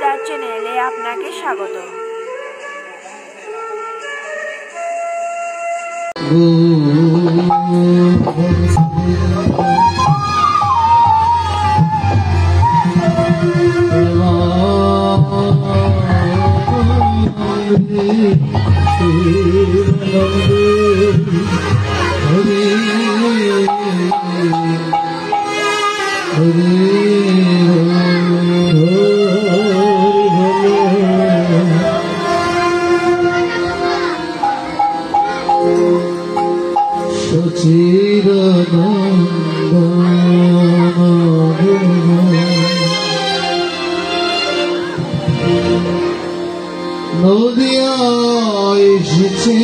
গীতার চ্যানেলে আপনাকে স্বাগত। নদিয়া এসেছে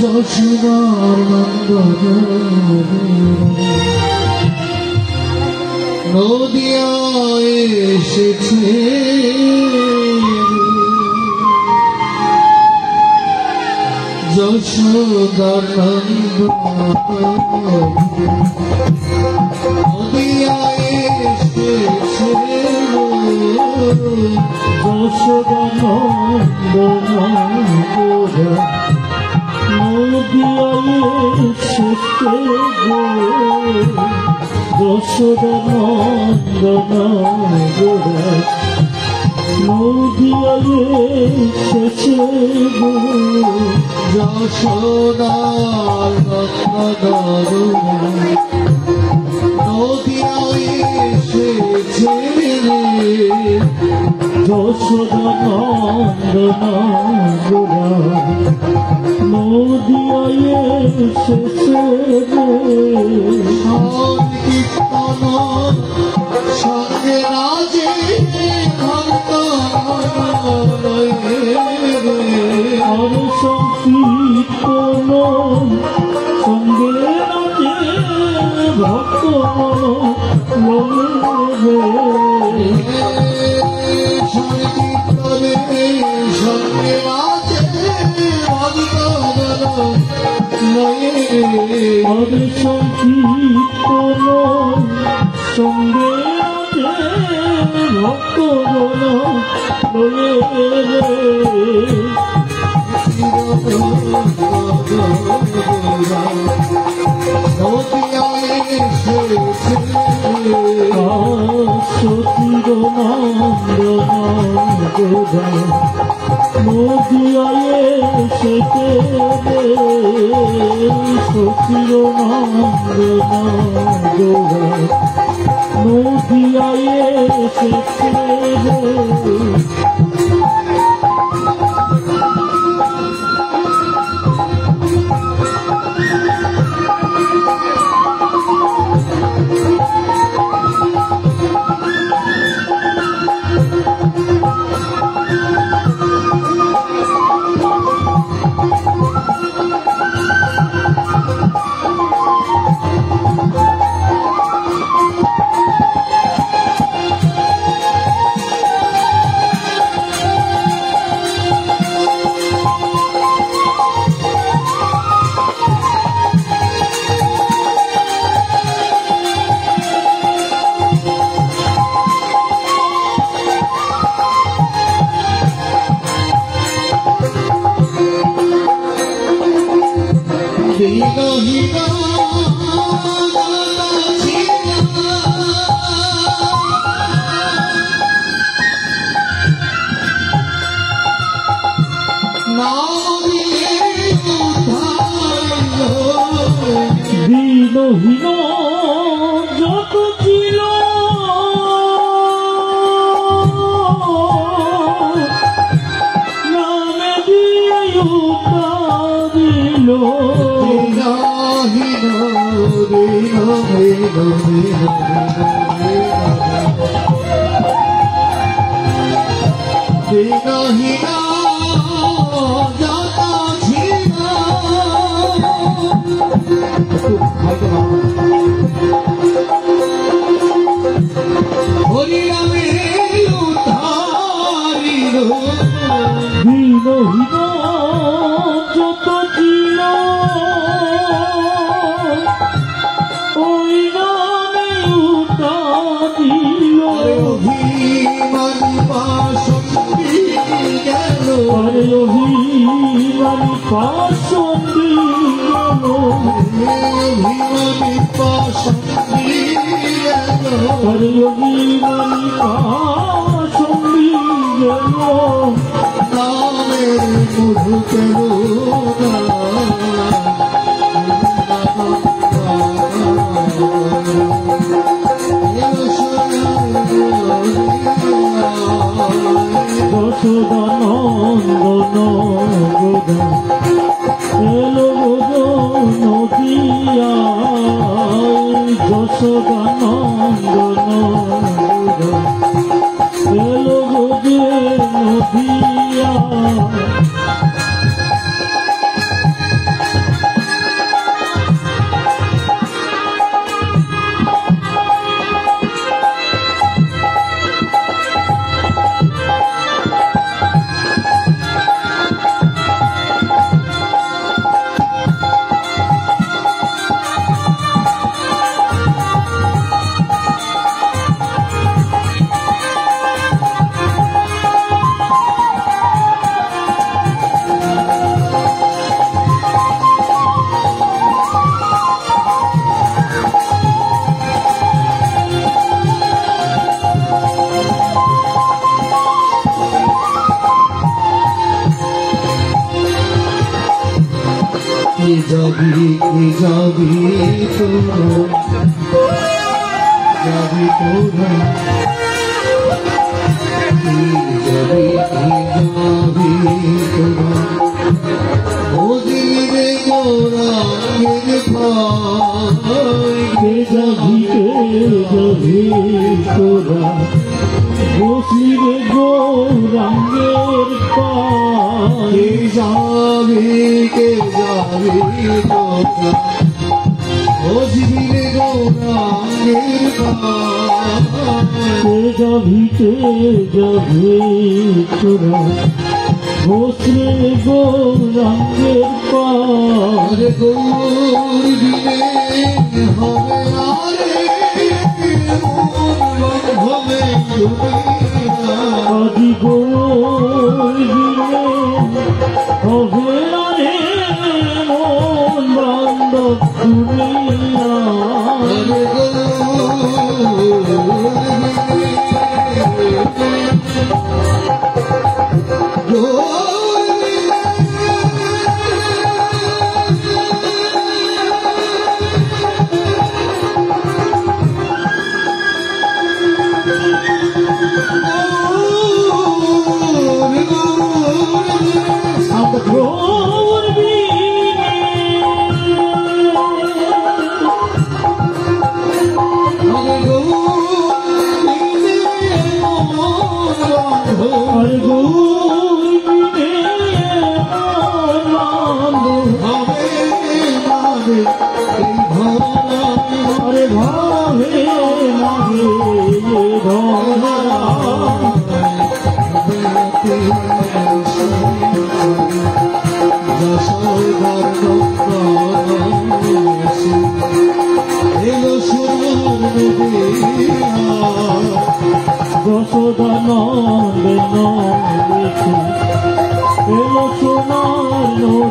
যশোদার নন্দ, নদিয়া এসেছে যশোদার নন্দ, নদিয়া এসেছে যশোদা নন্দন গোরা, নদিয়া এসেছে যশোদা নন্দন গোরা, নদিয়া এসেছে যশোদা নন্দন গোরা, নদিয়া এসেছে সংকীর্তন সঙ্গে রাজে ভক্ত সংকীর্তন সঙ্গে রাজে ভক্ত সংকীর্তনে সঙ্গে রাজে ভক্ত সংকীর্তন সঙ্গে ভক্ত সতীর নদিয়া এসেছে সতীর নদিয়া এসেছে দিনহীন যত ছিল নামে দিয়ে উতারিল দিনহীন যত ছিল হরিরামে উদ্ধারিল দিনহীন যত ছিল ওই রামে উদ্ধার পাশন দিল অভিমানী পাশন দিল আরে অভিমানী পাশন দিল নামের মধু পেল যশোদানন্দন এলো গো নদিয়া যশোদানন্দন এলো গো নদিয়া যাবি তোরা যাবি তোরা যাবি তোরা মদিনে গোরা যাবি তোরা বসলি রে গৌরাঙ্গের পায়ে যাবি তোরা মদিনে গৌরাঙ্গের পায়ে যাবি তোরা বসলে গৌরাঙ্গের পায়ে গৌর দিনে হবে আরে হবে আজি গৌর দিনে হবে রে মন বান্ধব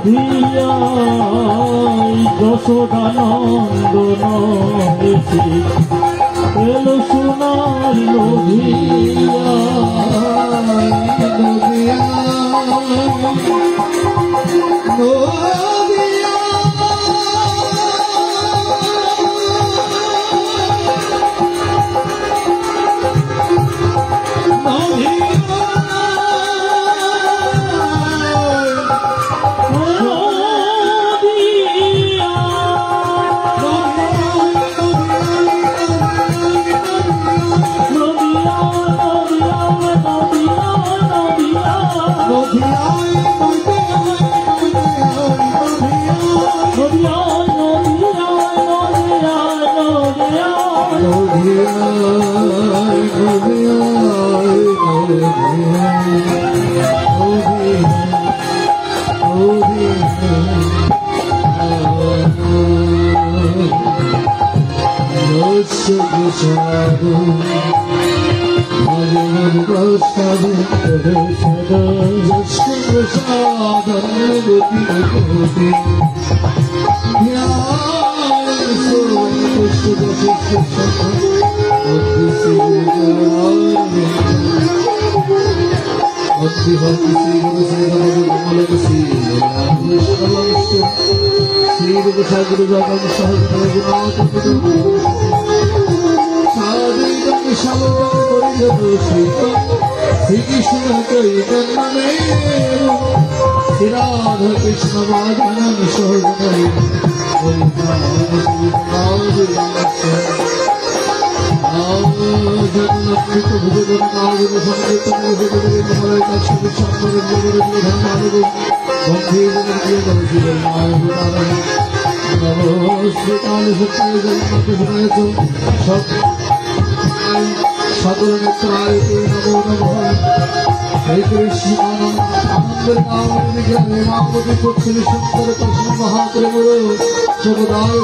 দুনিয়া যশোদানন্দন এলো সোনার নদিয়া প্রসাদে যস্য প্রসাদনুভূতি ভূতি ভক্তি ভক্তি শ্রী গুরু শ্রী কমল শ্রী শ্রী গুরু সাগর জগন সহজ শ্রীকৃষ্ণ চৈতন্যে শ্রী রাধা কৃষ্ণ বাধানন সহজনে জগন্নাথ ভুজন কাজ সংকীর্তন সকল নেত্রায় নমো নমঃ শ্রী কৃষ্ণ আনন্দের কামনে বিগ্রহে মাপতি পুত্রী সুন্দর কৃষ্ণ মহাপ্রেম সমুদায়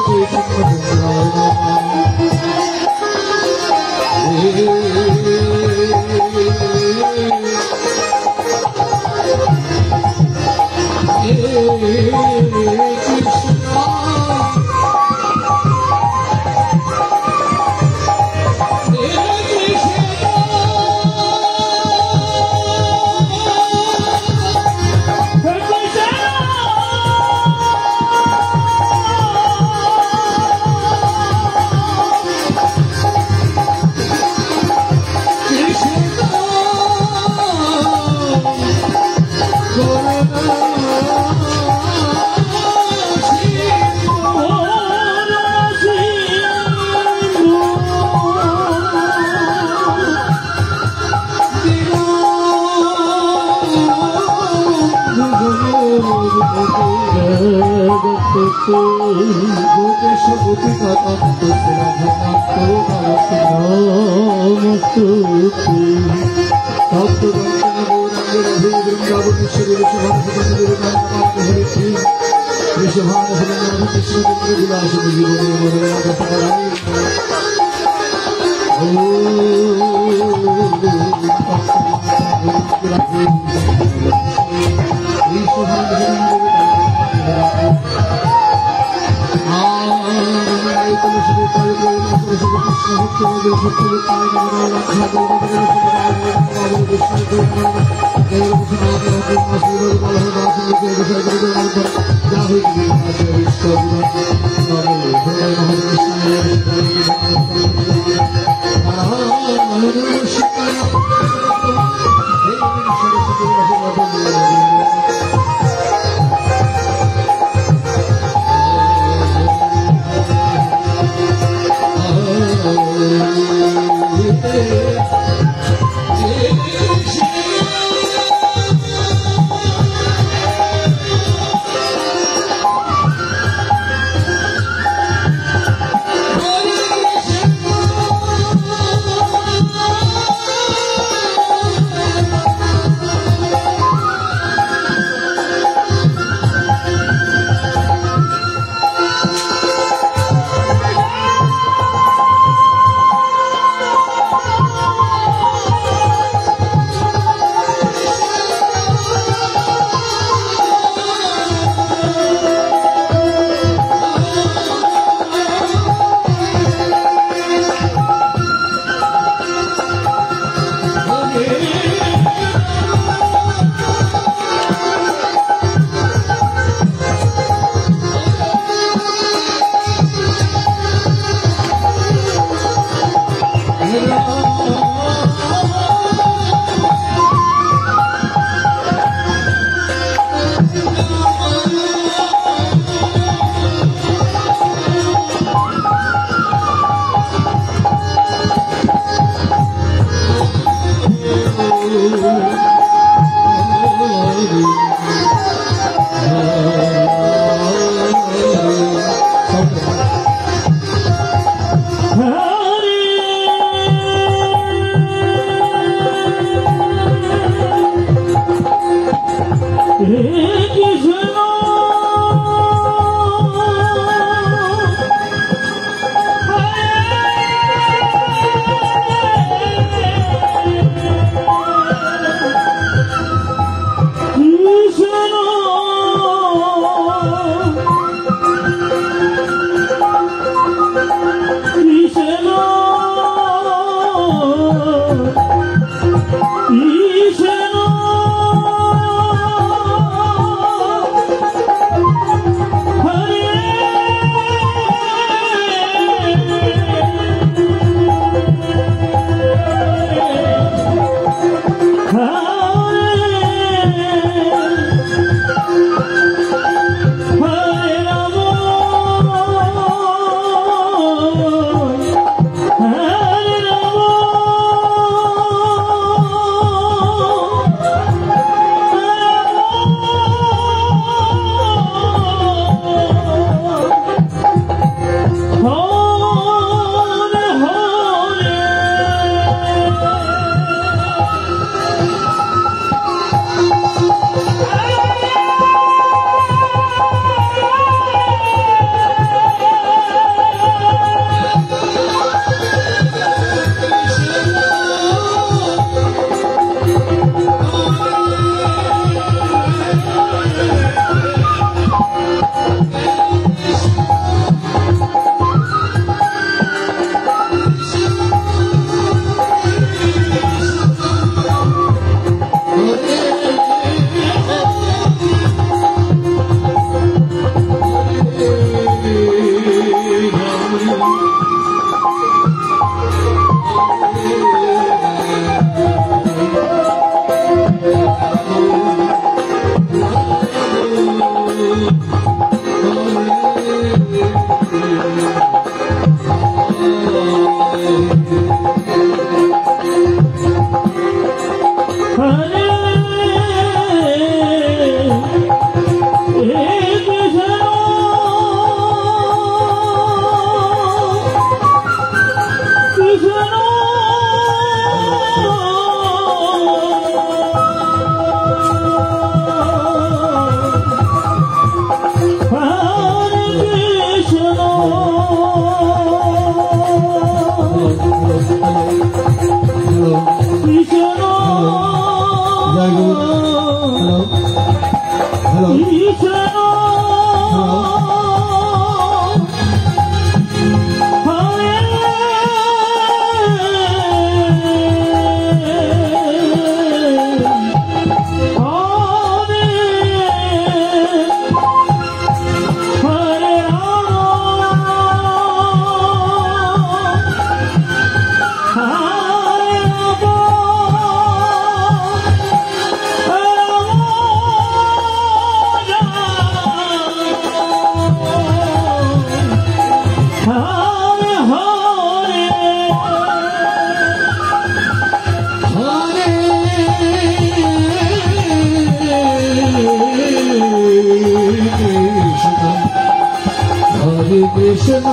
Krishna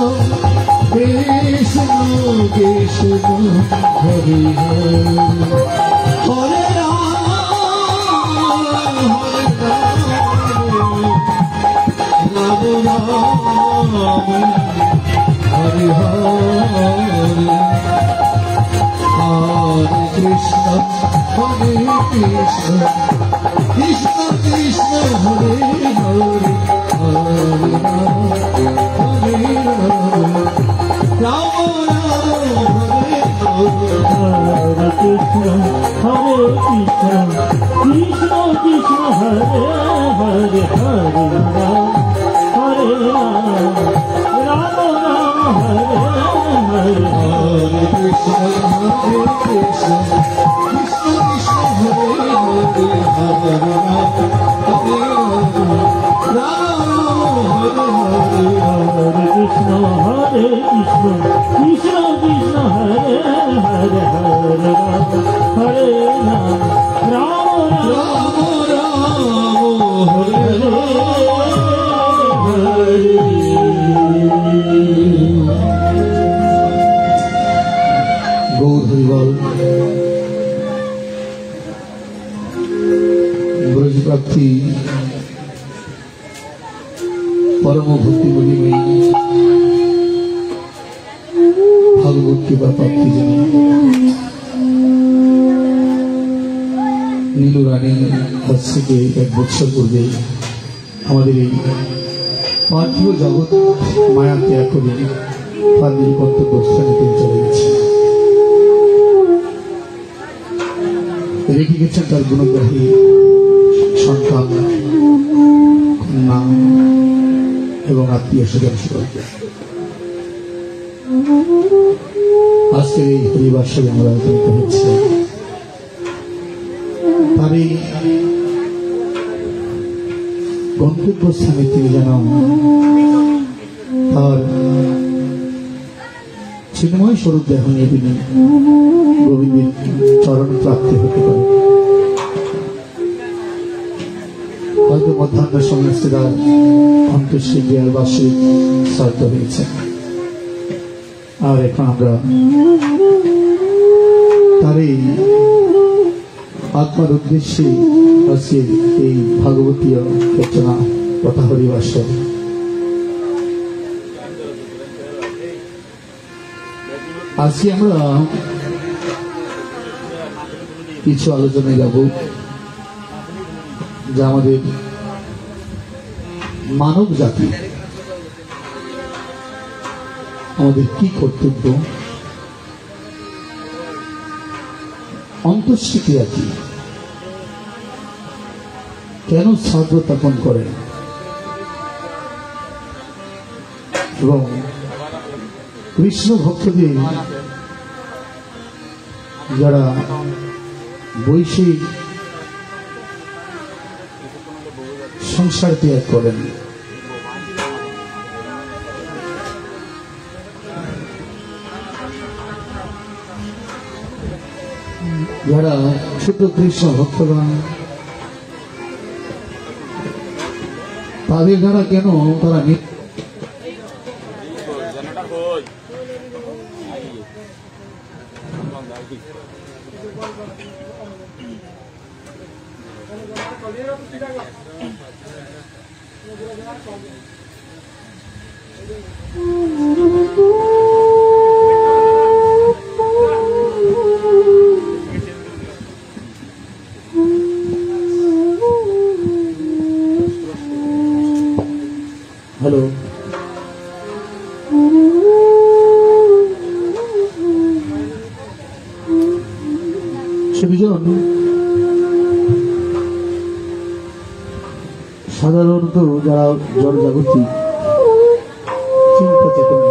Krishna Krishna Hare Hare Hare Ram Ram Hare Hare Hare Krishna, Hare Krishna, Krishna Krishna, Hare Hare, Hare Rama, Hare Rama, Rama Rama, Hare Hare, Krishna, Hare Krishna, Krishna Krishna, Hare Hare, Hare Rama, Hare Rama, Rama Rama, Hare Hare. Hare Krishna, Hare Krishna, Krishna Krishna, Hare Hare, Hare Rama, Hare Rama, Rama Rama, Hare Hare. Hare Krishna, Hare Krishna, Krishna Krishna, Hare Hare, Hare Rama, Hare Rama, Rama Rama, Hare Gour হরিবল ব্রজপ্রার্থী পরম ভক্তিমণিময়ী ভাগবত কৃপা প্রাপ্তি জানি নীলু রানী আজ থেকে 1 বছর পূর্বে আমাদের এই পার্থিব জগৎ মায়া ত্যাগ করে তার নিজ গন্তব্যস্থানে তিনি চলে গেছে। রেখে গেছেন তার গুণগ্রাহী সন্তান, কন্যা এবং আত্মীয় স্বজন সকলকে। আজকের এই পরিবার সঙ্গে আমরা আলোচনা হচ্ছে তার এই গন্তব্যস্থানে তিনি যেন তার চিন্ময় স্বরূপ দেহ নিয়ে তিনি গোবিন্দের চরণ প্রাপ্তি হতে পারে। হয়তো মধ্যাহ্নের সময় তার অন্তঃশিবিয়ার বার্ষিক শ্রাদ্ধ হয়েছে, আর এখন আমরা তার এই আত্মার উদ্দেশ্যে আজকে এই ভাগবতীয় রচনা কথা হরিবাস আজকে আমরা কিছু আলোচনায় যাব যা আমাদের মানব জাতি আমাদের কি কর্তব্য, অন্তঃক্রিয়া কি, কেন শ্রাদ্ধ তর্পণ করেন এবং কৃষ্ণ ভক্তদের যারা বৈশ্বিক সংসার ত্যাগ করেন, যারা ছোট কৃষ্ণ ভক্তগণ তাদের দ্বারা কেন তারা হ্যালো সেবিজন সাধারণত যারা জড়জাগতিক চিন্তা চেতনা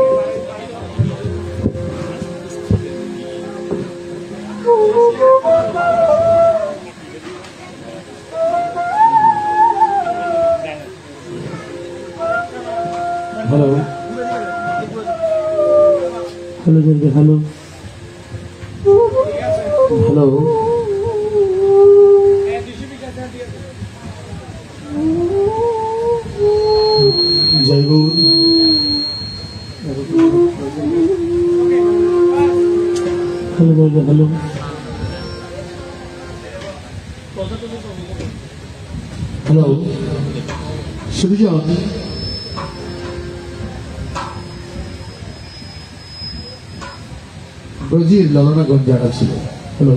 হ্যালো হ্যালো জলদি হ্যালো হ্যালো জয় গৌর হ্যালো হ্যালো হ্যালো সুবিজন ব্রজির ললনাগঞ্জ যারা ছিল হ্যালো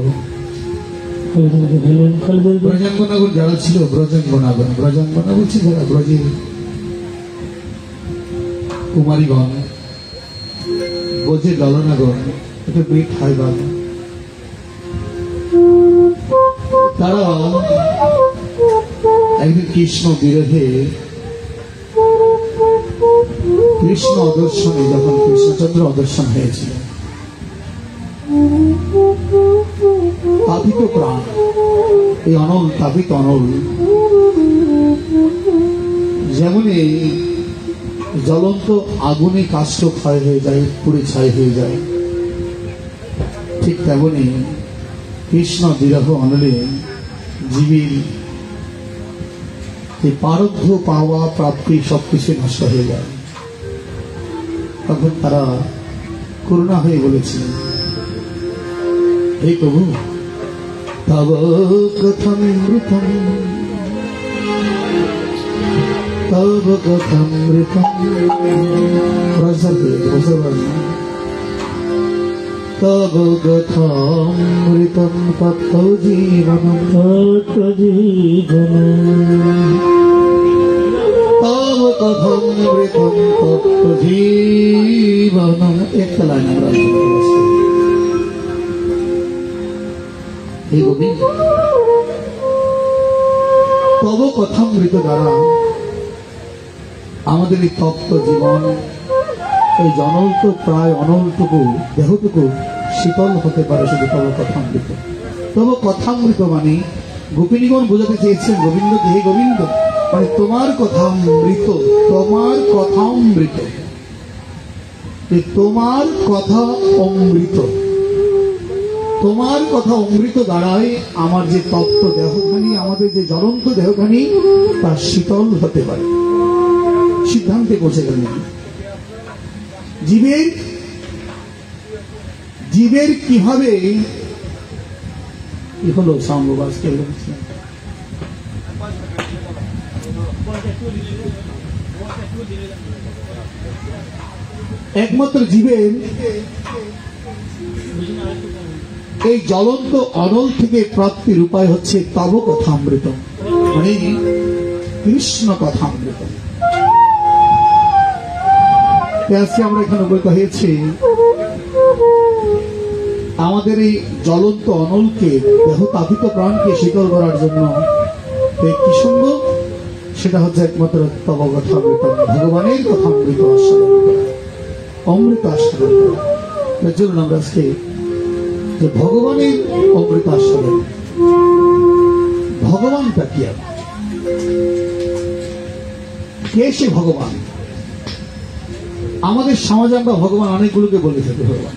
ব্রজাঙ্গনাগর যারা ছিল ব্রজাঙ্গনা বলছি যারা ব্রজের কুমারীগণ ব্রজের ললনাগর এটা বেট হয় বাবা তারা একদিন কৃষ্ণ বিরোধে কৃষ্ণ অদর্শনে যখন কৃষ্ণচন্দ্র অদর্শন হয়েছিল তাপিত প্রাণ এই অনল তাপিত অনল যেমন জ্বলন্ত আগুনে কাষ্ঠ ক্ষয় হয়ে যায় পুড়ে ছাই হয়ে যায় ঠিক তেমনি কৃষ্ণ বিরহ অনলে জীবীর এই পারব্ধ পাওয়া প্রাপ্তি সবকিছু নষ্ট হয়ে যায় তখন তারা করুণা হয়ে বলেছিলেন হে প্রভু তব কথামৃতম তব কথামৃতম তব কথামৃতম তত্ত্ব জীবনম তব কথামৃতম তত্ত্ব জীবনম একটা লাইন আমরা হে গোবিন্দ তব কথামৃত দ্বারা আমাদের এই তপ্ত জীবন এই জনলটু প্রায় অনলটুকু দেহটুকু শীতল হতে পারে শুধু তব কথামৃত তব কথামৃত মানে গোপিনীগণ বোঝাতে চেয়েছেন গোবিন্দ হে গোবিন্দ মানে তোমার কথামৃত তোমার কথামৃত তোমার কথা অমৃত তোমার কথা অমৃত দ্বারাই আমার যে তপ্ত দেহখানি আমাদের যে জ্বলন্ত দেহখানি তা শীতল হতে পারে সিদ্ধান্তে পৌঁছে গেলেন জীবের কিভাবে কি হলো সাম্যবাস একমাত্র জীবের এই জ্বলন্ত অনল থেকে প্রাপ্তির উপায় হচ্ছে তব কথামৃত মানে কৃষ্ণ কথামৃত আজকে আমরা এখানে বলতে হয়েছি আমাদের এই জ্বলন্ত অনলকে দেহ তাপিত প্রাণকে শীতল করার জন্য কি সঙ্গ সেটা হচ্ছে একমাত্র তব কথামৃত ভগবানের কথামৃত আস্বাদন করা অমৃত আস্বাদন করা তার জন্য আমরা আজকে যে ভগবানের অমৃত আস্বাদন ভগবানটা কি কে সে ভগবান আমাদের সমাজে আমরা ভগবান অনেকগুলোকে বলে থাকি ভগবান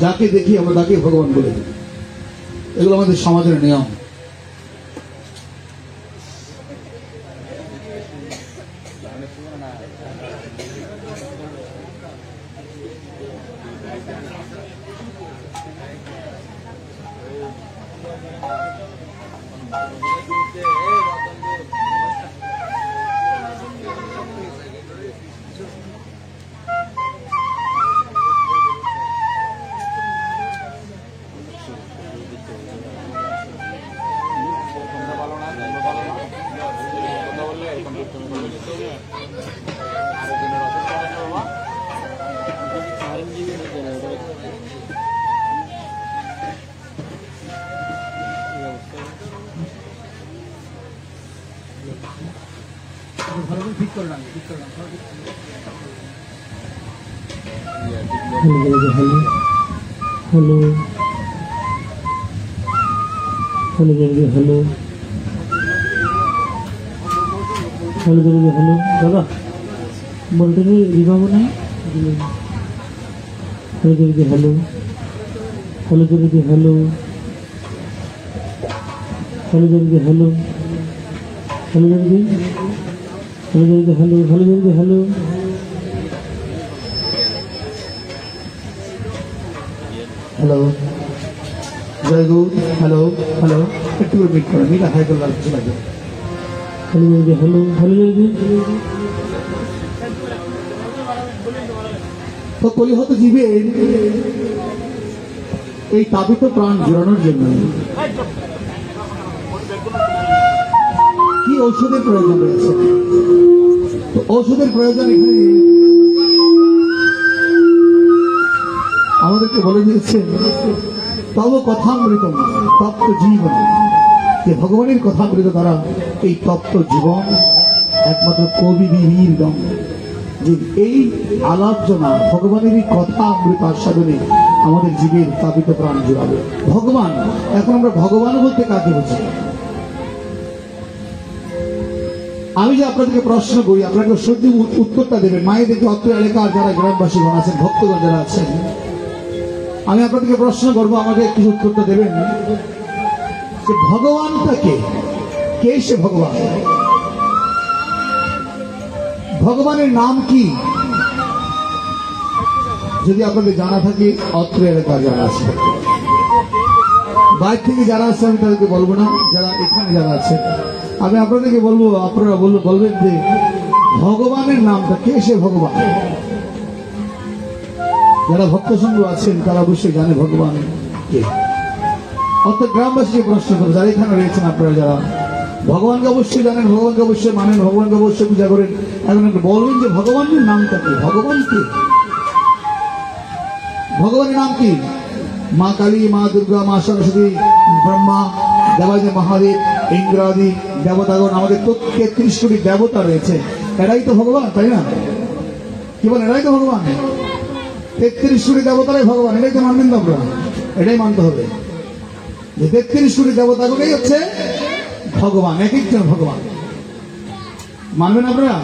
যাকে দেখি আমরা তাকে ভগবান বলে থাকি এগুলো আমাদের সমাজের নিয়ম hello hello hello hello hello hello दादा बोलते थे रिबाबू नहीं hello hello hello hello hello hello hello hello hello hello hello hello, জয় গুরু। হ্যালো হ্যালো, একটু করে মিট করে মিট হাই করলে আর কিছু লাগে। হ্যালো জয়গুরু, হ্যালো হ্যালো জয়গুরু। তো কলিহত জীবের এই তাপিত প্রাণ জোড়ানোর জন্য কি ঔষধের প্রয়োজন রয়েছে? তো ঔষধের প্রয়োজন এখানে আমাদেরকে বলে দিয়েছেন, তব কথামৃত তপ্ত জীবন, যে ভগবানের কথামৃত দ্বারা এই তপ্ত জীবন একমাত্র কবি বিহির দম, যে এই আলাপনা ভগবানের এই কথা অমৃত আস্বাদনে আমাদের জীবের তাপিত প্রাণ জুড়াবে। ভগবান, এখন আমরা ভগবান বলতে কাকে বুঝি? আমি যে আপনাদেরকে প্রশ্ন করি, আপনাকে সত্যি উত্তরটা দেবেন। মায়েদেরকে অত্র এলাকার যারা গ্রামবাসীগণ আছেন, ভক্তগণ যারা আছেন, আমি আপনাদেরকে প্রশ্ন করবো, আমাকে কিছু উত্তরটা দেবেন যে ভগবানটা কে? কে সে ভগবান? ভগবানের নাম কি? যদি আপনাদের জানা থাকে, অত্র এলাকার যারা আছে, বাইরে থেকে যারা আছে আমি তাদেরকে বলবো না, যারা এখানে যারা আছে আমি আপনাদেরকে বলবো, আপনারা বলবেন যে ভগবানের নামটা কে? সে ভগবান। যারা ভক্ত সঙ্গ আছেন তারা অবশ্যই জানে ভগবান কে। অর্থাৎ গ্রামবাসীকে প্রশ্ন করে, যারা এখানে রয়েছেন আপনারা যারা ভগবানকে অবশ্যই জানেন, ভগবানকে অবশ্যই মানেন, ভগবানকে অবশ্যই পূজা করেন, এখন একটু বলবেন যে ভগবানের নামটা কি? ভগবান কে? ভগবানের নাম কি? মা কালী, মা দুর্গা, মা সরস্বতী, ব্রহ্মা, দেবাদি মহাদেব, ইন্দ্রাদি দেবতাগণ, আমাদের 33 কোটি দেবতা রয়েছে, এরাই তো ভগবান, তাই না? কি বলেন? এরাই তো ভগবান। 33 কোটি দেবতারাই ভগবান, এটাই তো মানবেন তো আপনারা? এটাই মানতে হবে যে 33 কোটি দেবতাগুলোই হচ্ছে ভগবান, এক একজন ভগবান। মানবেন আপনারা?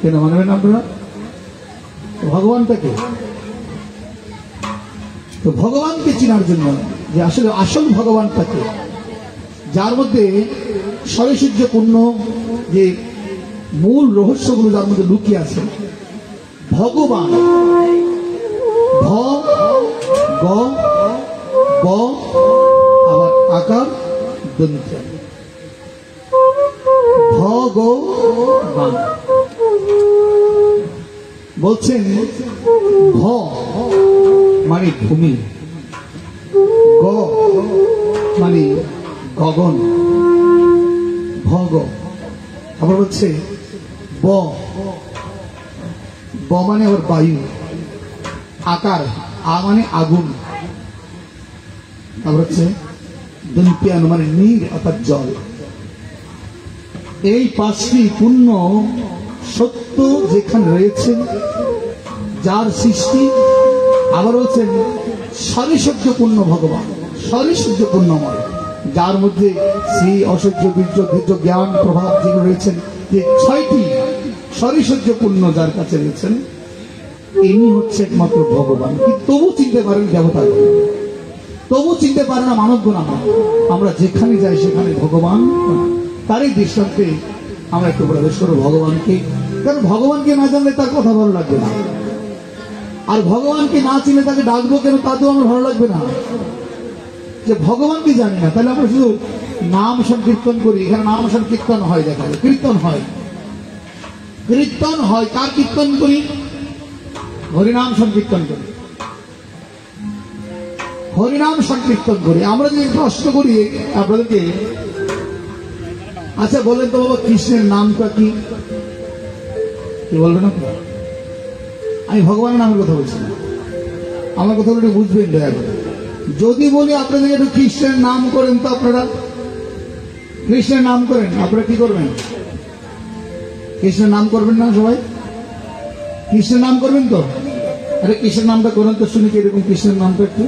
কেন মানবেন আপনারা? ভগবানটা কে? তো ভগবানকে চেনার জন্য যে আসলে আসল ভগবানটা কে, যার মধ্যে সরৈশ্বর্যপূর্ণ যে মূল রহস্যগুলো যার মধ্যে লুকিয়ে আছে, ভগবান ভ গ ব আবার আকার দন্ত, ভগবান বলছেন। ভ মানে ভূমি, গ মানে গগন, ভগ। আবার হচ্ছে ব, ব মানে আবার বায়ু, আকার, আ মানে আগুন, আবার হচ্ছে দন্তিয়ান মানে নীর অর্থাৎ জল। এই 5টি পূর্ণ সত্য যেখানে রয়েছে, যার সৃষ্টি, আবার হচ্ছেন সরিসহ্যপূর্ণ ভগবান, সরিসহ্যপূর্ণময়, যার মধ্যে শ্রী, অসহ্য, বীর্য, ধৈর্য, জ্ঞান, প্রভাব যেগুলো রয়েছেন, যে 6টি সরিসহ্যপূর্ণ যার কাছে রয়েছেন, ইনি হচ্ছে একমাত্র ভগবান। কিন্তু তবু চিনতে পারেন দেবতা, তবু চিনতে পারে না মানবগণ। আমরা যেখানে যাই সেখানে ভগবান, তারই দৃষ্টান্তে আমরা একটু প্রবেশ করবো ভগবানকে। কারণ ভগবানকে না জানলে তার কথা ভালো লাগবে না, আর ভগবানকে না চিনে তাকে ডাকবো কেন, তাতেও আমার ভালো লাগবে না। যে ভগবানকে জানি না, তাহলে আমরা শুধু নাম সংকীর্তন করি। এখানে নাম সংকীর্তন হয়, দেখা যায় কীর্তন হয়, কীর্তন হয়। কার কীর্তন করি? হরিনাম সংকীর্তন করি, হরিনাম সংকীর্তন করি। আমরা যদি প্রশ্ন করি আপনাদেরকে, আচ্ছা বলেন তো বাবা, কৃষ্ণের নামটা কি? কি বলবেন আপনারা? আমি ভগবানের নামের কথা বলছি না, আমার কথা একটু বুঝবেন দয়া করে। যদি বলি আপনাদের একটু কৃষ্ণের নাম করেন, তো আপনারা কৃষ্ণের নাম করেন, আপনারা কি করবেন? কৃষ্ণের নাম করবেন না সবাই? কৃষ্ণের নাম করবেন তো? আরে কৃষ্ণের নামটা করেন তো শুনি, কিরকম কৃষ্ণের নামটা একটু।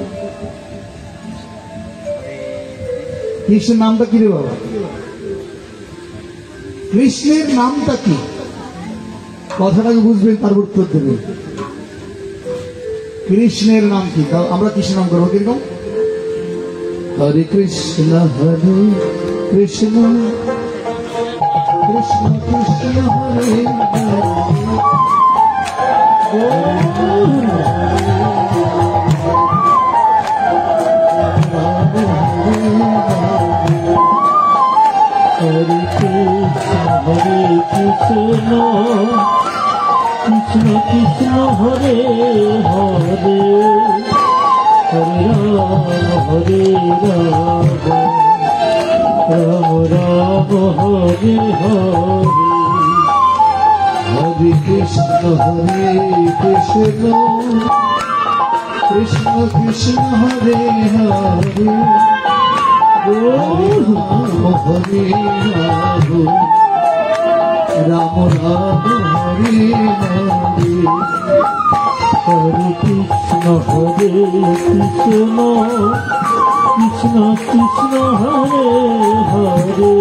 কৃষ্ণের নামটা কি রে বাবা? কৃষ্ণের নামটা কি? কথাটাকে বুঝবেন, তার উত্তর দেবেন। কৃষ্ণের নাম কি? আমরা কৃষ্ণ নাম করবো কিন্তু হরে কৃষ্ণ হরে কৃষ্ণ কৃষ্ণ কৃষ্ণ হরে হরে কৃষ্ণ কৃষ্ণ কৃষ্ণ হরে হরে হরে রাম হরে রাম রাম রাম হরে হরে হরে কৃষ্ণ কৃষ্ণ কৃষ্ণ হরে হরে হরে রাম হরে রাম রাম রাম হরে হরে হরে কৃষ্ণ কৃষ্ণ কৃষ্ণ কৃষ্ণ হরে হরে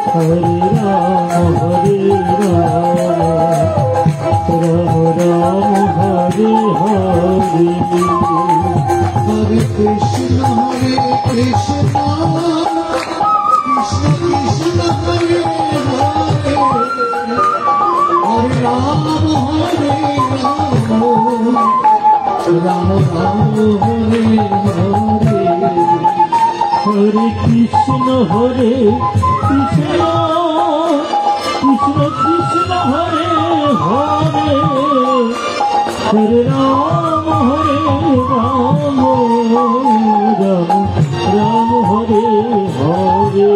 হরে রাম হরে রাম রাম রাম হরে হরে হরে কৃষ্ণ কৃষ্ণ কৃষ্ণ হরে হরে হরে রাম হরে রাম রাম রাম হরে হরে হরে কৃষ্ণ কৃষ্ণ কৃষ্ণ কৃষ্ণ হরে হরে হরে রাম রাম রাম হরে হরে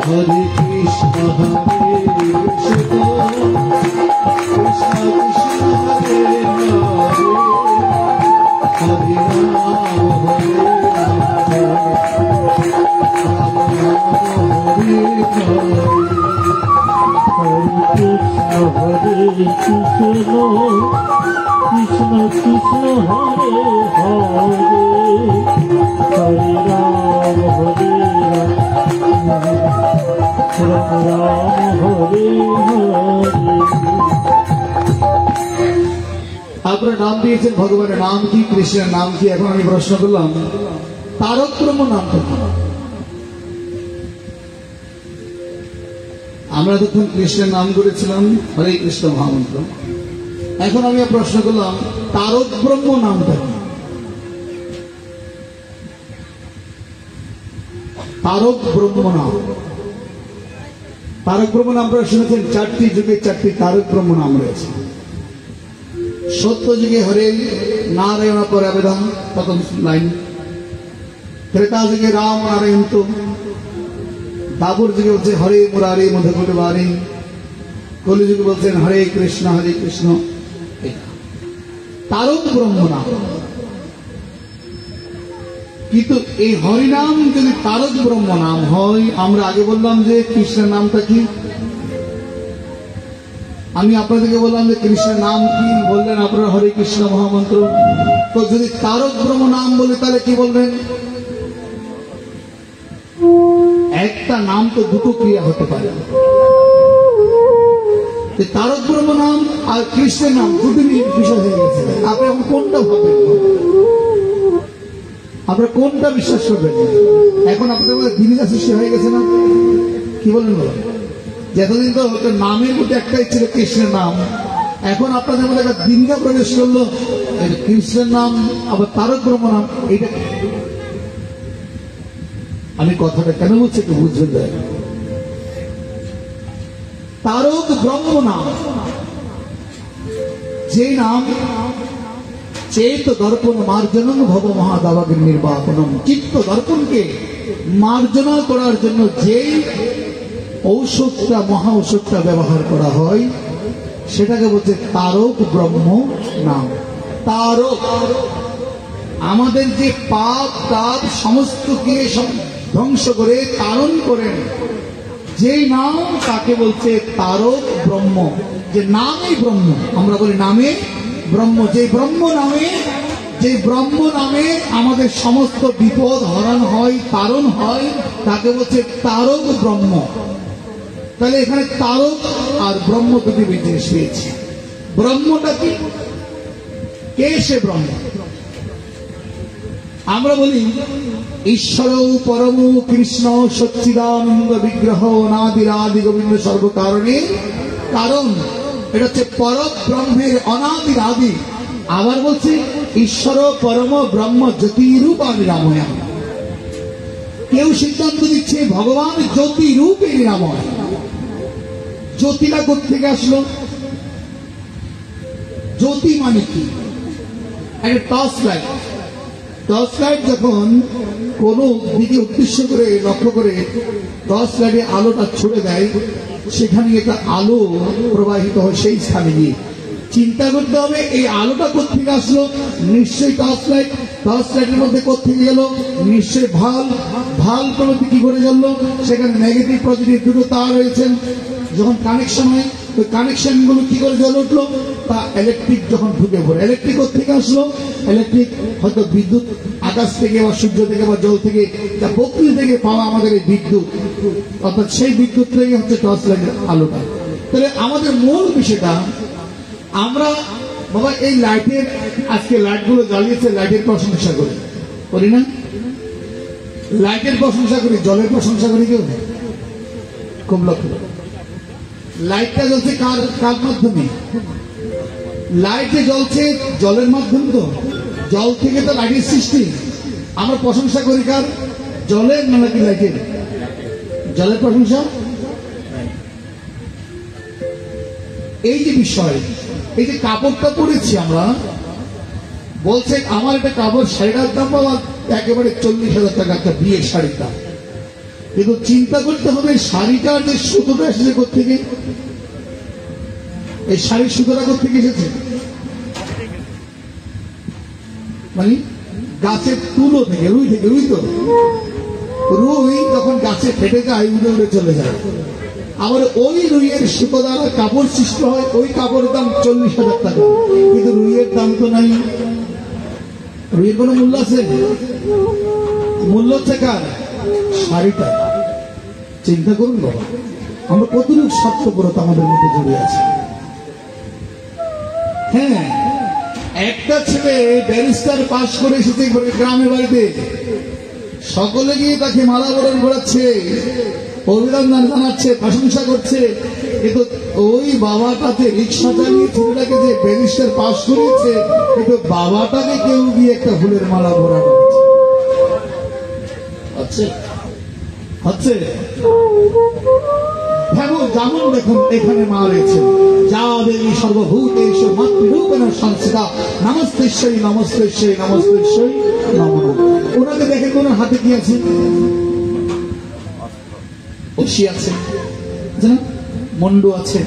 হরে কৃষ্ণ কৃষ্ণ কৃষ্ণ কৃষ্ণ হরে হরে হরে রাম হরে রাম রাম হরে হরে হরে কৃষ্ণ কৃষ্ণ কৃষ্ণ হরে হরে হরে রাম রাম রাম হরে হরে আপনার নাম দিয়েছেন ভগবানের নাম কি কৃষ্ণের নাম কি এখন আমি প্রশ্ন করলাম তারক ব্রহ্ম নামটা কি আমরা তখন কৃষ্ণের নাম করেছিলাম হরে কৃষ্ণ মহামন্ত্র এখন আমি প্রশ্ন করলাম তারক ব্রহ্ম নামটা কি তারক ব্রহ্ম নাম তারক ব্রহ্ম নাম আপনারা শুনেছেন চারটি যুগে চারটি তারক ব্রহ্ম নাম রয়েছে সত্য যুগে হরে নারায়ণ পর আবেদন প্রথম লাইন ত্রেতা যুগে রাম নারায়ণ তো দাবুর যুগে বলছে হরে মুরারে মধুকুট বারে কলি যুগে বলছেন হরে কৃষ্ণ তারক ব্রহ্ম নাম কিন্তু এই হরিনাম যদি তারক ব্রহ্ম নাম হয় আমরা আগে বললাম যে কৃষ্ণের নামটা কি আমি আপনাদেরকে বললাম যে কৃষ্ণের নাম কি বললেন আপনারা হরে কৃষ্ণ মহামন্ত্র তো যদি তারক ব্রহ্ম নাম বলে তাহলে কি বলবেন একটা নাম তো দুটো ক্রিয়া হতে পারে তারক ব্রহ্ম নাম আর কৃষ্ণের নাম দুদিনই বিষয় হয়ে গেছে আপনি এখন কোনটা ভাবেন আপনারা কোনটা বিশ্বাস করবেন এখন আপনাদের মধ্যে দিনিকা সৃষ্টি হয়ে গেছে না কি বলেন বলেন যতদিন তো নামের মধ্যে একটাই ছিল কৃষ্ণের নাম এখন আপনাদের মধ্যে একটা দিনিকা প্রবেশ করলো কৃষ্ণের নাম আবার তারক ব্রহ্ম নাম এইটা আমি কথাটা কেন বলছি একটু বুঝবেন দেয় তারক ব্রহ্ম নাম যে নাম চেত দর্পণ মার্জনং ভব মহাদাবাগের নির্বাপনম চিত্ত দর্পণকে মার্জনা করার জন্য যেই ঔষধটা মহা ঔষধটা ব্যবহার করা হয় সেটাকে বলছে তারক ব্রহ্ম নাম তারক আমাদের যে পাপ তাপ সমস্তকে ধ্বংস করে তারণ করেন যেই নাম তাকে বলছে তারক ব্রহ্ম যে নামই ব্রহ্ম আমরা বলি নামে ব্রহ্ম যে ব্রহ্ম নামে আমাদের সমস্ত বিপদ হরণ হয় তারণ হয় তাকে বলছে তারক ব্রহ্ম তাহলে এখানে তারক আর ব্রহ্ম দুটি জিনিস পেয়েছি ব্রহ্মটা কি কে সে ব্রহ্ম আমরা বলি ঈশ্বর পরম কৃষ্ণ সচ্চিদানন্দ বিগ্রহ অনাদিরাদি গোবিন্দ সর্বকারণে কারণ এটা হচ্ছে পরব্রহ্মের অনাদিরাদি আবার বলছি ঈশ্বর পরম ব্রহ্ম জ্যোতিরূপ নিরাময় কেউ সিদ্ধান্ত দিচ্ছে ভগবান জ্যোতিরূপে নিরাময় জ্যোতিটা কোত্থেকে আসলো? জ্যোতি মানে কি? একটা টর্চ লাইট। টর্চ লাইট যখন কোন দিকে উদ্দেশ্য করে লক্ষ্য করে টর্চ লাইটে আলোটা ছুড়ে দেয়, সেখানে একটা আলো প্রবাহিত হয় সেই স্থানে গিয়ে। চিন্তা করতে হবে এই আলোটা কোত্থেকে আসলো? নিশ্চয়ই টর্চ লাইট। টর্চ লাইটের মধ্যে কোত্থেকে গেল? নিশ্চয়ই ভাল প্রবৃত্তি কি করে জ্বললো? সেখানে নেগেটিভ পজিটিভ দুটো তার রয়েছেন, যখন কানেকশন হয় ওই কানেকশন গুলো কি করে জ্বলে উঠলো? তা ইলেকট্রিক যখন ঢুকে পড়ে। ইলেকট্রিক কোত্থেকে আসলো? ইলেকট্রিক হয়তো বিদ্যুৎ আকাশ থেকে বা সূর্য থেকে বা জল থেকে বা প্রকৃতি থেকে পাওয়া আমাদের এই বিদ্যুৎ, অর্থাৎ সেই বিদ্যুৎ থেকে হচ্ছে টর্চ লাইটের আলোটা। তাহলে আমাদের মূল বিষয়টা, আমরা বাবা এই লাইটের, আজকে লাইটগুলো জ্বালিয়েছে, লাইটের প্রশংসা করি না? লাইটের প্রশংসা করি, জলের প্রশংসা করি কেউ? খুব লক্ষ্য। লাইটটা জ্বলছে কার মাধ্যমে? লাইট যে জ্বলছে জলের মাধ্যমে, তো জল থেকে তো লাইটের সৃষ্টি। আমরা প্রশংসা করি কার? জলের না নাকি লাইটের? জলের প্রশংসা। এই যে বিষয়, এই যে কাপড়টা পরেছি আমরা, বলছে আমার একটা কাপড় শাড়িটার দাম বাবা একেবারে 40,000 টাকা একটা বিয়ের শাড়ির দাম। কিন্তু চিন্তা করতে হবে শাড়িটার যে সুতোটা এসেছে কোথেকে? এই শাড়ির সুতোটা কোথেকে এসেছে? মানে গাছের তুলো থেকে, রুই তো রুই যখন গাছে ফেটে যায় উড়ে উড়ে চলে যায়। আবার ওই রুইয়ের সুতো দ্বারা কাপড় সৃষ্টি হয়, ওই কাপড়ের দাম 40,000 টাকা। কিন্তু রুইয়ের দাম তো নাই। রুইয়ের কোনো মূল্য আছে? মূল্য হচ্ছে কার? শাড়িটা। চিন্তা করুন বাবা, আমরা কতটুকু স্বার্থপরতা আমাদের মধ্যে জড়ে আছে। হ্যাঁ, একটা ছেলে ব্যারিস্টার পাশ করে এসেছে গ্রামের বাড়িতে, সকলে গিয়ে তাকে মালা বরণ করাচ্ছে, অভিনন্দন জানাচ্ছে, প্রশংসা করছে। কিন্তু ওই বাবাটাকে রিক্সা চালিয়ে ছেলেটাকে যে ব্যারিস্টার পাশ করিয়েছে, কিন্তু বাবাটাকে কেউ গিয়ে একটা ফুলের মালা পরানো হচ্ছে। যেমন দেখুন এখানে মা রয়েছে, যা দেবী সর্বভূতেষু মাতৃরূপেণ সংস্থিতা, নমস্তেশ্বরী নমস্তেশ্বরী নমস্তেশ্বরী নমঃ। ওনাকে দেখে কোন হাতে কি আছে? অসি আছে, মন্ডু আছে,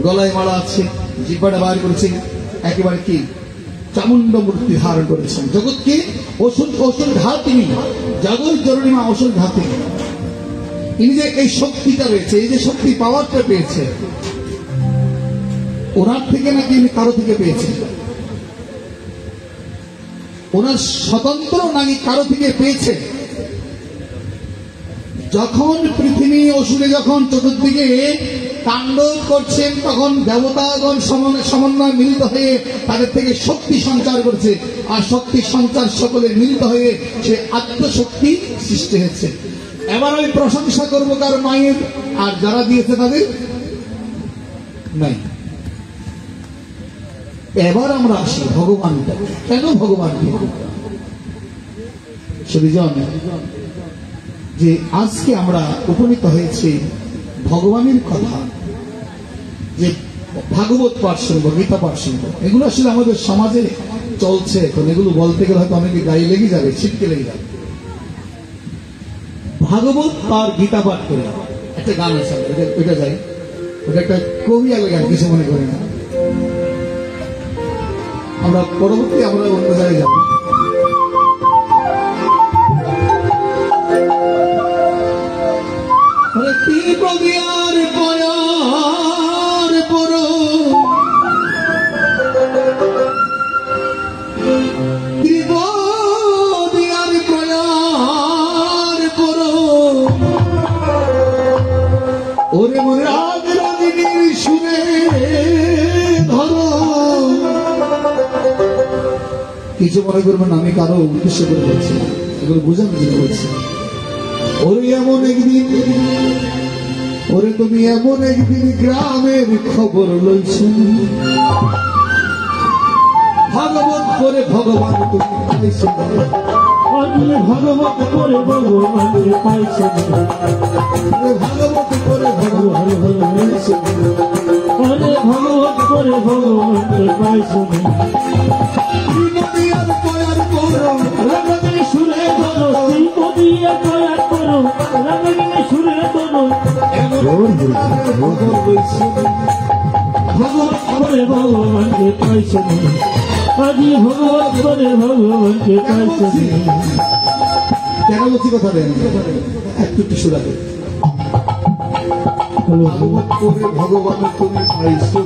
গলায় মালা আছে, জিহ্বাটা বার করেছে, একেবারে কি চামুণ্ড মূর্তি ধারণ করেছেন। জগৎকে ওষুধ ঘাতিনি, জগৎ জননী মা ওষুধ ঘাতিনি। ইনি যে এই শক্তিটা রয়েছে, এই যে শক্তি পাওয়ারটা পেয়েছে, ওনার থেকে নাকি ইনি কারো থেকে পেয়েছে? ওনার স্বতন্ত্র নাকি কারো থেকে পেয়েছে? যখন পৃথিবী অসুরে যখন চতুর্দিকে তাণ্ডব করছেন, তখন দেবতাগণ সমন্বয় মিলিত হয়ে তাদের থেকে শক্তি সঞ্চার করছে, আর শক্তি সঞ্চার সকলে মিলিত হয়ে সে আত্মশক্তি সৃষ্টি হয়েছে। এবার আমি প্রশংসা করবো কার? মায়ের। আর যারা দিয়েছে তাদের নাই। এবার আমরা আসি ভগবানটা। কেন ভগবান? সুবিজন, যে আজকে আমরা উপনীত হয়েছি ভগবানের কথা, যে ভাগবত পাঠ শুনবো, গীতা পাঠ শুনবো, এগুলো আসলে আমাদের সমাজে চলছে এখন। এগুলো বলতে গেলে হয়তো অনেকে গায়ে লেগে যাবে, ছিটকে লেগে যাবে। ভাগবত আর গীতা পাঠ করে একটা গান আছে, ওইটা যাই, ওটা একটা কবি আগে গান, কিছু মনে করি না। আমরা পরবর্তী আমরা অন্য জায়গায় যাবো। ত্রিপদিয়ার পয়ার পর ত্রিপদিয়ার পয়ার পর ওরে মোর রাগ রাগিনীর সুরে ধরো। কিছু মনে করবেন আমি কারো উদ্দেশ্য করে বলছি, এগুলো বোঝানোর জন্য বলছি। ওরে এমন একদিন, ওরে তুমি এমন একদিন গ্রামের খবর লইছ, ভাগবত করে ভগবান তুমি পাইছ। আজি ভাগবত করে ভগবানকে পাইছে ভাগবত করে ভগবান পাইছে আরে ভাগবত করে ভগবানকে পাইছে শ্রীমতিয়ার কয়ার করো রাগিনী সুরে ধরো শ্রীমতিয়া কয়ার করো রাগিনী সুরে ধরো ভগবত করে ভগবানকে পাইছে আজি ভগবত করে ভগবানকে পাইছে কেন বলছি কথা দেন একটু কিছু লাগে ভাগবত করে ভগবান তুমি পাইছো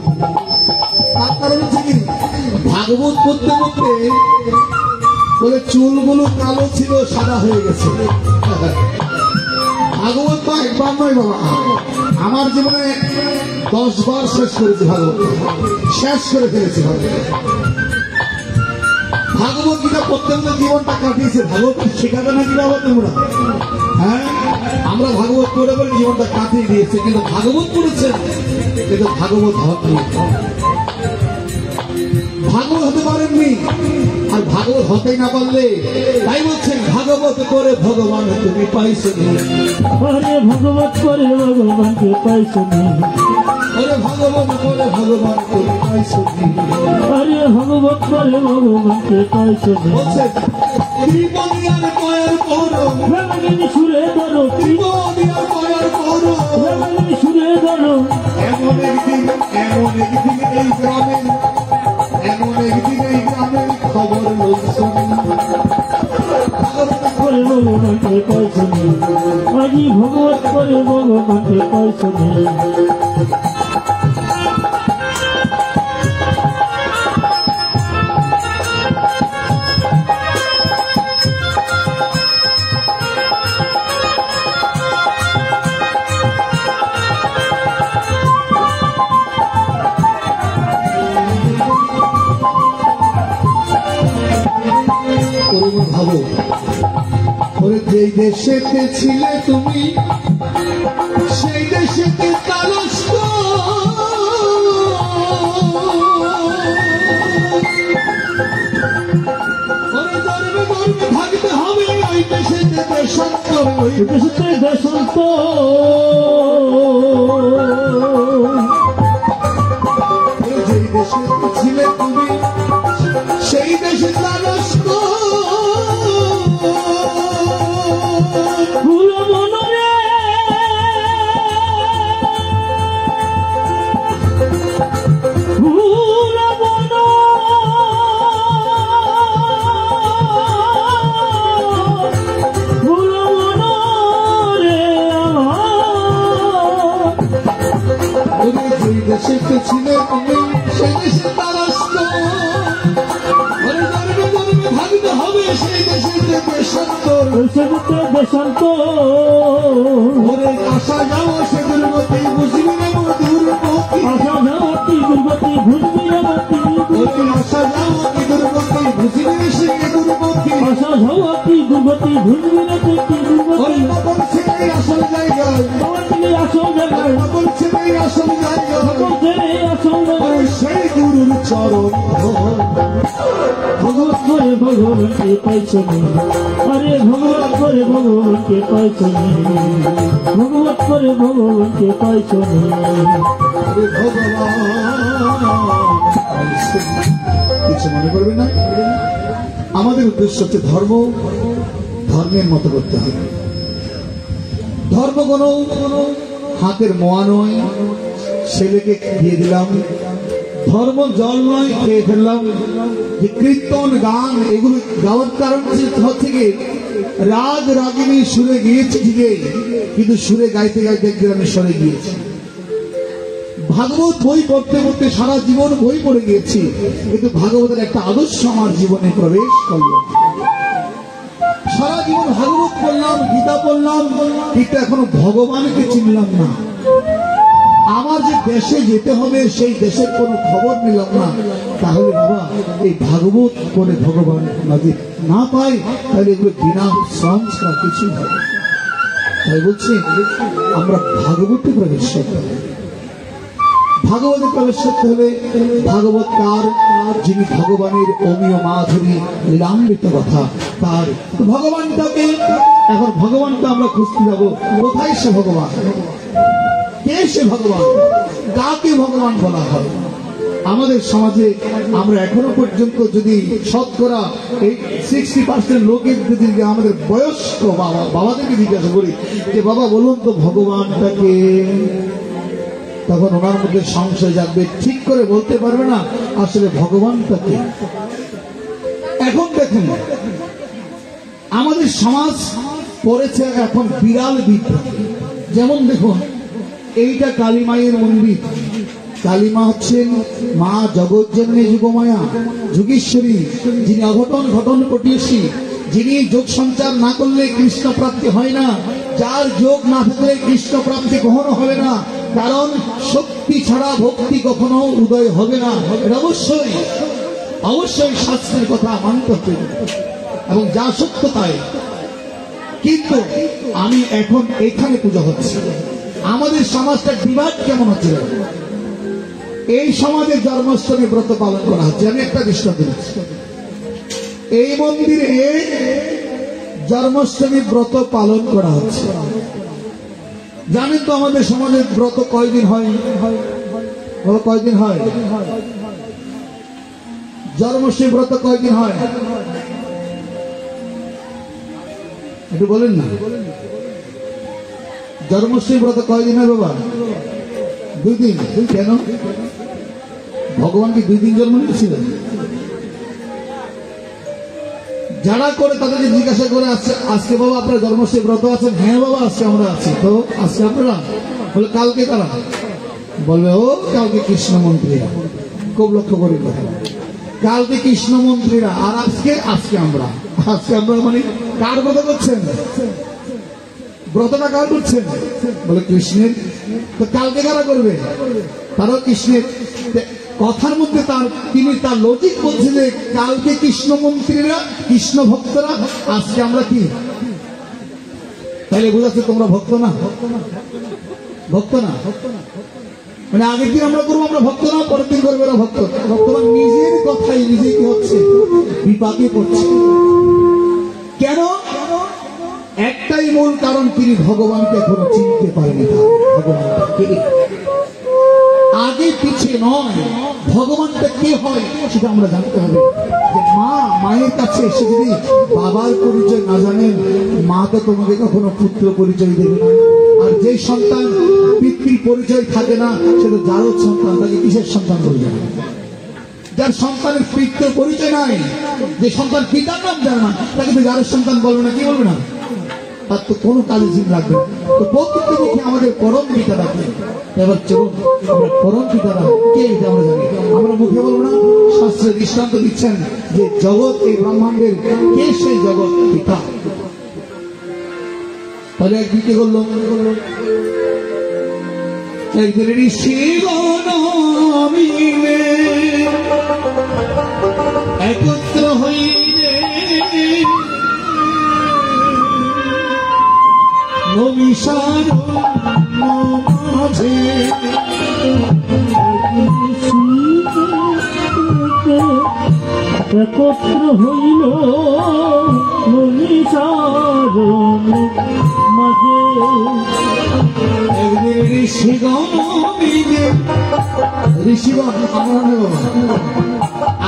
তার কারণ হচ্ছে কি ভাগবত করতে করতে বলে চুলগুলো কালো ছিল সাদা হয়ে গেছে ভাগবত তো একবার নয় বাবা আমার জীবনে 10 বার শেষ করেছি ভাগবত শেষ করে ফেলেছি ভাগবত গীতা পড়তে পড়তে জীবনটা কাটিয়েছে ভাগবত শেখাবে নাকি বাবা তোমরা হ্যাঁ আমরা ভাগবত পড়ে পড়ে জীবনটা কাটিয়ে দিয়েছে কিন্তু ভাগবত পড়েছেন কিন্তু ভাগবত হয়নি ভাগবত হতে পারেননি আর ভাগবত হতেই না পারলে তাই বলছেন ভাগবত করে ভগবান তুমি পাইছো আরে ভগবত করে ভগবানকে পাইছে আরে ভাগবত করে ভগবান তুমি পাইছো আরে ভগবত করে ভগবানকে পাইছে বলছে ত্রিপদিয়ার কয়ার করো রাগিনী সুরে ধরো ত্রিপদিয়ার কয়ার করো রাগিনী সুরে ধরো এমন একদিন এই গ্রামে খবর লোক করে ভগবানকে পাইছে আজি ভগবত করে ভগবানকে পাইছে ভাবো ওরে যেই দেশেতে ছিলে তুমি সেই দেশেতে কালস্ত ওরে জন্মে জন্মে থাকতে হবে ওই দেশেতে দেশান্তর ওই দেশে দেশান্ত যেই দেশেতে ছিলে তুমি সেই দেশে কালস্ত ভুল মনরে ভুল মন ভুল মনরে ওরে যেই দেশেতে ছিলে তুমি সেই দেশে কালস্ত ওরে জন্মে জন্মে থাকতে হবে সেই দেশেতে দেশান্তর দেশান্ত ওরে আশা যাও সে দুর্গতি বুঝবি না দুর্গতি আশা যাওয়াতি দুর্গতি ভুলবি আমাতি ওরে আশা যাও কি দুর্গতি বুঝবি না সে দুর্গতি আশা যাওয়াতি দুর্গতি ভুলবি না তুই ওরে দুর্গতি সকল ছেলে আসল জায়গায় তোমার দিকে আসো জায়গায় সকল ছেলে আসল জায়গায় সকল ছেলে আসো জায়গায় ওরে সেই গুরুর চরণ ভগবত করে ভগবানকে পাইছ আরে ভগবত করে ভগবানকে পাইছ ভগবত করে ভগবানকে পাইছ ওরে ভগবান কিছু মনে করবে না আমাদের উদ্দেশ্য হচ্ছে ধর্মের মতো করতে হবে ধর্ম কোনো হাতের মোয়া নয় ছেলেকে দিয়ে দিলাম ধর্ম জল নয় খেয়ে ফেললাম যে কীর্তন গান এগুলো গাওয়ার কারণ হচ্ছে কি রাগ রাগিনী সুরে গিয়েছে ঠিকই কিন্তু সুরে গাইতে গাইতে গ্রামে সরে গিয়েছে ভাগবত বই পড়তে পড়তে সারা জীবন বই পড়ে গিয়েছি কিন্তু ভাগবতের একটা আদর্শ আমার জীবনে প্রবেশ করল সারা জীবন ভাগবত পড়লাম গীতা পড়লাম কিন্তু এখনো ভগবানকে চিনলাম না আমার যে দেশে যেতে হবে সেই দেশের কোনো খবর নিলাম না তাহলে বাবা এই ভাগবত করে ভগবান যদি না পাই তাহলে এগুলো বিনা সংস্কার কিছুই হবে তাই বলছি আমরা ভাগবতে প্রবেশ করতে হবে ভাগবতে প্রবেশ করতে হলে ভাগবতকার যিনি ভগবানের অমীয় মাধুরী লীলামৃত কথা তার ভগবানটাকে এখন ভগবানটা আমরা খুঁজতে যাবো কোথায় সে ভগবান কে সে ভগবান কাকে ভগবান বলা হয় আমাদের সমাজে আমরা এখনো পর্যন্ত যদি শতকরা এই 60% লোকের যদি আমাদের বয়স্ক বাবাদেরকে জিজ্ঞাসা করি যে বাবা বলুন তো ভগবানটাকে তখন ওনার মধ্যে সংশয় জাগবে ঠিক করে বলতে পারবে না আসলে ভগবানটাকে এখন দেখুন আমাদের সমাজ পড়েছে এখন বিরাল বিদ্যা যেমন দেখুন এইটা কালী মায়ের মন্দির কালীমা হচ্ছেন মা জগৎজননী যুগমায়া যুগেশ্বরী যিনি অঘটন ঘটন ঘটিয়েছি যিনি যোগ সঞ্চার না করলে কৃষ্ণ প্রাপ্তি হয় না যার যোগ না থাকলে কৃষ্ণ প্রাপ্তি কখনো হবে না কারণ শক্তি ছাড়া ভক্তি কখনো উদয় হবে না এটা অবশ্যই অবশ্যই শাস্ত্রের কথা মানতে হবে এবং যা সত্য তাই কিন্তু আমি এখন এখানে পূজা হচ্ছে আমাদের সমাজটা বিবাদ কেমন হচ্ছে এই সমাজে জন্মাষ্টমী ব্রত পালন করা হচ্ছে আমি একটা দৃষ্টান্ত দিচ্ছি এই মন্দিরে জন্মাষ্টমী ব্রত পালন করা হচ্ছে জানেন তো আমাদের সমাজের ব্রত কয়দিন হয় কয়দিন হয় জন্মাষ্টমী ব্রত কয়দিন হয় একটু বলেন না জন্মাষ্টমী ব্রত কয়দিন হয় বাবা 2 দিন কেন ভগবান কি 2 দিন জন্ম নিয়েছিলেন যারা করে তাদেরকে জিজ্ঞাসা করে আসছে আজকে বাবা আপনারা জন্মাষ্টমী ব্রত আছেন হ্যাঁ বাবা আজকে আমরা আছি তো আজকে আপনারা বলে কালকে তারা বলবে ও কালকে কৃষ্ণ মন্ত্রীরা খুব লক্ষ্য করি কালকে কৃষ্ণ মন্ত্রীরা আর আজকে আমরা মানে কার ব্রত করছেন ব্রতটা কার করছেন বলে কৃষ্ণের তো কালকে কারা করবে তারাও কৃষ্ণের কথার মধ্যে তিনি তার লজিক বলছে যে কালকে কৃষ্ণ মন্ত্রীরা কৃষ্ণ ভক্তরা আজকে আমরা কি তাইলে বোঝাচ্ছে তোমরা ভক্ত না মানে আগের দিন আমরা করবো আমরা ভক্ত না পরের দিন করবো এরা ভক্ত ভক্তরা নিজের কথাই নিজে কি হচ্ছে বিপাকে পড়ছে কেন একটাই মূল কারণ তিনি ভগবানকে এখনো চিনতে পারেনি ভগবানকে আগে পিছিয়ে নয় ভগবানটা কে হয় সেটা আমরা জানতে হবে যে মায়ের কাছে এসে যদি বাবার পরিচয় না জানেন মা তো তোমাকে কখনো পুত্র পরিচয় দেবে না আর যে সন্তান পিতৃ পরিচয় থাকে না সেটা যারও সন্তান তাকে কিসের সন্তান বলবে যার সন্তানের পিতৃ পরিচয় নাই যে সন্তান পিতার নাম জানে না তাকে তো যার সন্তান বলবে না কি বলবে না তার তো কোনো কাজে জিন লাগবে তো প্রত্যেকটা মুখে আমাদের পরম পিতা ডাকে এবার চলুন আমরা পরম পিতারা কে এটা আমরা জানি আমরা মুখে বলবো না শাস্ত্রে দৃষ্টান্ত দিচ্ছেন যে জগৎ এই ব্রহ্মাণ্ডের কে সেই জগৎ পিতা তাহলে একদিন কি করলো একদিন ঋষিগণ মিলে একত্র হইলে নবিসার মাঝে একত্র হইল নবিসার মাঝে একদিন ঋষিগণ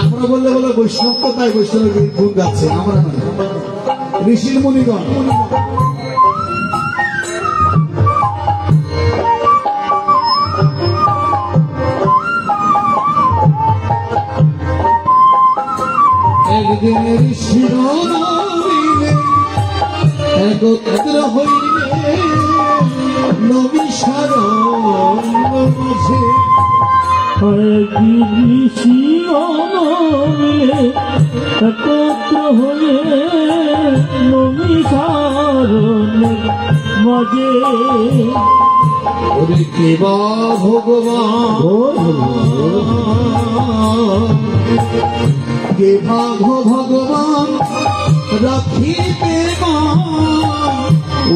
আমরা বললে বলে বৈষ্ণব তো তাই বৈষ্ণবের গুণ গাচ্ছে আমরা নয় ঋষির মুনিগণ একদিন ঋষিগণ একত্র হইলে নবিসার মাঝে একত্র হয়ে নবিসার মাঝে ওরে কেবা ভগবান কেবা ভগবান রাখিতে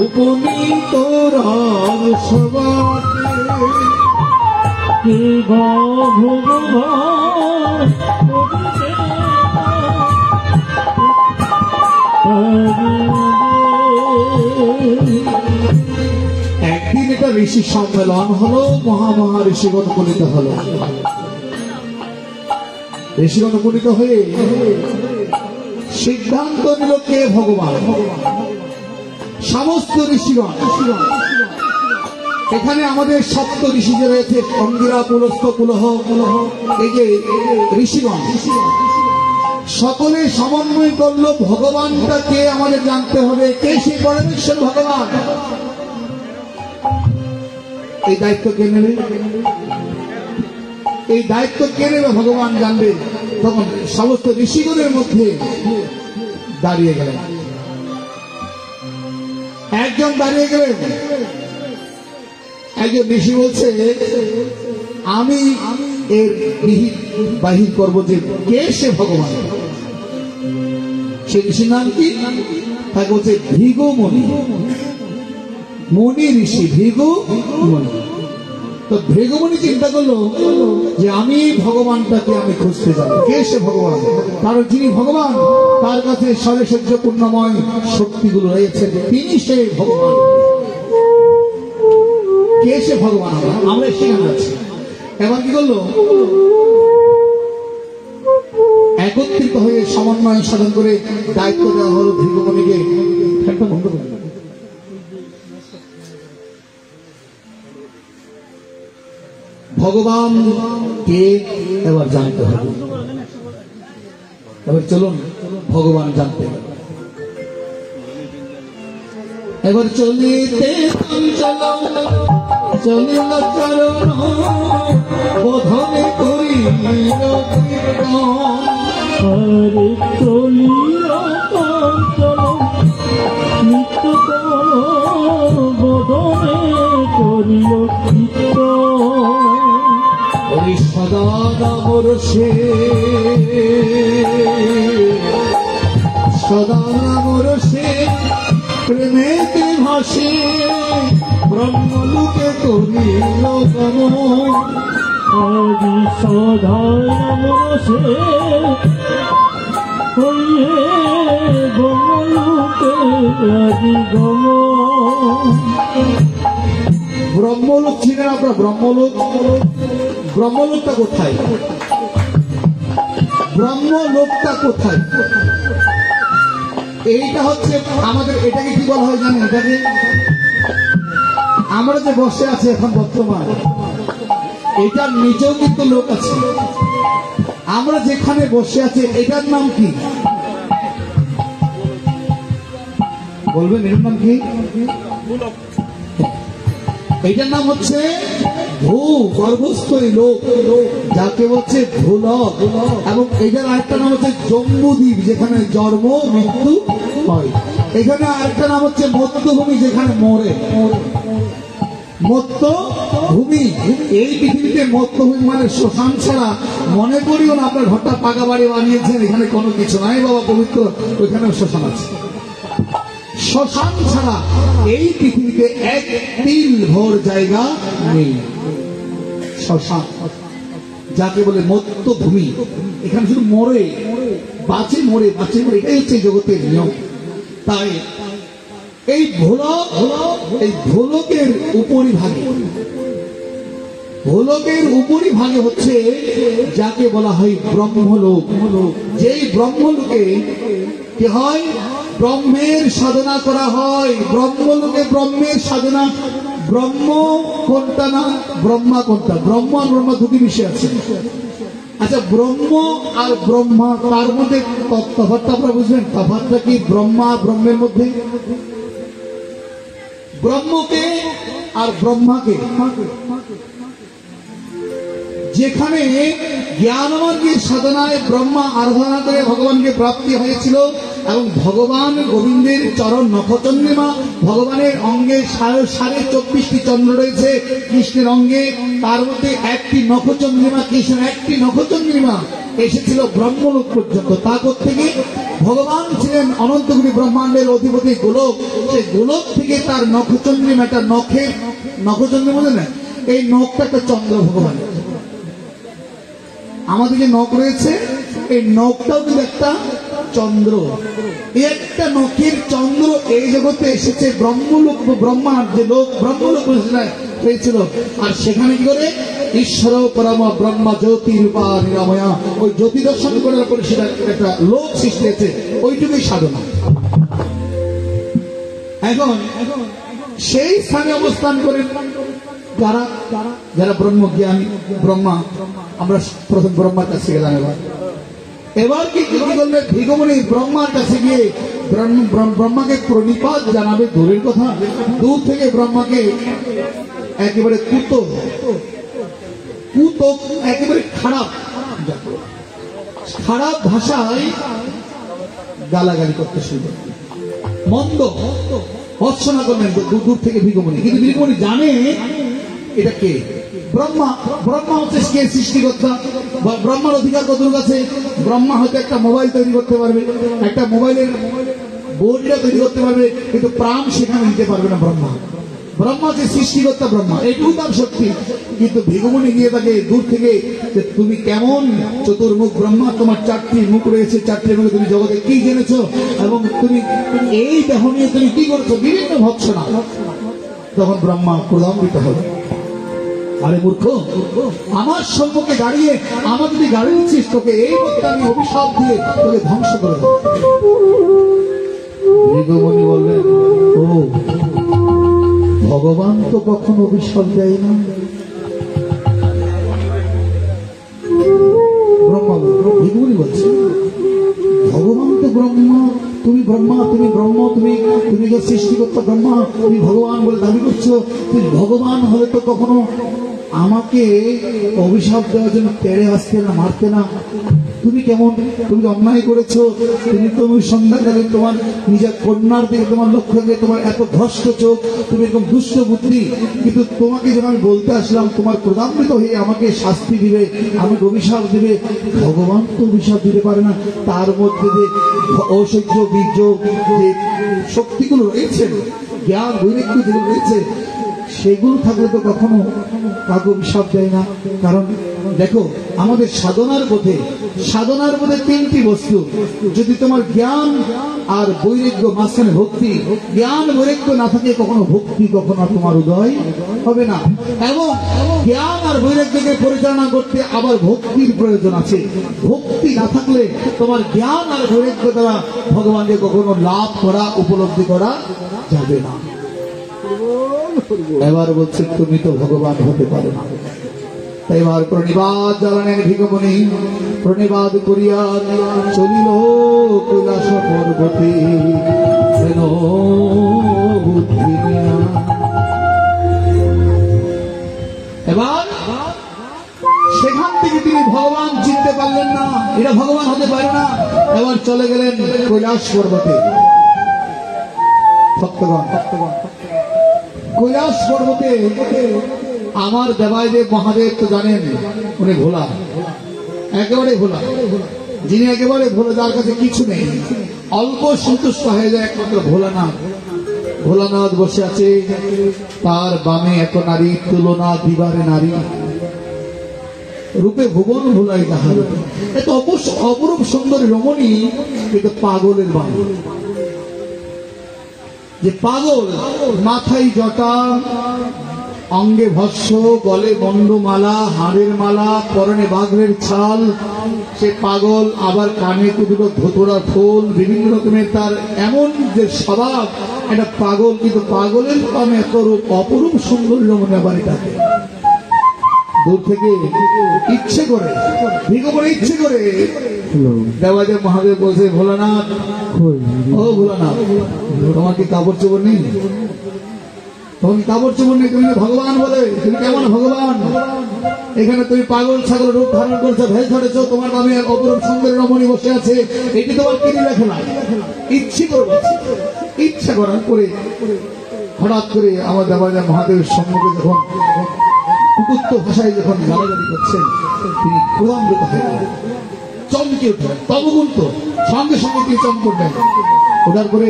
উপনীত রাম সবাতে কে ভগবান ঋষি সম্মেলন হলো, মহা ঋষিগণ উপনীত হলো। ঋষিগণ উপনীত হয়ে সিদ্ধান্ত নিল কে ভগবান। সমস্ত ঋষিগণ, এখানে আমাদের সপ্ত ঋষি যে রয়েছে, অঙ্গিরা, পুলস্ত, পুলহ, এই যে ঋষিগণ সকলে সমন্বয় করলো ভগবানটা কে আমাদের জানতে হবে, কে সেই পরমেশ্বর ভগবান। এই দায়িত্ব কে নেবে? এই দায়িত্ব কে নেবে ভগবান জানবে। তখন সমস্ত ঋষিগণের মধ্যে দাঁড়িয়ে গেলেন, একজন দাঁড়িয়ে গেলেন। একজন ঋষি বলছে, আমি এর বাহির করবো যে কে সে ভগবান। সে ঋষির নাম কি? তাকে বলছে ভৃগু মুনি। মুনি ঋষি, ভৃগু মুনি। তো ভৃগু মুনি চিন্তা করলো যে আমি ভগবানটাকে আমি খুঁজতে যাব, কে সে ভগবান। কারণ যিনি ভগবান তার কাছে সর্বৈশ্বর্য পূর্ণময় শক্তিগুলো রয়েছে, তিনি সে ভগবান। কে সে ভগবান? আমরা সেখানে আছি। এবার কি করলো? একত্রিত হয়ে সমন্বয় সাধন করে দায়িত্ব দেওয়া হলো ভৃগুমণিকে। ভগবান কে এবার জানতে হবে। এবার চলুন ভগবান জানতে হবে। এবার চলিতে চলিল চরণ বোধনে করিল হরে চলিল চঞ্চল নিত্য বোধনে করিল চিত্ত। ওই সদা নামর সে, সদা নামর সে প্রেমেতে ভাসে ব্রহ্মলোকে করিল গমন। আদি সদায় মনসে হইয়ে গমলোকে আদি গমন। ব্রহ্মলোক ছিলেন আপনার? ব্রহ্মলোক, ব্রহ্মলোকটা কোথায়? ব্রহ্মলোকটা কোথায়? এইটা হচ্ছে আমাদের, এটাকে কি বলা হয় জানেন? এটাকে আমরা যে বসে আছি এখন বর্তমান, এটার নিচেও কিন্তু লোক আছে। আমরা যেখানে বসে আছি এটার নাম কি বলবেন? এটার নাম কি? এটার নাম হচ্ছে ভূ গর্ভস্থ লোক, যাকে বলছে ভূলোক। এবং এটার আরেকটা নাম হচ্ছে জম্বুদ্বীপ, যেখানে জন্ম মৃত্যু হয়। এখানে আরেকটা নাম হচ্ছে মত্তভূমি, যেখানে মরে। মত্তভূমি, এই পৃথিবীতে মত্তভূমি মানে শ্মশান ছাড়া মনে করিও না আপনার ঘরটা পাকা বাড়ি বানিয়েছেন, এখানে কোনো কিছু নাই বাবা, পবিত্র, ওইখানে শ্মশান আছে। শ্মশান ছাড়া এই পৃথিবীতে এক তিল ভর জায়গা নেই। শ্মশান যাকে বলে মত্তভূমি, এখানে শুধু মরে বাঁচে, মরে বাঁচে, মরে, এটাই হচ্ছে জগতের নিয়ম। তাই এই ভোলক, এই ভোলকের উপরিভাগে, ভোলকের উপরিভাগে হচ্ছে যাকে বলা হয় ব্রহ্মলোক। যেই ব্রহ্মলোকে কি হয়? ব্রহ্মের সাধনা করা হয়। ব্রহ্মলোকে ব্রহ্মের সাধনা। ব্রহ্ম কোনটা না ব্রহ্মা কোনটা? ব্রহ্ম আর ব্রহ্মা দুটি বিষয় আছে। আচ্ছা, ব্রহ্ম আর ব্রহ্মা, তার মধ্যে তফাৎটা আপনারা বুঝবেন? তফাৎটা কি ব্রহ্মা ব্রহ্মের মধ্যে? ব্রহ্মকে আর ব্রহ্মাকে, যেখানে জ্ঞানমার্গের সাধনায় ব্রহ্মা আরাধনা করে ভগবানকে প্রাপ্তি হয়েছিল, এবং ভগবান গোবিন্দের চরণ নখচন্দ্রিমা, ভগবানের অঙ্গে 24.5টি চন্দ্র রয়েছে কৃষ্ণের অঙ্গে, তার মধ্যে একটি নখচন্দ্রিমা, কৃষ্ণের একটি নখচন্দ্রিমা এসেছিল ব্রহ্মলোক পর্যন্ত। তা থেকে ভগবান ছিলেন অনন্তগুলি ব্রহ্মাণ্ডের অধিপতি গোলক। সেই গোলক থেকে তার নখচন্দ্রিমাটা, নখের নখচন্দ্রিমা বলে না, এই নখটা একটা চন্দ্র ভগবান। আমাদের যে নখ রয়েছে, এই নখটাও কিন্তু একটা চন্দ্র। এই একটা নখের চন্দ্র এই জগতে এসেছে ব্রহ্মলোক, ব্রহ্মার যে লোক, ব্রহ্মলোক হয়েছিল। আর সেখানে কি করে ঈশ্বর পরম ব্রহ্ম জ্যোতি রূপা নিরাময়া, ওই জ্যোতি দর্শন করার পরে সেটা একটা লোক সৃষ্টি হয়েছে, ওইটুকুই সাধনা। এখন সেই স্থানে অবস্থান করেন যারা যারা ব্রহ্মজ্ঞানী, ব্রহ্মা। আমরা প্রথম ব্রহ্মার কাছে গেলাম। এবার কি করলে ভিগমণি ব্রহ্মার কাছে গিয়ে ব্রহ্মাকে প্রণিপাত জানাবে দূরের কথা, দূর থেকে ব্রহ্মাকে একেবারে কুতো একেবারে খারাপ ভাষায় গালাগালি করতে শুরু করে, মন্দ ভৎসনা করবেন দূর থেকে ভিগমণি। কিন্তু ভিগমণি জানে এটা কে, ব্রহ্মা। ব্রহ্মা হচ্ছে কে সৃষ্টিকর্তা, ব্রহ্মার অধিকার কতটুক আছে? ব্রহ্মা হয়তো একটা মোবাইল তৈরি করতে পারবে, একটা মোবাইলের বোর্ডটা তৈরি করতে পারবে, কিন্তু প্রাণ সেখানে দিতে পারবে না ব্রহ্মা। ব্রহ্মা যে সৃষ্টিকর্তা ব্রহ্মা, এইটুকু তার শক্তি। কিন্তু ভিগমণি গিয়ে তাকে দূর থেকে, তুমি কেমন চতুর্মুখ ব্রহ্মা, তোমার 4টি মুখ রয়েছে, 4টির মধ্যে তুমি জগতে কি জেনেছো, এবং তুমি এই দেহ নিয়ে তুমি কি করেছো, বিভিন্ন ভৎসনা। তখন ব্রহ্মা ক্রোধান্বিত হল, আরে মূর্খ, আমার সম্মুখে দাঁড়িয়ে আমার যদি গাড়ি দিচ্ছিস, তোকে এই মধ্যে আমি অভিশাপ দিয়ে তোকে ধ্বংস করে দেব। ভিগমণি বললেন, ও ভগবান তো কখনো অভিশাপ দেয় না। ভিগমণি বলছে, ভগবান তো ব্রহ্মা, তুমি ব্রহ্মা, তুমি ব্রহ্ম, তুমি যে সৃষ্টিকর্তা ব্রহ্মা, তুমি ভগবান বলে দাবি করছো। তুমি ভগবান হলে তো কখনো আমাকে অভিশাপ দেওয়ার জন্য তেড়ে আসতে না, মারতে না। তুমি কেমন, তুমি অন্যায় করেছো। তুমি সন্ধ্যাকালে তোমার নিজের কন্যার দিকে তোমার লক্ষ্য দিয়ে তোমার এত ভ্রষ্ট চোখ, তুমি এরকম দুষ্ট বুদ্ধি। কিন্তু তোমাকে যখন আমি বলতে আসলাম, তোমার ক্রোধান্বিত হয়ে আমাকে শাস্তি দিবে, আমাকে অভিশাপ দিবে। ভগবান তো অভিশাপ দিতে পারে না। তার মধ্যে যে ঐশ্বর্য, বীর্য, যে শক্তিগুলো রয়েছে, জ্ঞান বৈরাগ্য যেগুলো রয়েছে, সেগুলো থাকলে তো কখনো কাউকে অভিশাপ দেয় না। কারণ দেখো, আমাদের সাধনার পথে 3টি বস্তু। যদি তোমার জ্ঞান আর বৈরাগ্য, মাঝখানে ভক্তি, জ্ঞান বৈরাগ্য না থাকে কখনো ভক্তি কখনো তোমার উদয় হবে না। এবং জ্ঞান আর বৈরাগ্যকে পরিচালনা করতে আবার ভক্তির প্রয়োজন আছে। ভক্তি না থাকলে তোমার জ্ঞান আর বৈরাগ্য দ্বারা ভগবানকে কখনো লাভ করা, উপলব্ধি করা যাবে না। এবার বলছে, তুমি তো ভগবান হতে পারো না। এবার প্রণিবাদ জানালেন ভিগমণি। প্রণিবাদ করিয়া চলিল কৈলাস পর্বতে, এবার সেখান থেকে তিনি ভগবান চিনতে পারলেন না, এটা ভগবান হতে পারে না। এবার চলে গেলেন কৈলাস পর্বতে। ভক্তগণ, কৈলাস পর্বতে আমার দেবায়দেব মহাদেব তো জানেন, উনি ভোলা, একেবারে ভোলা। যিনি একেবারে ভোলা, যার কাছে কিছু নেই, অল্প সন্তুষ্ট হয়ে যায় একমাত্র ভোলানাথ। ভোলানাথ বসে আছে, তার বামে এক নারী, তুলনা দিবারে নারী, রূপে ভুবন ভোলাই যাহার। এত অপরূপ সুন্দরী রমণী, কিন্তু পাগলের বাণী। যে পাগল, মাথায় জটা, অঙ্গে ভস্য, গলে মন্ডমালা, হাড়ের মালা, পরনে বাঘের ছাল, সে পাগল। আবার কানে দুটো ধোতরা ফুল, বিভিন্ন রকমের তার এমন যে স্বভাব, একটা পাগল। কিন্তু পাগলের কামে এত অপরূপ সুন্দর রমণী আবার এটাকে দূর থেকে ইচ্ছে করে, ভিগমণি ইচ্ছে করে দেবাদেব মহাদেব বলছে, ভোলানাথ, ও ভোলানাথ, তোমার কি কাপড় চোপড় নেই? তখন কাপড় চোপড় নেই, তুমি ভগবান বলে, তুমি কেমন ভগবান? এখানে তুমি পাগল ছাগল রূপ ধারণ করছো, ভেজ ধরেছো, তোমার নামে অপরূপ সুন্দর রমণী বসে আছে, এটি তোমার কিনে লেখে না। ইচ্ছা করার পরে হঠাৎ করে আমার দেবাদেব মহাদেবের সম্মুখে যখন কুকুত্ত ভাষায় যখন গালাগালি করছেন, তিনি ক্রোধান্বিত হয়ে চমকে উঠলেন, তবগুন্ত সঙ্গে সঙ্গে তিনি চমক উঠলেন। ওঠার পরে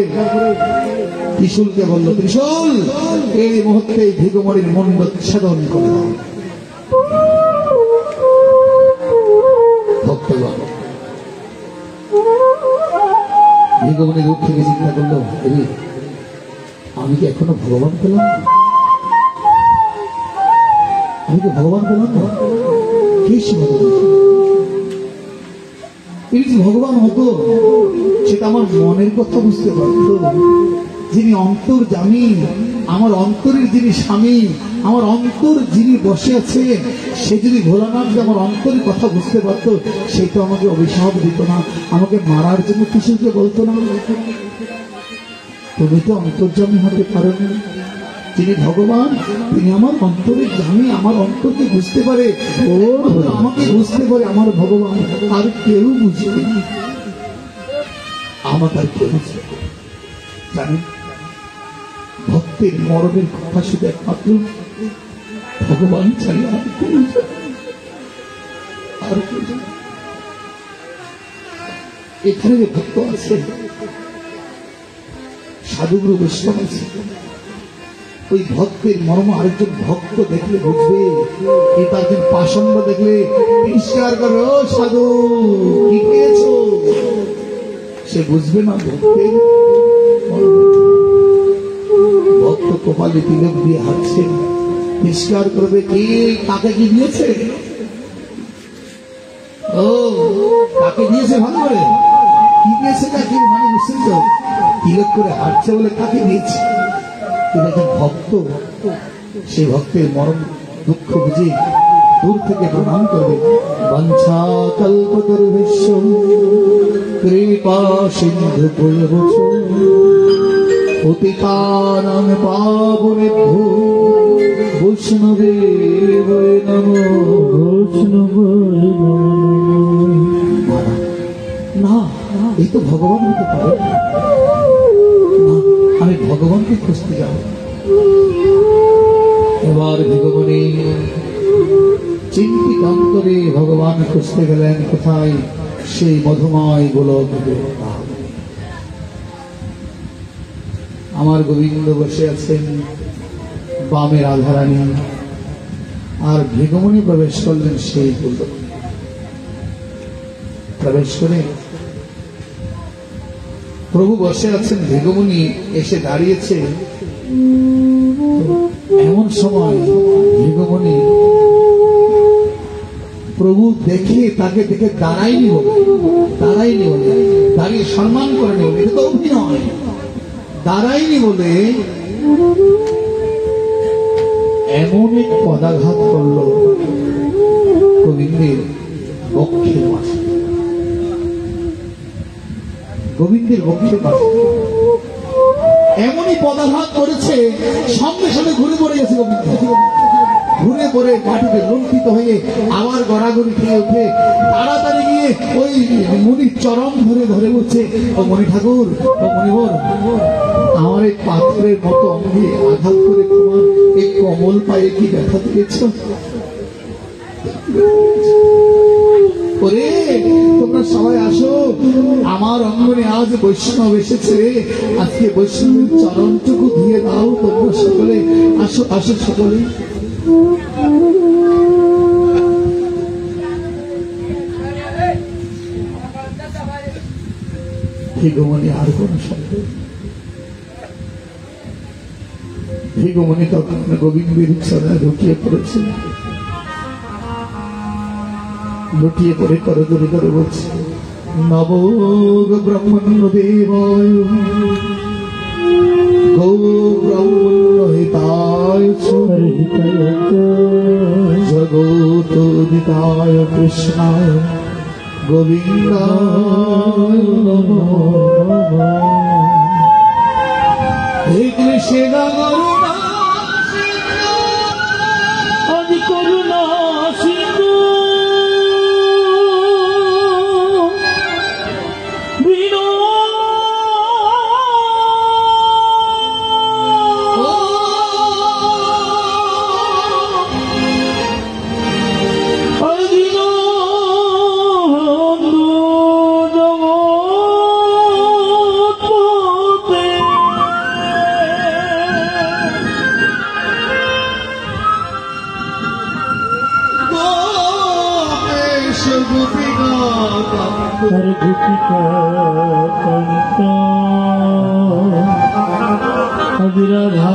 ত্রিশূলকে বলল, ত্রিশূল, এই মুহূর্তে ভিগমণির মণ্ডচ্ছেদন করে দাও। ভক্তগণ, ভিগমণি রূপ থেকে চিন্তা করলো, আমি কি এখনো ভগবান পেলাম? আমি কি ভগবান বললাম না? কে সে ভগবান? এই যে ভগবান হতো সেটা আমার মনের কথা বুঝতে পারতো। যিনি অন্তর জানি, আমার অন্তরের যিনি স্বামী, আমার অন্তর যিনি বসে আছে, সে যদি ভোলানাথ যে আমার অন্তরের কথা বুঝতে পারতো, সে তো আমাকে অভিশাপ দিত না, আমাকে মারার জন্য কিছুকে বলতো না। তুমি তো অন্তর্যামী হতে পারো না। যিনি ভগবান তিনি আমার অন্তরের জানি, আমার অন্তরকে বুঝতে পারে, আমাকে বুঝতে পারে আমার ভগবান। আর কেউ বুঝবে না, আমার আর কেউ বুঝবে জানেন। ভক্তের মরণের কথা শুধু একমাত্র ভগবান জানে, আর কেউ জানে। এখানে যে ভক্ত আছে, সাধুগুরু বৈষ্ণব আছে, ওই ভক্তের মর্ম আরেকজন ভক্ত দেখলে বুঝবে। এটা একজন পাষণ্ড দেখলে তিরস্কার করবে, ও সাধু কি পেয়েছো? সে বুঝবে না ভক্তের মর্ম। ভক্ত কপালে তিলক দিয়ে হাঁটছে, তিরস্কার করবে, কি কাকে কি দিয়েছে? ও কাকে দিয়েছে? ভালো করে কি দিয়েছে, কাকে মানে বুঝছেন তো? তিলক করে হাঁটছে বলে কাকে দিয়েছে। একজন ভক্ত, সেই ভক্তের মরণ দুঃখ বুঝে দূর থেকে প্রণাম করবে। বাঞ্ছা কল্পতরুভ্যশ্চ কৃপা সিন্ধু ভূয়শ্চ পতিতানাং পাবনেভ্যো বৈষ্ণবেভ্যো নমো। বৈষ্ণবেভ্যো নমো। না, এই তো ভগবান হতে পারে না। আমি ভগবানকে খুঁজতে যাব। এবার ভগবানী চিন্তিত অন্তরে ভগবান খুঁজতে গেলেন কোথায়? সেই মধুময় গোলক। আমার গোবিন্দ বসে আছেন, বামে রাধারানী, আর ভৃগুমুনি প্রবেশ করলেন সেই গোলক। প্রবেশ করে প্রভু বসে আছেন, ভৃগুমুনি এসে দাঁড়িয়েছে। এমন সময় ভৃগুমুনি প্রভু দেখে, তাকে দেখে দাঁড়ায়নি বলে, দাঁড়িয়ে সম্মান করেনি বলে, এটা তো অভিনয়। দাঁড়ায়নি বলে এমন এক পদাঘাত করল গোবিন্দের বক্ষের পাশে। গোবিন্দের বক্ষের পাশে এমনই পদাঘাত করেছে, সঙ্গে সঙ্গে ঘুরে পড়ে গেছে গোবিন্দ। ঘুরে পড়ে মাটিতে লুণ্ঠিত হয়ে আবার গড়াগড়ি খেয়ে উঠে তাড়াতাড়ি গিয়ে ওই মুনির চরম ধরে ধরে বলছে, ও মণি ঠাকুর, ও মণিবর, আমার এই পাত্রের মতো অঙ্গে আঘাত করে তোমার এই কমল পায়ে কি ব্যথা দিয়েছ? ওরে তোমরা সবাই আসো, আমার অঙ্গনে আজ বৈষ্ণব এসেছে, আজকে বৈষ্ণবের চরণটুকু দিয়ে দাও। তোমরা সকলে আসো, আসো সকলে। ভৃগুমুনি আর কোন শব্দ, ভৃগুমুনি তখন গোবিন্দের চরণে লুটিয়ে পড়েছে। লুটিয়ে পড়ে করজোড়ে করে বলছে, নবো ব্রহ্মণ্য দেবায় গো ব্রহ্মণ্য হিতায় জগত দিতায় কৃষ্ণায় গোবিন্দায় নমঃ। হে কৃষ্ণ করুণা আদি করুণা সিন্ধু রাধা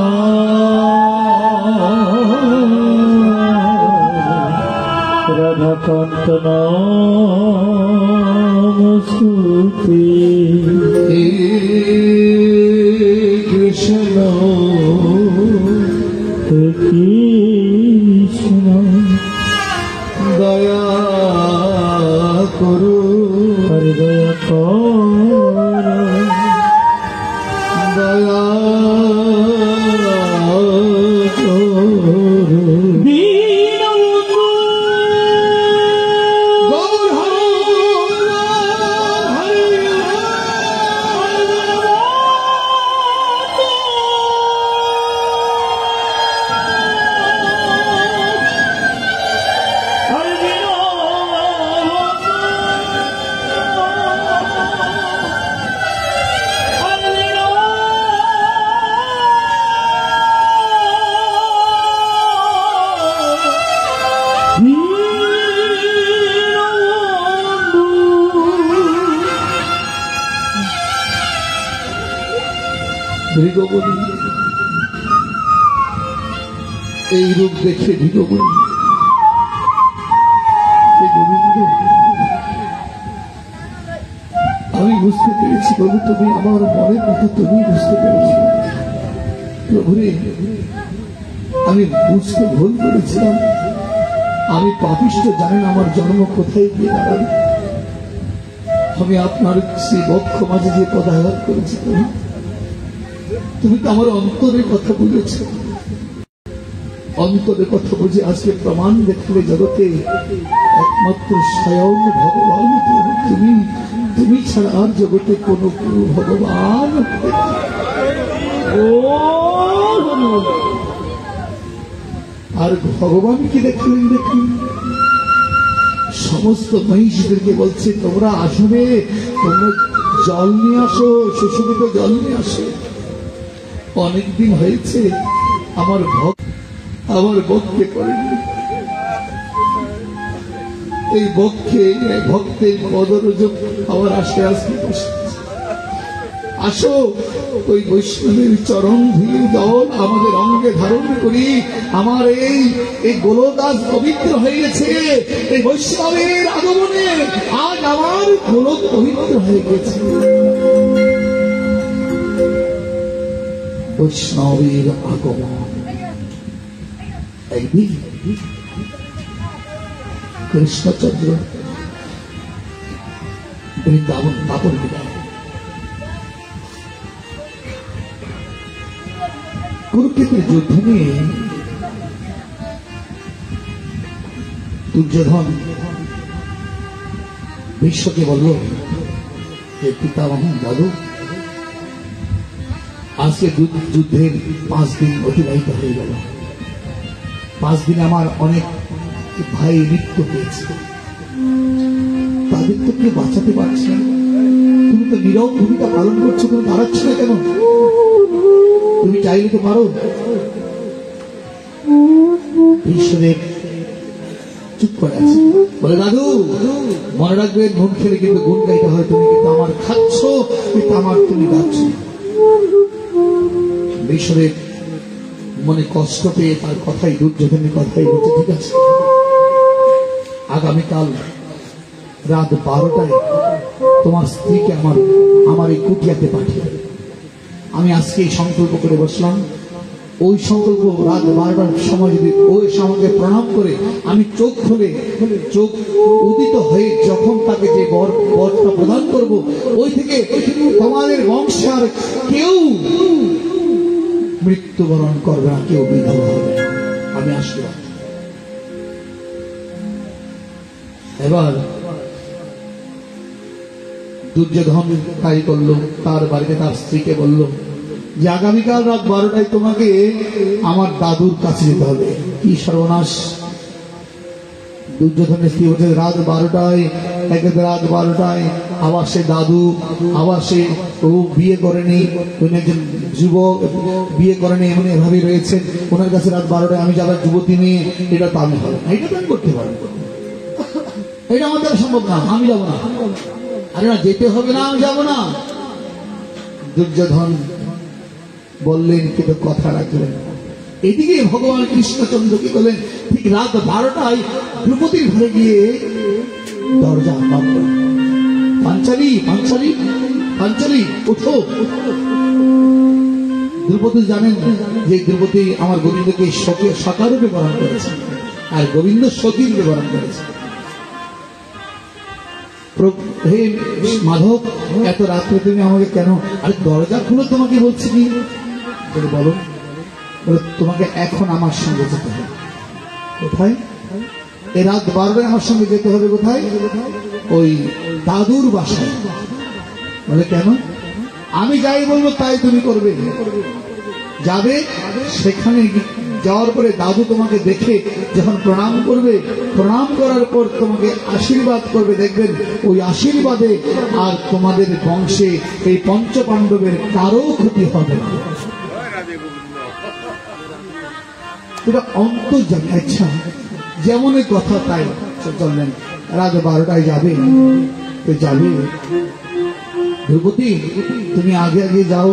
রমাকান্ত নাম শ্রুতি হে কৃষ্ণ হে কৃষ্ণ দয়া করু হরি দয়া কর দয়া ভৃগবলি এই রূপ দেখে ভৃগবলি গোবিন্দ আমি বুঝতে পেরেছি প্রভু তুমি আমার মনের কথা তুমি বুঝতে পেরেছি প্রভুরে আমি বুঝতে ভুল করেছিলাম আমি পাপিষ্ঠ জানেন আমার জন্ম কোথায় গিয়ে দাঁড়াবে আমি আপনার সেই বক্ষ মাঝে যে পদাঘাত করেছি তুমি তো আমার অন্তরের কথা বুঝেছ অন্তরের কথা বুঝে আজকে প্রমাণ দেখলে জগতে একমাত্র স্বয়ং ভগবান তুমি তুমি ছাড়া আর জগতে কোন ভগবান আর ভগবান কি দেখলেন দেখুন সমস্ত মহিষদেরকে বলছে তোমরা আসবে তোমরা জল নিয়ে আসো সুশোভিত জল নিয়ে আসো অনেকদিন হয়েছে আমার ভক্তকে করেনি এই ভক্তের পদরজক আমার আসে আসতে আসো ওই বৈষ্ণবের চরণ ধুয়ে জল আমাদের অঙ্গে ধারণ করি আমার এই গোলক পবিত্র হয়ে গেছে এই বৈষ্ণবের আগমনে আজ আমার গোলক পবিত্র হয়ে গেছে বৈষ্ণবের আগমন একদিন কৃষ্ণচন্দ্র বৃন্দাবন পাপন বিদায় কুরুক্ষেত্রের যুদ্ধ নিয়ে দুর্যোধন বিশ্বকে বলল যে পিতামহ দাদু আজকে যুদ্ধের 5 দিন অতিবাহিত হয়ে গেল 5 দিনে আমার অনেক ভাই মৃত্যু পেয়েছে তাদের তো কেউ বাঁচাতে পারছে না তুমি তো নীরব ভূমিকা পালন করছো তুমি দাঁড়াচ্ছ না কেন তুমি চাইলে তো পারো ঈশ্বরের চুপ করে আছে বলে দাদু মনে রাখবে নুন খেলে কিন্তু গুণ গাইতে হয় তুমি কিন্তু আমার খাচ্ছ কিন্তু আমার তুমি গাচ্ছ ঈশ্বরের মনে কষ্ট পেয়ে তার কথাই দুর্যোধনের কথাই বলছে ঠিক আছে আগামীকাল রাত 12টায় তোমার স্ত্রীকে আমার এই কুটিয়াতে পাঠিয়ে আমি আজকে সংকল্প করে বসলাম ওই সংকল্প রাত 12টার সময় যদি ওই আমাকে প্রণাম করে আমি চোখ খুলে চোখ উদিত হয়ে যখন তাকে যে বরটা প্রদান করব ওই থেকে তোমাদের বংশে আর কেউ মৃত্যুবরণ করবে না কেউ বিধবা হবে আমি আসলাম এবার দুর্যোধন তাই করলো তার বাড়িতে তার স্ত্রীকে বলল যে আগামীকাল রাত 12টায় তোমাকে আমার দাদুর কাছে যেতে হবে কি সর্বনাশ দুর্যোধনের স্ত্রী বলছে রাত 12টায় রাত 12টায় আবার সে দাদু আবার সে বিয়ে করেনি উনি একজন যুবক বিয়ে করেনি এমন এভাবে রয়েছেন ওনার কাছে রাত 12টায় আমি যাবার যুবতী নিয়ে এটা তো আমি হবে এটা তো আমি করতে পারবো এটা আমার দ্বারা সম্ভব না আমি যাবো না আরে না যেতে হবে না আমি যাবো না দুর্যোধন বললেন কিন্তু কথা রাখলেন এদিকে ভগবান কৃষ্ণচন্দ্র কি করলেন ঠিক রাত 12টায় দ্রৌপদীর ঘরে গিয়ে দরজা নক করে, পাঞ্চালী পাঞ্চালী পাঞ্চালী ওঠো। দ্রৌপদী জানেন যে দ্রৌপদী আমার গোবিন্দকে সকারূপে বরণ করেছে, আর গোবিন্দ সতীর বরণ করেছে। হে মাধব, এত রাত্রে তুমি আমাকে কেন? আরে দরজা খুলে তোমাকে বলছি কি? বলো। তোমাকে এখন আমার সঙ্গে যেতে হবে। কোথায়? এই রাত 12টায় আমার সঙ্গে যেতে হবে। কোথায়? ওই দাদুর বাসায়। বলে কেন? আমি যাই বলবো তাই তুমি করবে। যাবে, সেখানে যাওয়ার পরে দাদু তোমাকে দেখে যখন প্রণাম করবে, প্রণাম করার পর তোমাকে আশীর্বাদ করবে, দেখবেন ওই আশীর্বাদে আর তোমাদের বংশে এই পঞ্চপাণ্ডবের কারো ক্ষতি হবে না। এটা অন্তর্জামী। আচ্ছা, যেমন কথা তাই চললেন। রাত 12টায় যাবে তো যাবে। দ্রৌপদী, তুমি আগে আগে যাও,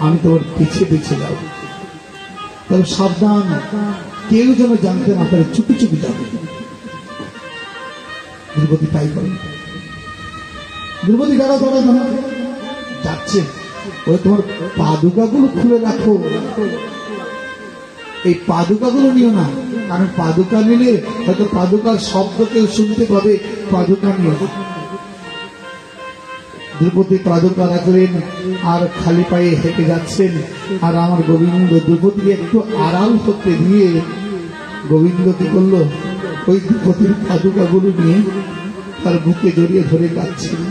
আমি তোমার পিছিয়ে পিছিয়ে যাও। তবে সাবধান, কেউ যেন জানতে না পারে, চুপি চুপি যাবে। দ্রৌপদী তাই করে। দ্রৌপদী দাঁড়া দাঁড়া দাঁড়া যাচ্ছে। ওই তোমার পাদুকাগুলো খুলে রাখো। এই পাদুকাগুলো নিও না, কারণ পাদুকা নিলে হয়তো পাদুকার শব্দ কেউ শুনতে পাবে। পাদুকা নিয়ে দ্রৌপদী পাদুকা রাখলেন আর খালি পায়ে হেঁটে যাচ্ছেন। আর আমার গোবিন্দ দ্রৌপদীকে একটু আড়াল করতে দিয়ে গোবিন্দ কি করলো? ওই দ্রৌপদীর পাদুকাগুলো নিয়ে তার বুকে জড়িয়ে ধরে কাঁদছেন।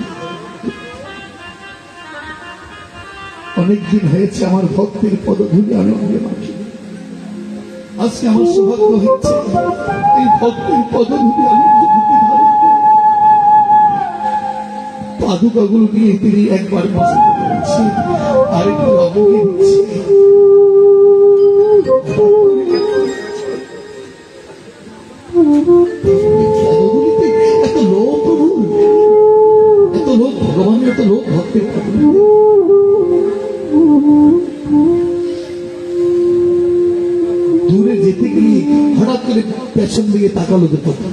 অনেকদিন হয়েছে আমার ভক্তের পদধূলি আমি মাখি। আজকে আমার সৌভাগ্য হচ্ছে এই ভক্তের পদধূলি আমি বুকে ধারণ করি। পাদুকাগুলো নিয়ে তিনি একবার পছন্দ করেছি, আরেকটু আমাকে দিচ্ছি। এত লোক প্রভু, এত লোক ভগবানের, এত লোক ভক্তের পদধূলি। দূরে যেতে গিয়ে হঠাৎ করে পেছন দিকে তাকালো দ্রৌপদী।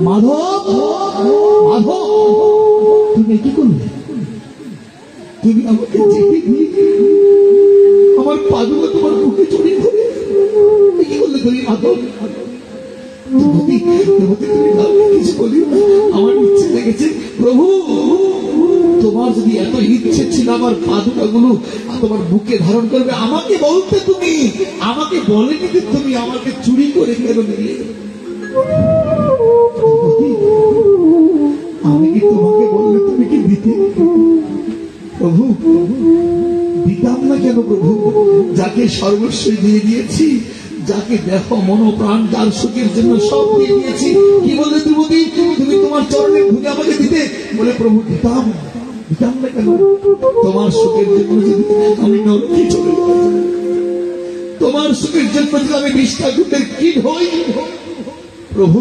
মাধব, মাধব, তুমি কি করলে? তুমি আমাকে যেতে গিয়ে আমার পাদুকা তোমার বুকে জড়িয়ে ধরে কি করলে? তুমি মাধব, তুমি কিছু বলি। আমার ইচ্ছে লেগেছে প্রভু, তোমার যদি এত ইচ্ছে ছিল আমার পাদুকাগুলো তোমার বুকে ধারণ করবে, আমাকে বলতে, তুমি আমাকে বলেনি যে তুমি আমাকে চুরি করে কেন নিলে? আমি কি তোমাকে বললে তুমি কি দিতে? প্রভু, দিতাম না কেন প্রভু? যাকে সর্বস্বই দিয়ে দিয়েছি, যাকে দেখো মনোপ্রাণ, যার সুখের জন্য সব দিয়ে দিয়েছি, কি বলে দ্রৌপদী তুমি তোমার চরণে ধুলে আমাকে দিতে? বলে প্রভু, দিতাম না কেন? তোমার সুখের জন্য যদি আমি নরকে চলে যাই, তোমার সুখের জন্য যদি আমি বিষ্ঠাগুটের কীট হই, প্রভু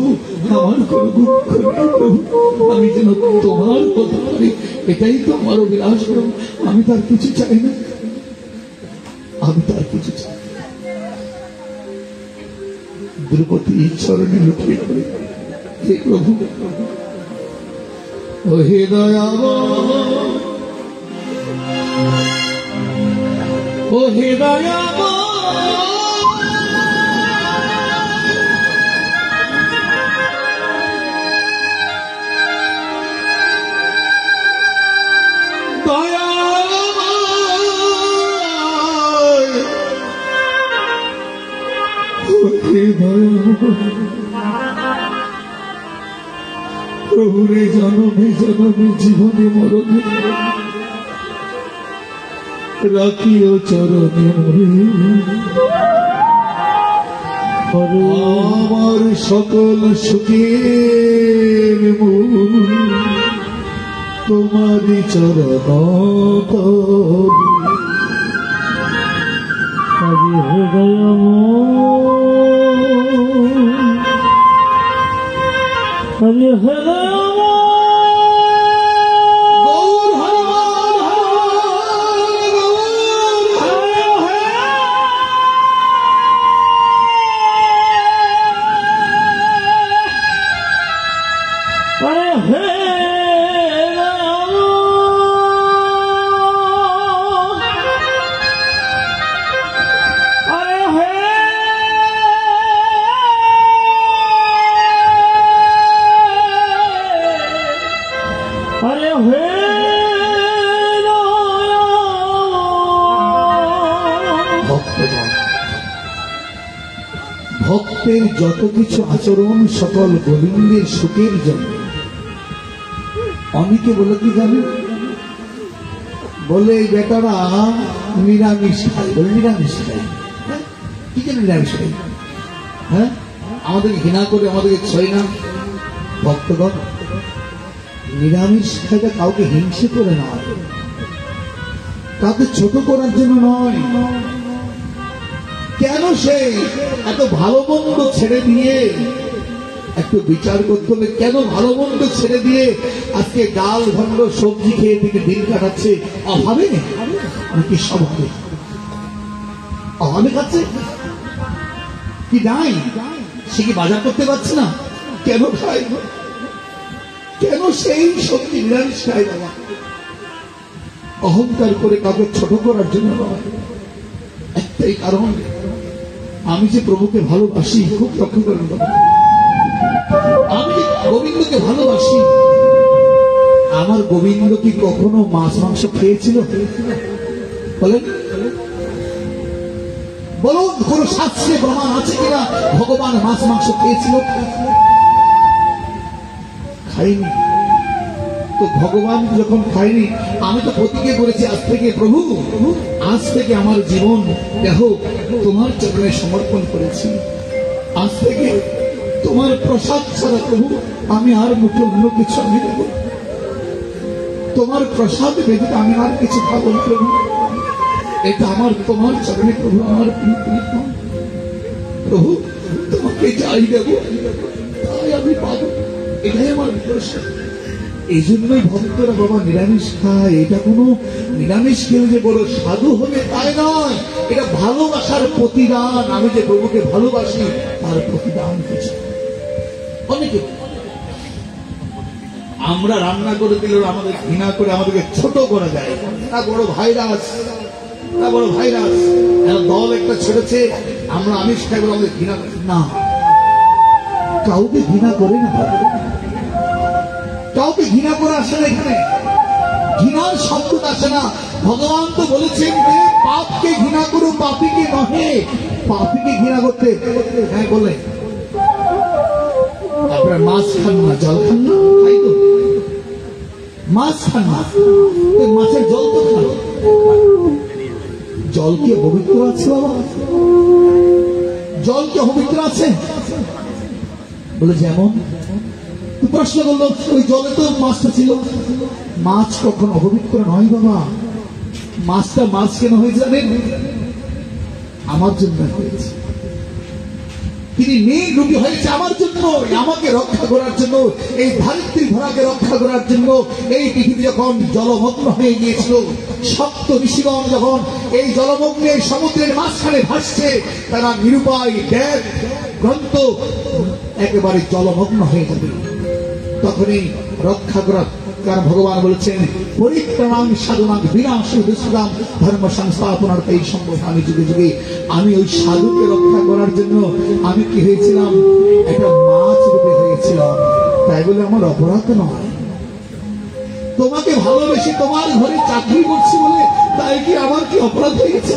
আমার কোনো দুঃখ নেই প্রভু, আমি যেন তোমার কথা পারি, এটাই তো আমার অভিলাষ প্রভু। আমি তার কিছু চাই না, আমি তার কিছু চাই। দ্রৌপদী চরণে লুটিয়ে পড়ে, হে প্রভু, ও হে দয়াময়, ও হে দয়াময়, প্রভুরে জনমে জনমে জীবনে মরণে রাখিও চরণে মরে, আমার সকল সুখের মূল তোমারই চরণ হরি হৃদয় হরি হৃদয় ভক্তের যত কিছু আচরণ সকল গোবিন্দের সুখের জন্য। অনেকে বলে কি জানে, বলে এই বেটারা নিরামিষ খায়, বলে নিরামিষ খায়। কি জন্য নিরামিষ খাই? হ্যাঁ, আমাদেরকে ঘৃণা করে, আমাদেরকে ছয় না। ভক্তগণ, নিরামিষ খাইটা কাউকে হিংসে করে নয়, কাউকে ছোট করার জন্য নয়। কেন সে এত ভালো মন্দ ছেড়ে দিয়ে, একটু বিচার করতে হবে, কেন ভালো মন্দ ছেড়ে দিয়ে আজকে ডাল ভণ্ড সবজি খেয়ে থেকে দিন কাটাচ্ছে? অভাবে নাকি স্বভাবে? অভাবে খাচ্ছে কি নাই? সে কি বাজার করতে পারছে না? কেন খায়? কেন সেই সবজি নিরামিষ খায়? বাবা, অহংকার করে কাউকে ছোট করার জন্য নয়, একটাই কারণ, আমি যে প্রভুকে ভালোবাসি। খুব লক্ষ্য করেন বাবা, আমি গোবিন্দকে ভালোবাসি। আমার গোবিন্দ কি কখনো মাছ মাংস খেয়েছিল? বলেন, বলুন, কোন শাস্ত্রে প্রমাণ আছে কিনা ভগবান মাছ মাংস খেয়েছিল? খাইনি। তো ভগবান যখন খায়নি, আমি তো প্রতিজ্ঞা করেছি আজ থেকে, প্রভু আজ থেকে আমার জীবন দেহ তোমার চরণে সমর্পণ করেছি। আজ থেকে তোমার প্রসাদ ছাড়া প্রভু আমি আর মুখে অন্য কিছু আমি দেব, তোমার প্রসাদ ব্যতীত আমি আর কিছু খাবো না প্রভু। এটা আমার তোমার চরণে প্রভু, আমার প্রভু তোমাকে যাই দেব তাই আমি পাবো, এটাই আমার প্রসাদ। এই জন্যই ভক্তরা বাবা নিরামিষ খায়। এটা কোনো নিরামিষ খেলে যে বড় সাধু হবে তাই নয়, এটা ভালোবাসার প্রতিদান। আমি যে প্রভুকে ভালোবাসি তার প্রতিদান কিছু। অনেকে আমরা রান্না করে দিলেও আমাদের ঘৃণা করে, আমাদেরকে ছোট করে দেয়। তা বড় ভাইরাস, তা বড় ভাইরাস, দল একটা ছেড়েছে, আমরা আমিষ খাই বলে আমাদের ঘৃণা করে না। কাউকে ঘৃণা করে না, কাউকে ঘৃণা করে আসে না। এখানে ঘৃণার শব্দটা আসে না। ভগবান তো বলেছেন যে পাপকে ঘৃণা করো, পাপীকে নহে। পাপীকে ঘৃণা করতে, হ্যাঁ বলে আপনার মাছ খান না, জল খান না, খাই তো মাছ খান না, মাছের জল তো খান। জল কি পবিত্র আছে বাবা? জল কি পবিত্র আছে? বলে যেমন প্রশ্ন করলো, ওই জলে তো মাছটা ছিল। মাছ কখন অপবিত্র নয় বাবা। মাছটা মাছ কেন হয়ে যাবে? আমার জন্য হয়েছে। তিনি মেয়ে রূপী হয়েছে আমার জন্য, আমাকে রক্ষা করার জন্য, এই ধারিত্রী ভরাকে রক্ষা করার জন্য। এই পৃথিবী যখন জলমগ্ন হয়ে গিয়েছিল, সপ্ত ঋষিগণ যখন এই জলমগ্নে সমুদ্রের মাঝখানে ভাসছে, তারা নিরুপায় দেব গ্রন্থ একেবারে জলমগ্ন হয়ে যাবে, তখনই রক্ষা করার কারণ ভগবান বলেছেন, পরিত্রাণ সাধনাং বিনাশে দুষ্কৃতাম ধর্ম সংস্থাপনার্থে সম্ভব। আমি যুগে যুগে আমি ওই সাধুকে রক্ষা করার জন্য আমি কি হয়েছিলাম? একটা মাছ রূপে হয়েছিলাম। তাই বলে আমার অপরাধ নয়। তোমাকে ভালোবেসে তোমার ঘরে চাকরি করছি বলে তাই কি আমার কি অপরাধ হয়েছে?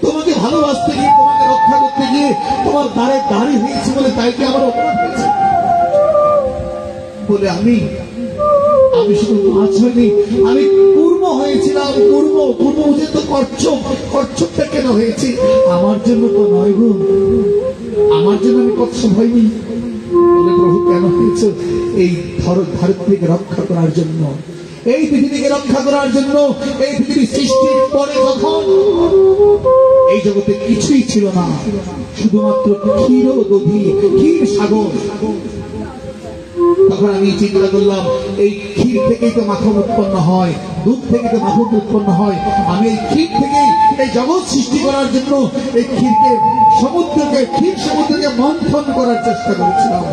তোমাকে ভালোবাসতে গিয়ে, তোমাকে রক্ষা করতে গিয়ে তোমার দ্বারে দাঁড়িয়ে হয়েছে বলে তাই কি আমার অপরাধ হয়েছে? বলে আমি শুধু মাছ হয়নি, আমি কুর্ম হয়েছিলাম। কুর্ম বুঝে তো কচ্ছপটা কেন হয়েছি? আমার জন্য তো নয় গো, আমার জন্য আমি কচ্ছপ হয়নি। বলে প্রভু কেন হয়েছ? এই ধরিত্রীকে রক্ষা করার জন্য, এই পৃথিবীকে রক্ষা করার জন্য। এই পৃথিবী সৃষ্টির পরে যখন এই জগতে কিছুই ছিল না, শুধুমাত্র ক্ষীর দধি, ক্ষীর সাগর, তখন আমি চিন্তা করলাম এই ক্ষীর থেকেই তো মাখন উৎপন্ন হয়, দুধ থেকে তো মাখন উৎপন্ন হয়। আমি এই ক্ষীর থেকেই এই জগৎ সৃষ্টি করার জন্য এই ক্ষীর সমুদ্রকে মন্থন করার চেষ্টা করেছিলাম।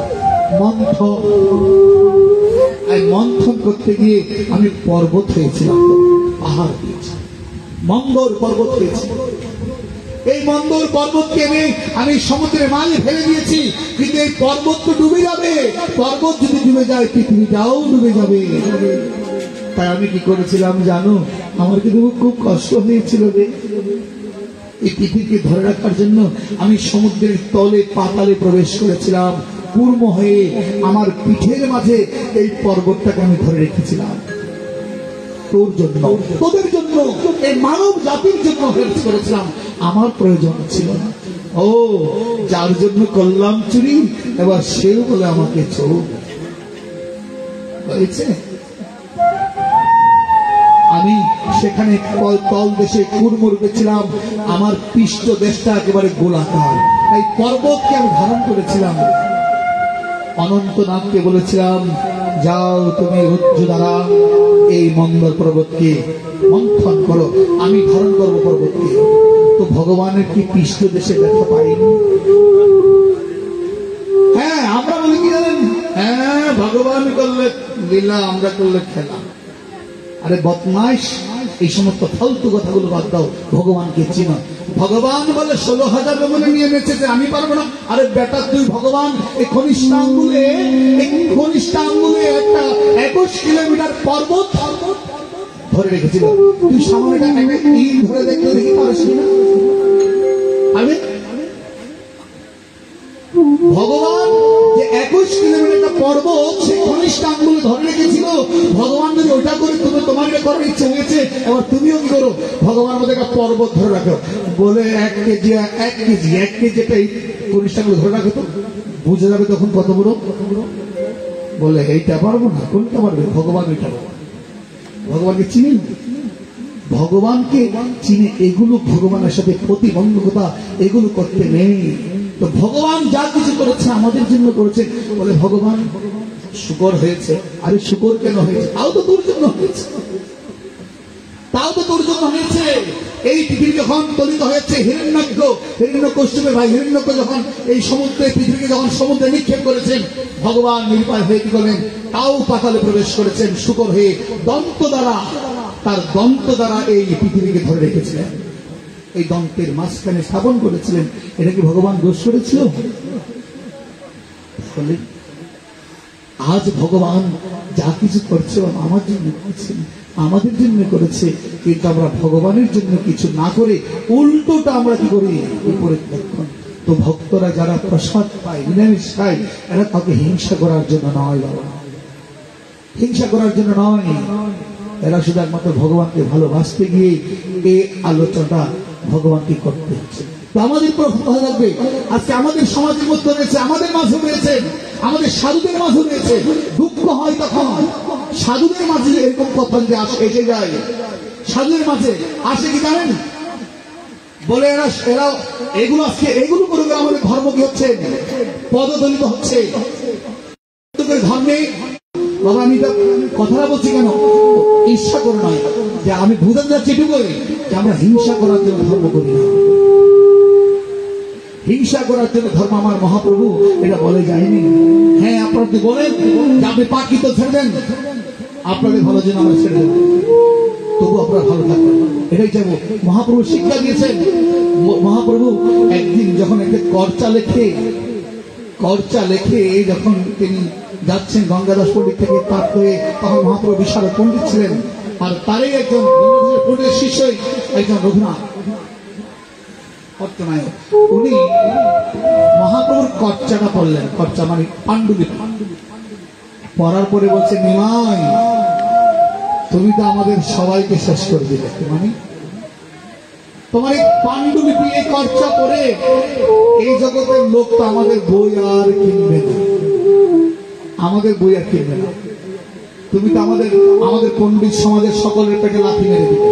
মন্থন করতে গিয়ে আমি পর্বত হয়েছিলাম, পাহাড় হয়েছি, মন্দর পর্বত হয়েছি। এই মন্দর পর্বতকে আমি সমুদ্রের মাঝে ফেলে দিয়েছি, কিন্তু এই পর্বত তো ডুবে যাবে। পর্বত যদি ডুবে যায়, পৃথিবীটাও ডুবে যাবে। তাই আমি কি করেছিলাম জানো? আমার কিন্তু খুব কষ্ট হয়েছিল রে। এই পৃথিবীকে ধরে রাখার জন্য আমি সমুদ্রের তলে পাতালে প্রবেশ করেছিলাম, কূর্ম হয়ে আমার পিঠের মাঝে এই পর্বতটাকে আমি ধরে রেখেছিলাম তোর জন্য, তোদের জন্য, এই মানব জাতির জন্য হেল্প করেছিলাম, আমার প্রয়োজন ছিল না। ও যার জন্য করলাম চুরি, এবার সেও বলে আমাকে চোর হয়েছে। আমি সেখানে তল দেশে কুড়মুড় গেছিলাম, আমার পৃষ্ঠ দেশটা একেবারে গোলাকার, এই পর্বতকে আমি ধারণ করেছিলাম। অনন্তনাথকে বলেছিলাম, যাও তুমি রজ্জু দ্বারা এই মন্দর পর্বতকে মন্থন করো, আমি ধারণ করবো পর্বতকে। তো ভগবানের কি পৃষ্ঠ দেশে দেখা পাইনি? হ্যাঁ, আমরা বলি কি জানেন, হ্যাঁ ভগবান করলে লীলা, আমরা করলে খেলা। আরে বদমাইশ, এই সমস্ত ফালতু কথাগুলো বাদ দাও, ভগবানকে চিনো। ভগবান বলে 16,000 রমণী নিয়ে নেচেছে, আমি পারবো না। আরে বেটা তুই ভগবান এই কনিষ্ঠ আঙ্গুলে একটা 21 কিলোমিটার পর্বত ধরে রেখেছিল। তুই সামনেটা একটা ইট ধরে দেখতে দেখি পারিস না? আরে ভগবান যে 21 কিলোমিটার পর্বত সে কনিষ্ঠ আঙ্গুলে ধরে রেখেছিল, ভগবান যদি ওইটা করে তুমি তোমার এটা করার ইচ্ছে হয়েছে, এবার তুমিও কি করো, ভগবান মধ্যে একটা পর্বত ধরে রাখো, বলে 1 কেজি একটা এই কনিষ্ঠ আঙ্গুলে ধরে রাখো, তো বুঝে যাবে তখন কত বড়। বলে এইটা পারবো না, কোনটা পারবে? ভগবান ওইটা পারবে। ভগবানকে চিনি, ভগবানকে চিনে এগুলো ভগবানের সাথে প্রতিবন্ধকতা এগুলো করতে নেই। তো ভগবান যা কিছু করেছে আমাদের জন্য করেছে। বলে ভগবান শুকর হয়েছে, আরে শুকর কেন হয়েছে? তাও তো তোর জন্য হয়েছে, এই পৃথিবী যখন তলিত হয়েছে, হিরণ্যকশ্যপের ভাই হিরণ্যক যখন এই সমুদ্রে পৃথিবীকে যখন সমুদ্রে নিক্ষেপ করেছেন, ভগবান নির্ভয় হয়ে কি করলেন? তাও পাতালে প্রবেশ করেছেন শুকর হয়ে, তার দন্ত দ্বারা এই পৃথিবীকে ধরে রেখেছিলেন, এই দন্তের মাঝখানে স্থাপন করেছিলেন। এটা কি ভগবান দোষ করেছিল? আজ ভগবান যা কিছু করছে আমার জন্য করছেন, আমাদের জন্য করেছে, কিন্তু আমরা ভগবানের জন্য কিছু না করে উল্টোটা আমরা কি করি? বিপরীত লক্ষণ। তো ভক্তরা যারা প্রসাদ পায়, নিরামিষ খায়, এরা কাউকে হিংসা করার জন্য নয় বাবা, হিংসা করার জন্য নয়, এরা শুধু একমাত্র ভগবানকে ভালোবাসতে গিয়ে এই আলোচনাটা ভগবানকে করতে হচ্ছে। তো আমাদের কথা থাকবে, আজকে আমাদের সমাজের মধ্যে রয়েছে, আমাদের মাঝে রয়েছে, আমাদের সাধুদের মাঝে রয়েছে। দুঃখ হয় তখন সাধুদের মাঝে এরকম কথা যে এসে যায়, সাধুদের মাঝে আসে কি জানেন? বলে এরা এগুলো আজকে এগুলো করে আমাদের ধর্ম কি হচ্ছে? পদদলিত হচ্ছে ধর্মে। বাবা আমি কথাটা বলছি কেন? ঈর্ষা করে নয়, যে আমি বুঝতে যাচ্ছি এটুকুই যে আমরা হিংসা করার জন্য ধর্ম করি না, হিংসা করার জন্য ধর্ম আমার মহাপ্রভু এটা বলে যায়নি। হ্যাঁ, আপনারা যদি বলেন যে আপনি পাখি তো ছেড়ে দেন, আপনাদের ভালো জন্য আমরা ছেড়ে দেব, তবু আপনারা ভালো থাকবেন, এটাই চাইবো। মহাপ্রভু শিক্ষা দিয়েছেন। মহাপ্রভু একদিন যখন একটা করচা লেখে যখন তিনি যাচ্ছেন গঙ্গাদাস পণ্ডিত থেকে পাঠ করে, তখন মহাপ্রভু বিশাল পণ্ডিত ছিলেন, আর তারই একজন পণ্ডিতের শিষ্যই একজন রঘুনাথ পট্টনায়ক, উনি মহাপ্রভুর কর্চাটা পড়লেন, কর্চা মানে পাণ্ডুলিপি পড়ার পরে বলছে, নিমাই তুমি তো আমাদের সবাইকে শেষ করে দিলে, মানে তোমার এই পাণ্ডুলিপি এই কর্চা করে এই জগতের লোক তো আমাদের বই আর কিনবে না, আমাদের বই আর কিনবে না, তুমি তো আমাদের পণ্ডিত সমাজের সকলের পেটে লাথি মেরে দিবে,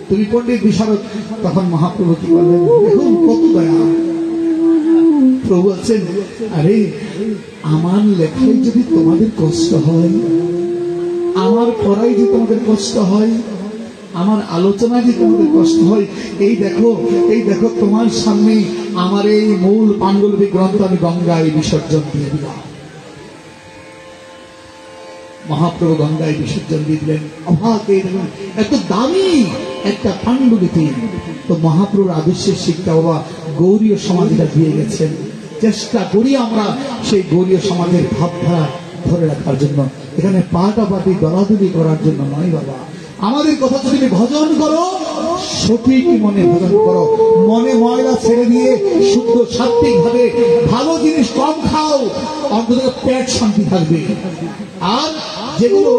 তুমি পণ্ডিত বিশারদ। তখন মহাপ্রভু কি বললেন, দেখুন কত দয়া। প্রভু বলছেন, আরে আমার লেখায় যদি তোমাদের কষ্ট হয়, আমার পড়াই যদি তোমাদের কষ্ট হয়, আমার আলোচনায় যদি তোমাদের কষ্ট হয়, এই দেখো তোমার সামনে আমার এই মূল পাণ্ডুলিপি গ্রন্থ আমি গঙ্গায় বিসর্জন দিয়ে দিলাম। মহাপ্রভু গঙ্গায় বিসর্জন দিয়ে দিলেন। অবাক, এত দামি একটা পাণ্ডুলিপি। তো মহাপ্রভুর আদর্শের শিক্ষা বাবা গৌরীয় সমাজটা দিয়ে গেছেন। চেষ্টা করি আমরা সেই গৌরীয় সমাজের ভাবধারা ধরে রাখার জন্য, এখানে পাটাপাটি দলাদলি করার জন্য নয় বাবা। আমাদের কথা যদি তুমি ভজন করো, সঠিক মনে ভজন করো, মনে ময়লা ছেড়ে দিয়ে শুদ্ধ সাত্বিক ভাবে ভালো জিনিস কম খাও, অন্তত পেট শান্তি থাকবে। আর যেগুলো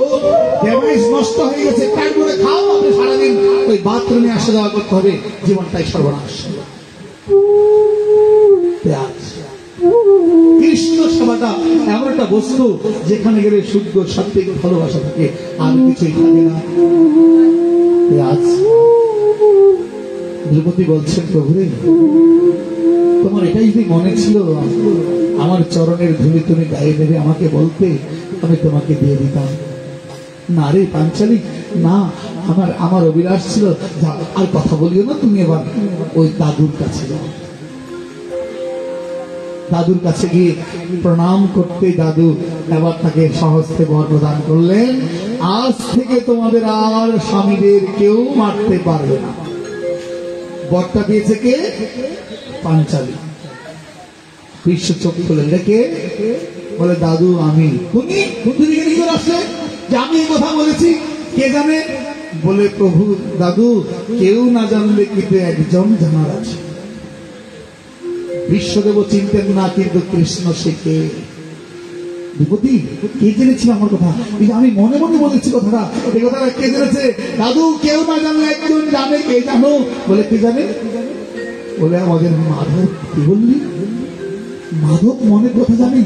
ড্যামেজ নষ্ট হয়ে গেছে পেট করে খাও, আপনি সারাদিন ওই বাথরুমে আসা যাওয়া করতে হবে, জীবনটাই সর্বনাশ। কৃষ্ণ সেবাটা এমন একটা বস্তু যেখানে গেলে শুদ্ধ সাত্বিক ভালোবাসা থাকে, আর কিছুই থাকে না। আজ দ্রৌপদী বলছেন, প্রভুরে তোমার এটাই যদি মনে ছিল আমার চরণের ধুলি তুমি গায়ে দেবে, আমাকে বলতে, আমি তোমাকে দিয়ে দিতাম। না রে পাঞ্চালী, না, আমার অভিলাষ ছিল। আর কথা বলিও না, তুমি এবার ওই দাদুর কাছে যাও। দাদুর কাছে গিয়ে প্রণাম করতে দাদু এবার তাকে সহস্তে বর প্রদান করলেন, আজ থেকে তোমাদের আর স্বামীদের কেউ মারতে পারবে না। বরটা দিয়েছে কে? পাঞ্চালী। কৃষ্ণ চোখ খুলে রেখে বলে, দাদু আমি। তুমি কি করে আসলে যে আমি এই কথা বলেছি? কে জানে? বলে, প্রভু দাদু কেউ না জানলে কিন্তু একজন জানার আছে। বিশ্বদেব চিনতেন না, কিন্তু কৃষ্ণ শেখে। দ্রৌপদী কে জেনেছিল আমার কথা? আমি মনে মনে বলেছি কথাটা, এই কথাটা কে জেনেছে? দাদু কেউ না জানলে একজন জানে। কে জানো? বলে, কে জানে? বলে, আমাদের মাধব। কি বললি? মাধব মনের কথা জানি।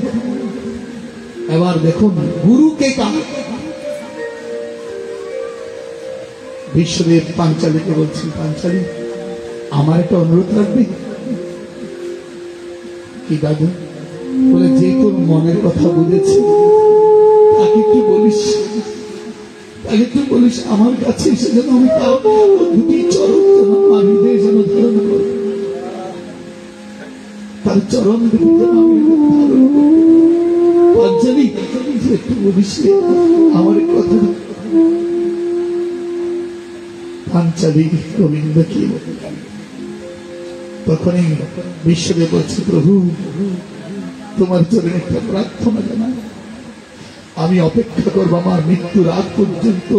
এবার দেখুন গুরু কে কার। বিশ্বদেব পাঞ্চালীকে বলছেন, পাঞ্চালী আমার একটা অনুরোধ রাখবে। কি দাদু? বলে, যে তোর মনের কথা বুঝেছি তাকে একটু বলিস আমার কাছে এসে যেন আমি তার দুটি চরণ আমার হৃদয়ে যেন ধারণ করি, তার চরণ দুটি যেন আমি ধারণ করি। পাঞ্চালী একটু বলিস আমার কথা। পাঞ্চালী গোবিন্দ কি বললেন? তখনই বিশ্বদেব বলছে, প্রভু তোমার চরণে একটা প্রার্থনা জানাই, আমি অপেক্ষা করবো আমার মৃত্যুর আগ পর্যন্ত,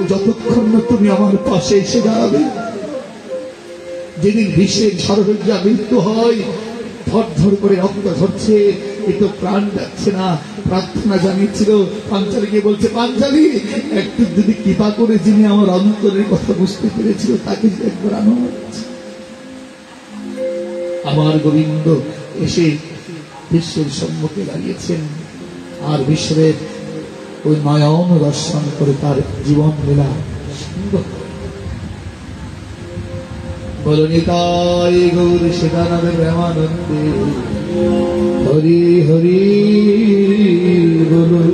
যতক্ষণ না তুমি আমার পাশে এসে দাঁড়াবে। যেদিন বিশ্বের সর্বজ্ঞা মৃত্যু হয়, ধর ধর করে রক্ত ঝরছে, কিন্তু প্রাণ যাচ্ছে না, প্রার্থনা জানিয়েছিল। পাঞ্চালীকে বলছে, পাঞ্চালী একটু যদি কৃপা করে যিনি আমার অন্তরের কথা বুঝতে পেরেছিল তাকে একবার আনো। আমার গোবিন্দ এসে বিশ্বের সম্মুখে দাঁড়িয়েছেন, আর বিশ্বের ওই নয়ন দর্শন করে তার জীবন লীলা সুন্দর। বলনিতাই গৌর সীতানাথ প্রেমানন্দে হরি হরি বলুন।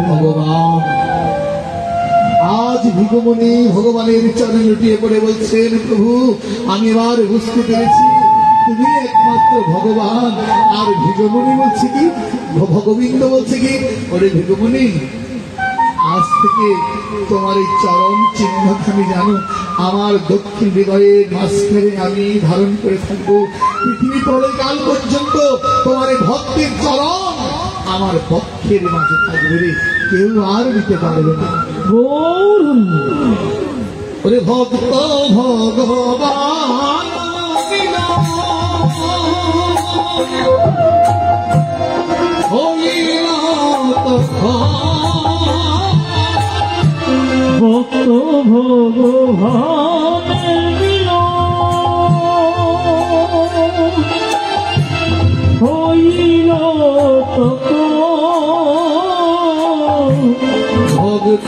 ভগবান আজ ভিগমণি ভগবানের চরণে লুটিয়ে পড়ে বলছেন, প্রভু আমি এবার বুঝতে পেরেছি তুমি একমাত্র ভগবান। আর ভিগমণি বলছে কি, ভগবিন্দ বলছে কি, ওরে ভিগমণি আজ থেকে তোমার এই চরণ চিহ্নখানি জানো আমার দক্ষিণ হৃদয়ের মাঝখানে আমি ধারণ করে থাকবো। পৃথিবী প্রলয়কাল পর্যন্ত তোমার এই ভক্তের চরণ আমার পক্ষের মাঝে থাকবে রে, কেউ আর নিতে পারবে না। ওরে ভক্ত ভগবান ভক্ত ভগবানের হইল ভক্ত ভগবানের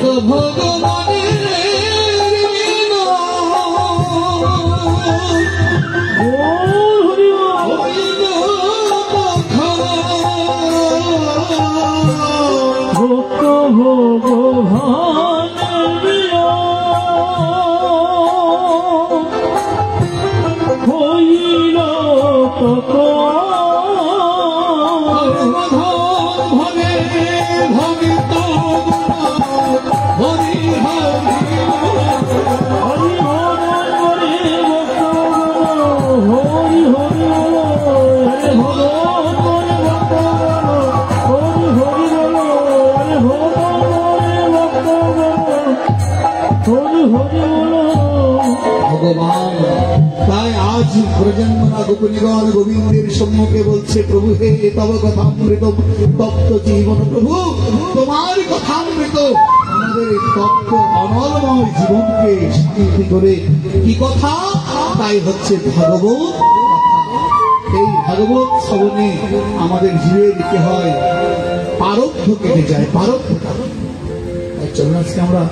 ভক্ত ভগবান হইল ভবে ভবিত হরি হরি হরি হরি হরি হরি হরি ভগবান হরি হরি ব্রজন্মনা গোপনীগণ গোবিন্দের সম্মুখে বলছে, প্রভু হে তব কথামৃত তপ্ত জীবন, প্রভু তোমার কথামৃত আমাদের এই তপ্ত অনলময় জীবনকে শান্তি করে। কি কথা? তাই হচ্ছে ভাগবত কথা। এই ভাগবত শ্রবণে আমাদের জীবে দিতে হয় পারব্ধ কেটে যায়, পারব্ধ। চলুন আজকে আমরা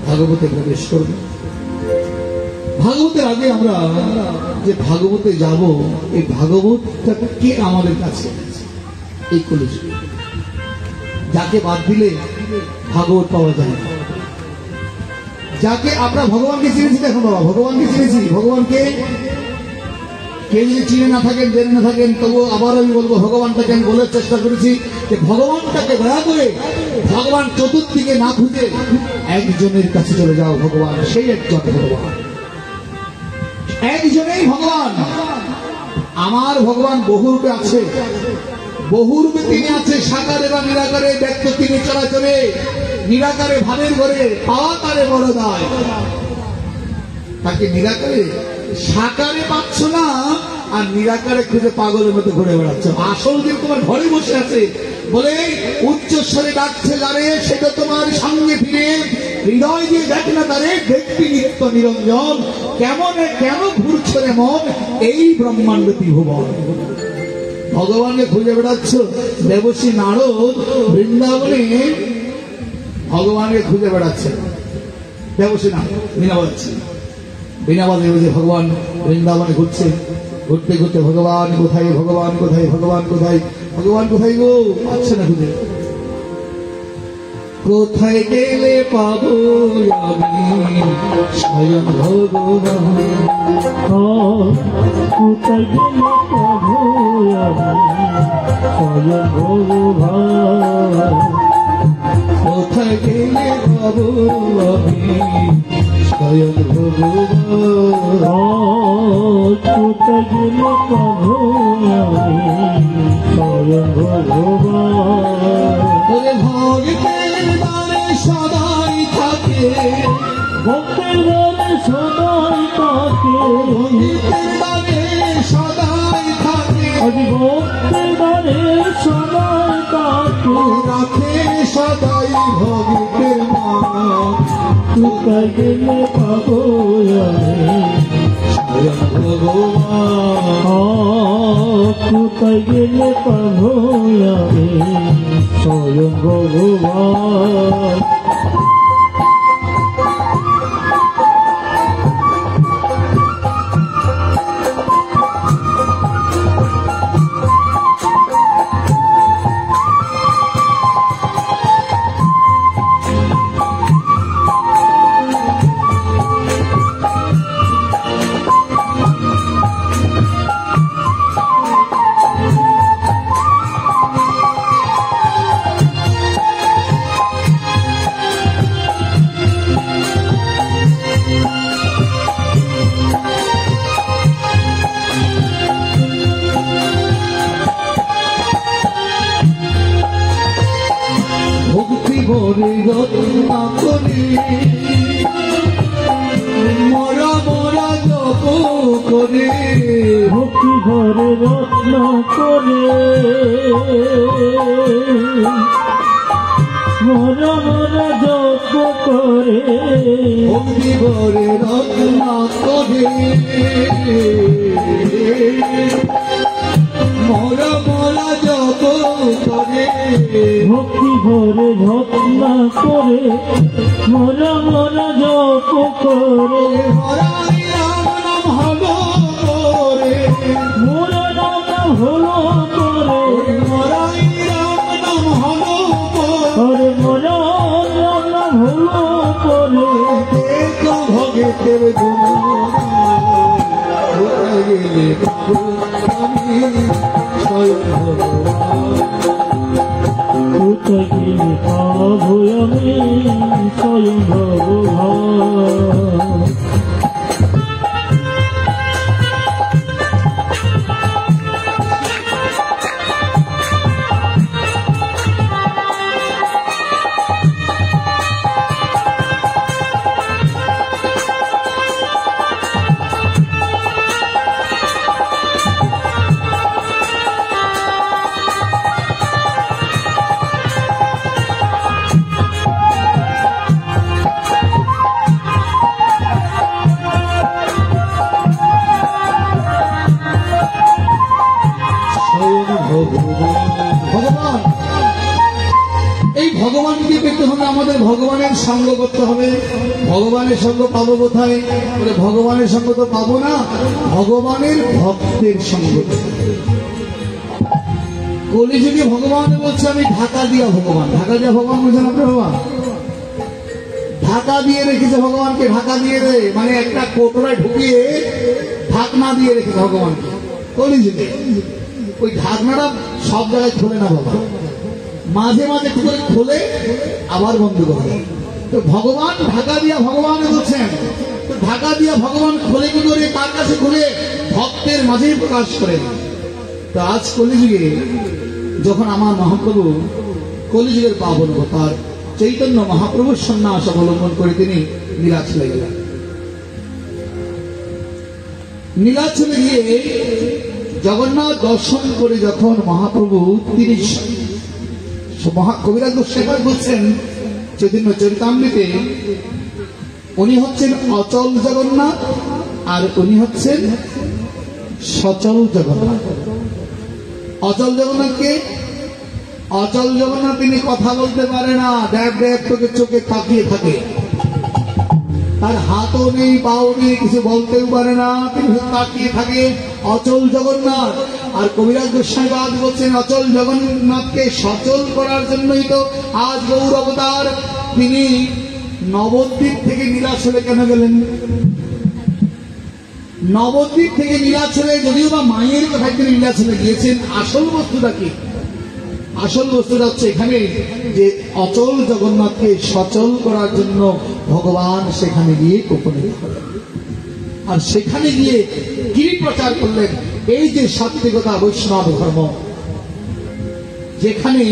ভাগবতে প্রবেশ করব। ভাগবতের আগে আমরা যে ভাগবতে যাব, এই ভাগবতটা কে আমাদের কাছে? এই কলেজ, যাকে বাদ দিলে ভাগবত পাওয়া যায় না। যাকে আমরা ভগবানকে চিনেছি, দেখো বাবা, ভগবানকে চিনেছি। ভগবানকে কেউ যদি চিনে না থাকেন, জেনে না থাকেন, তবু আবার আমি বলবো, ভগবানটাকে আমি বলার চেষ্টা করেছি যে ভগবানটাকে দয়া করে ভগবান চতুর্দিকে না খুঁজে একজনের কাছে চলে যাও। ভগবান সেই একজন ভগবান, একজনেই ভগবান। আমার ভগবান বহুরূপে আছে, বহুরূপে তিনি আছে, সাকারে বা নিরাকারে ব্যক্ত তিনি চলাচলে, নিরাকারে ভাবের ঘরে, আকারে বড় দায়। তাকে নিরাকারে সাকারে পাচ্ছ না, আর নিরাকারে খুঁজে পাগলের মতো ঘুরে বেড়াচ্ছ। আসল দিন তোমার ঘরে বসে আছে বলে উচ্চস্বরে ডাকছে যারে, সেটা তোমার সঙ্গে ফিরে হৃদয় দিয়ে দেখ না তারে, ব্যক্তি নিত্য নিরঞ্জন, কেন ঘুরছে রে মন এই ব্রহ্মাণ্ড ত্রিভুবন। ভগবানকে খুঁজে বেড়াচ্ছ। দেবশ্রী নারদ বৃন্দাবনে ভগবানকে খুঁজে বেড়াচ্ছে। দেবশ্রী নারদ বিনা বাজাচ্ছে, বিনা বাজে ভগবান বৃন্দাবনে ঘুরছে। ঘুরতে ঘুরতে ভগবান কোথায়, ভগবান কোথায়, ভগবান কোথায়, ভগবান কোথায় গো, পাচ্ছে না খুঁজে। কোথায় গেলে পাবো আমি স্বয়ং ভগবান, কোথায় গেলে পাবো আমি স্বয়ং ভগবান, কোথায় গেলে পাবো আমি স্বয়ং ভগবান, কোথায় গেলে পাবো আমি স্বয়ং ভগবান। ভক্তের দ্বারে সদাই থাকে, ভক্তের দ্বারে সদাই থাকে, ভক্তের দ্বারে সদাই থাকে, আজ ভক্তের দ্বারে সদাই থাকে, রাখে সদাই ভক্তের নাম। কোথায় গেলে পাবো আমি স্বয়ং ভগবান, কোথায় গেলে পাবো আমি স্বয়ং ভগবান। ভক্তি ভরে রত্না করে মরা মরা জপ করে, ভক্তি ভরে রত্ন করে মরা মরা জপ করে, ভক্তি ভরে রত্না করে মরা মরা জপ করে, ভক্তি ভরে রত্ন করে মরা মরা জপ করে, হরাই রাম নাম হলো করে, মোরা নাম হলো করে, হরাই রাম নাম হলো আরে মোরা নাম হলো করে, দেখো ভগতের গুণ কোথায় গেলে পাবো আমি স্বয়ং ভগবান, কোথায় গেলে পাবো আমি স্বয়ং ভগবান। ভগবানকে পেতে হলে আমাদের ভগবানের সঙ্গ করতে হবে। ভগবানের সঙ্গ পাবো কোথায়? বলে ভগবানের সঙ্গ তো পাবো না, ভগবানের ভক্তের সঙ্গ। কলিযুগে ভগবান বলছে আমি ঢাকা দিয়া ভগবান। ঢাকা দিয়া ভগবান বলছেন আপনার বাবা? ঢাকা দিয়ে রেখেছে ভগবানকে, ঢাকা দিয়ে দে মানে একটা কোটরায় ঢুকিয়ে ঢাকনা দিয়ে রেখেছে ভগবানকে কলিযুগে। ওই ঢাকনাটা সব জায়গায় খোলে না বাবা, মাঝে মাঝে কি করে খোলে আবার বন্ধ করে। তো ভগবান ঢাকা দিয়া ভগবান বলছেন, তো ঢাকা দিয়া ভগবান খোলে কি করে? কার কাছে খুলে? ভক্তের মাঝেই প্রকাশ করেন। তো আজ কলিযুগে যখন আমার মহাপ্রভু কলিযুগের পাবন অবতার চৈতন্য মহাপ্রভুর সন্ন্যাস অবলম্বন করে তিনি নীলাচলে গেলেন। নীলাচলে গিয়ে জগন্নাথ দর্শন করে যখন মহাপ্রভু তিনি কবিরাজ গোস্বামী বলছেন চৈতন্য চরিতামৃতে, উনি হচ্ছেন অচল জগন্নাথ আর উনি হচ্ছেন সচল জগন্নাথ। অচল জগন্নাথকে, অচল জগন্নাথ তিনি কথা বলতে পারে না, দেখ দেখ তোকে চোখে তাকিয়ে থাকে, তার হাতও নেই পাও নেই, কিছু বলতেও পারে না, তিনি তাকিয়ে থাকে। অচল জগন্নাথ। আর কবিরাজ গোস্বামী বলছেন অচল জগন্নাথকে সচল করার জন্যই তো আজ গৌর অবতার। তিনি নবদ্বীপ থেকে নীলাচলে কেন গেলেন? নবদ্বীপ থেকে নীলাচলে যদিও বা মায়ের কথায় তিনি নীলাচলে গিয়েছেন, আসল বস্তুটা কি? আসল বস্তুটা হচ্ছে এখানে যে অচল জগন্নাথকে সচল করার জন্য ভগবান সেখানে গিয়ে উপনীত হলেন। আর সেখানে গিয়ে গিরি প্রচার করলেন এই যে সাত্বিকতা বৈষ্ণব ধর্ম, যেখানে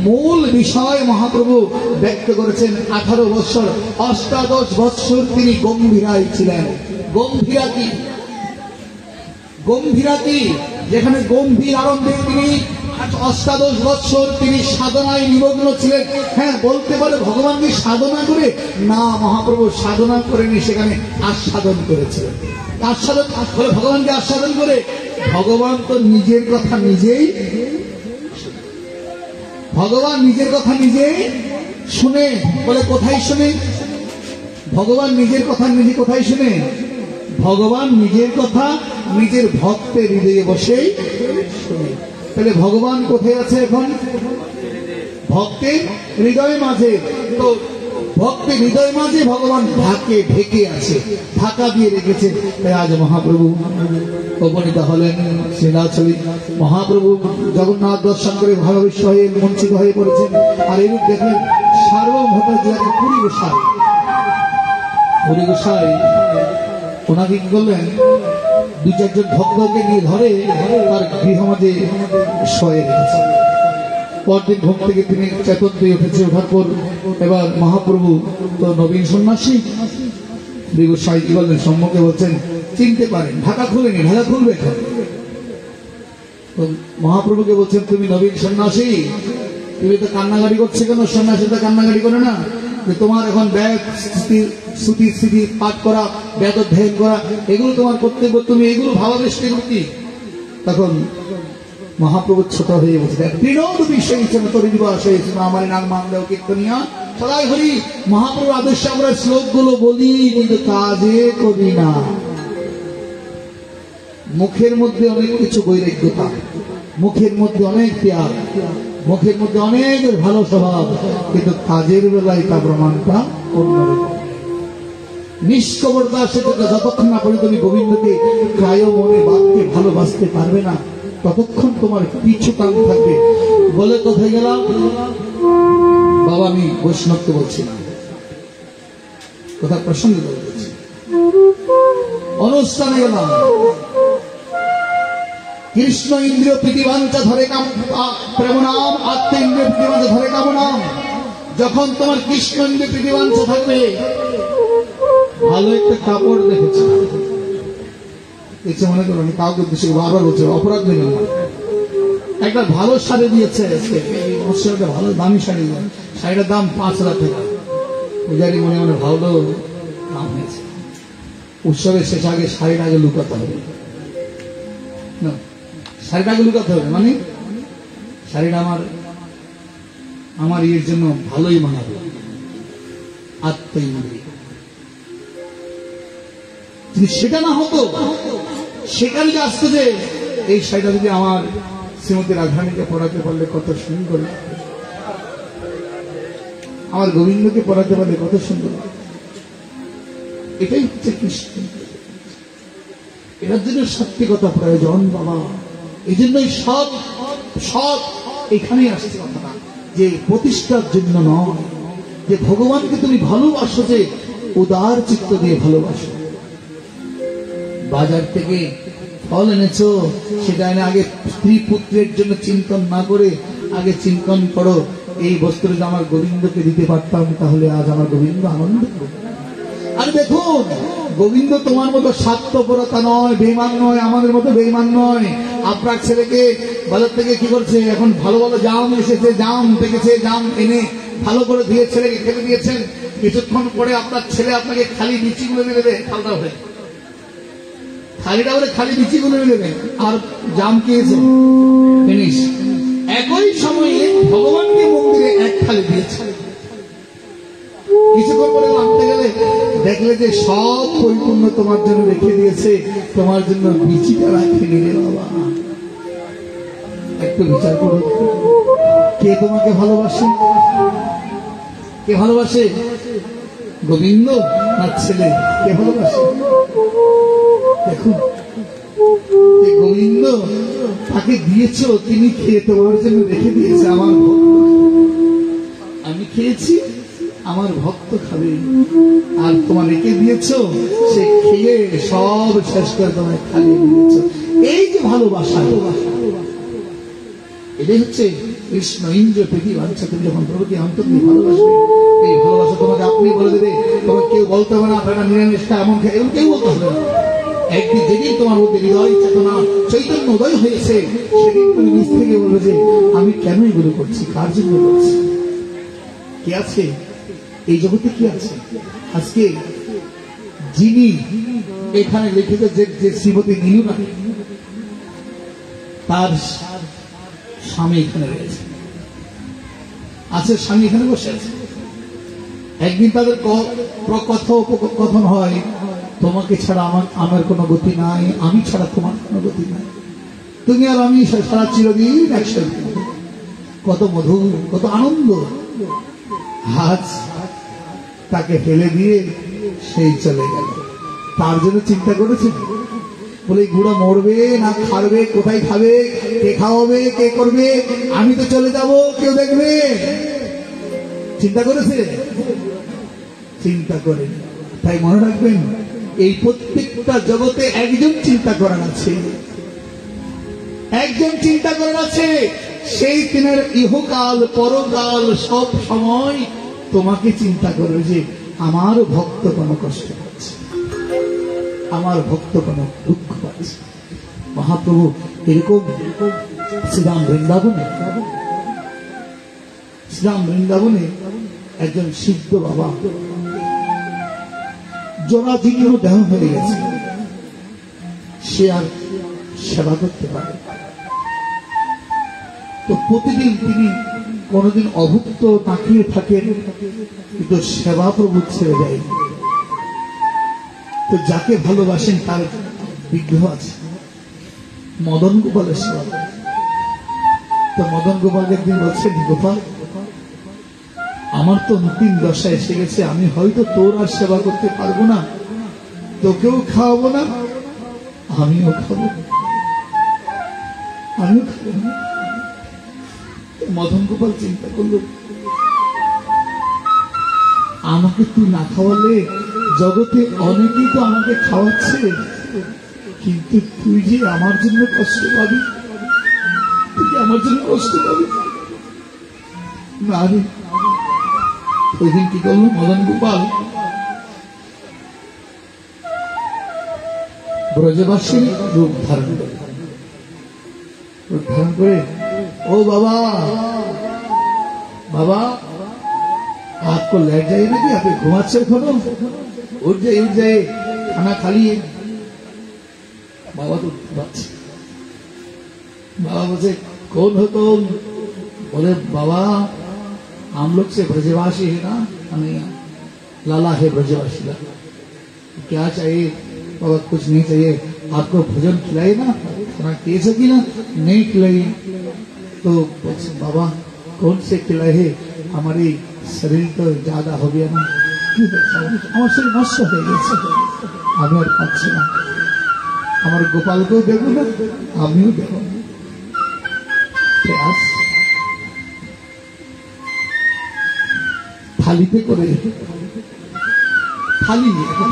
মূল বিষয় মহাপ্রভু ব্যক্ত করেছেন। 18 বৎসর, অষ্টাদশ বৎসর তিনি গম্ভীরায় ছিলেন। গম্ভীরা কি? গম্ভীরা কি? যেখানে গম্ভীর আনন্দে তিনি অষ্টাদশ বৎসর তিনি সাধনায় নিমগ্ন ছিলেন। হ্যাঁ, বলতে পারে ভগবান কি সাধনা করে? না, মহাপ্রভু সাধনা করেনি, সেখানে আস্বাদন করেছিলেন। আস্বাদন করে ভগবানকে আস্বাদন করে, ভগবান তো নিজের কথা নিজেই, ভগবান নিজের কথা নিজেই শুনে। বলে কোথায় শুনে? ভগবান নিজের কথা নিজে কোথায় শুনে? ভগবান নিজের কথা নিজের ভক্তের হৃদয়ে বসেই শুনে। তাহলে ভগবান কোথায় আছে এখন? ভক্তের হৃদয় মাঝে। তো ভক্তের হৃদয় মাঝে ভগবান ঢেকে আছে, ঢাকা দিয়ে রেখেছে। তাই আজ মহাপ্রভু উপনীত হলেন নীলাচলে। মহাপ্রভু জগন্নাথ দর্শন করে ভাবাবিষ্ট হয়ে মঞ্চিত হয়ে পড়েছেন। আর এরূপ দেখলেন সার্বভৌম জেলাকে পুরী গোসাই। পুরী গোসাই ওনাকে কি করলেন? 2-4 জন ভক্তকে নিয়ে ধরে তার গৃহ মাঝে শয়ে রেখেছে। পরদিন ঘুম থেকে তিনি চেতন দিয়ে উঠেছে। ওঠার পর এবার মহাপ্রভু তো নবীন সন্ন্যাসী, গোসাই কি বললেন? সম্মুখে বলছেন চিনতে পারেন, ঢাকা খুলেনি, ঢাকা খুলবে এখন। তো মহাপ্রভুকে বলছেন তুমি নবীন সন্ন্যাসী, তুমি তো কান্নাকাটি করছে কেন? সন্ন্যাসী তো কান্নাকাটি করে না। তোমার এখন ব্যাগ শ্রুতি স্মৃতি পাঠ করা, বেদ অধ্যয়ন করা, এগুলো তোমার কর্তব্য, তুমি এগুলো ভাবাবেশ কি? তখন মহাপ্রভু ছোট হয়ে বলছে বিনোদ বিষয় তরি দিবস আমার নাম মানলেও কীর্তনিয়া সদাই হরি। মহাপ্রভুর আদর্শে আমরা শ্লোকগুলো বলি কিন্তু কাজে করি না। মুখের মধ্যে অনেক কিছু বৈরাগ্যতা, মুখের মধ্যে অনেক ত্যাগ, মুখের মধ্যে অনেক ভালো স্বভাব, কিন্তু কাজের বেলায় তা প্রমাণটা অন্যরকম। নিষ্কবরতা সেটাকে যতক্ষণ না করে তুমি গোবিন্দকে প্রায় মনে বাক্যে ভালোবাসতে পারবে না, ততক্ষণ তোমার পিছু টান থাকবে। বলে কোথায় গেলাম? বাবা আমি বৈষ্ণবকে বলছি না, কথা প্রসঙ্গে বলছি। অনুষ্ঠানে গেলাম, কৃষ্ণ ইন্দ্রিয় প্রীতিবাঞ্ছা ধরে প্রেম নাম, আত্ম ইন্দ্রিয় প্রীতিবাঞ্ছা ধরে কাম নাম। যখন তোমার কৃষ্ণ ইন্দ্রিয় প্রীতিবাঞ্ছা থাকবে, ভালো একটা কাপড় দেখেছি, মনে করো আমি কাউকে উদ্দেশ্যে বারবার বলছি, অপরাধ নেই, একটা ভালো শাড়ি দিয়েছে, ভালো দামি শাড়ি, শাড়িটার দাম 5,000 টাকা। পূজারি মনে মনে ভালো দাম হয়েছে। উৎসবের শেষ আগে শাড়িটা আগে লুকাতে হবে, শাড়িটা আগে লুকাতে হবে, মানে শাড়িটা আমার আমার এর জন্য ভালোই মানাবে, আত্মইন্দ্রিয়। যদি সেটা না হতো, সেটা যদি আসতো যে এই শাড়িটা যদি আমার শ্রীমতী রাধারানীকে পড়াতে পারলে কত সুন্দর, আমার গোবিন্দকে পড়াতে পারলে কত সুন্দর। এটাই হচ্ছে কৃষ্ণ। এটার জন্য সাত্বিকতা প্রয়োজন বাবা। এই জন্যই সব সব এখানে আসছে কথাটা, যে প্রতিষ্ঠার জন্য নয়, যে ভগবানকে তুমি ভালোবাসো, যে উদার চিত্ত দিয়ে ভালোবাসো। বাজার থেকে ফল এনেছো, সেটা এনে আগে স্ত্রী পুত্রের জন্য চিন্তন না করে আগে চিন্তন করো, এই বস্তুটা যদি আমার গোবিন্দকে দিতে পারতাম তাহলে আজ আমার গোবিন্দ আনন্দ করবে। আর দেখুন, গোবিন্দ তোমার মতো স্বার্থপরতা নয়, বেঈমান নয়, আমাদের মতো বেঈমান নয়। আপনার ছেলেকে বাজার থেকে কি করছে, এখন ভালো ভালো জাম এসেছে, জাম পেকেছে, জাম এনে ভালো করে দিয়ে ছেলেকে খেতে দিয়েছেন। কিছুক্ষণ পরে আপনার ছেলে আপনাকে খালি বিচি গুলো দেবে, খালটা হয়ে খালিটা বলে খালি বিচি গুলো দেবে, আর জাম খেয়েছে, ফিনিশ। একই সময়ে ভগবানকে মন্দিরে এক থালি দিয়েছে। কিছুক্ষণ পরে আনতে গেলে দেখলে যে সব পরিপূর্ণ তোমার জন্য রেখে দিয়েছে, তোমার জন্য বিচিটা রাখেনি রে বাবা। একটু বিচার করো, কে তোমাকে ভালোবাসে? কে ভালোবাসে? গোবিন্দ না ছেলে? কে ভালোবাসে? দেখুন, গোবিন্দ তাকে দিয়েছ, তিনি খেয়ে তোমার জন্য রেখে দিয়েছে। আমার আমি খেয়েছি, আমার ভক্ত খাবে, আর তোমার রেখে দিয়েছ, সে খেয়ে সব শেষ করে তোমায় খালিয়ে দিয়েছ। এই যে ভালোবাসা, এটাই হচ্ছে কৃষ্ণ ইন্দ্র প্রীতি বাঞ্ছা। তুমি যখন প্রভুকে অন্তর দিয়ে ভালোবাসবে, এই ভালোবাসা তোমাকে আপনি বলে দেবে। তোমাকে কেউ বলতে হবে না আপনারা নিরামিষটা এমন খেয়ে, এমন কেউ বলতে হবে না। একদিন যেদিন তোমার মধ্যে হৃদয় চেতনা চৈতন্য উদয় হয়েছে, সেদিন তুমি নিজ থেকে বলবে যে আমি কেন এগুলো করছি, কার জন্য করছি, কে আছে এই জগতে, কি আছে। আজকে যিনি এখানে লিখিত যে শ্রীমতী নীলুরানী, তার স্বামী এখানে রয়েছে, আছে স্বামী এখানে বসে আছে। একদিন তাদের কথোপকথন হয়, তোমাকে ছাড়া আমার কোনো গতি নাই, আমি ছাড়া তোমার কোনো গতি নাই, তুমি আর আমি সারা চিরদিন একসাথে। কত মধুর, কত আনন্দ। আজ তাকে ফেলে দিয়ে সেই চলে গেল। তার জন্য চিন্তা করেছে, বলে বুড়া মরবে না খাবে, কোথায় খাবে, কে খাওয়াবে, কে করবে, আমি তো চলে যাব, কেউ দেখবে। চিন্তা করেছে? চিন্তা করে। তাই মনে রাখবেন, এই প্রত্যেকটা জগতে একজন চিন্তা করার আছে, একজন চিন্তা করার আছে। সেই দিনের ইহকাল পরকাল সব সময় তোমাকে চিন্তা করবে যে আমার ভক্ত কোনো কষ্ট পাচ্ছে, আমার ভক্ত কোনো দুঃখ পাচ্ছে। মহাপ্রভু এরকম শ্রীরাম বৃন্দাবনে একজন সিদ্ধ বাবা, জরাজীর্ণ দেহ হয়ে গেছে, সে আর সেবা করতে পারে। তো প্রতিদিন তিনি কোনদিন অভুক্ত তাকিয়ে থাকেন, কিন্তু সেবা প্রভু ছেড়ে দেয়। তো যাকে ভালোবাসেন তার বিগ্রহ আছে, মদন গোপালের সেবা। তো মদন গোপাল একদিন বলছেন, গোপাল আমার তো নতুন দশা এসে গেছে, আমি হয়তো তোর আর সেবা করতে পারবো না, তোকেও খাওয়াবো না, আমিও খাবো না। মদন গোপাল চিন্তা করলো, আমাকে তুই না খাওয়ালে জগতে অনেকেই তো আমাকে খাওয়াচ্ছে, কিন্তু তুই যে আমার জন্য কষ্ট পাবি, তুই আমার জন্য কষ্ট পাবি না রে। ওই দিন কি করলো মদন গোপাল, ব্রজবাসীর রূপ ধারণ করে, ओ बाबा बाबा आपको लेट जाइए ना, कि आप घुमाচ্ছে এখনো, उठ जाए खाना खा लिए। बाबा तो बाबा बोले कौन हो तुम? बोले बाबा हम लोग से ब्रजवासी है ना, हमें लाला है ब्रजवासी लाला, क्या चाहिए बाबा? कुछ नहीं चाहिए, आपको भोजन खिलाए ना, खाना खिला सकी ना, नहीं खिलाई तो बाबा कौन से खिलाए है, हमारी शरीर तो ज्यादा हो गया ना, আমার শরীর নষ্ট হয়ে গেছে, আমি আর পাচ্ছি না, আমার গোপালকেও দেবো না, আমিও দেব না। থালিতে করে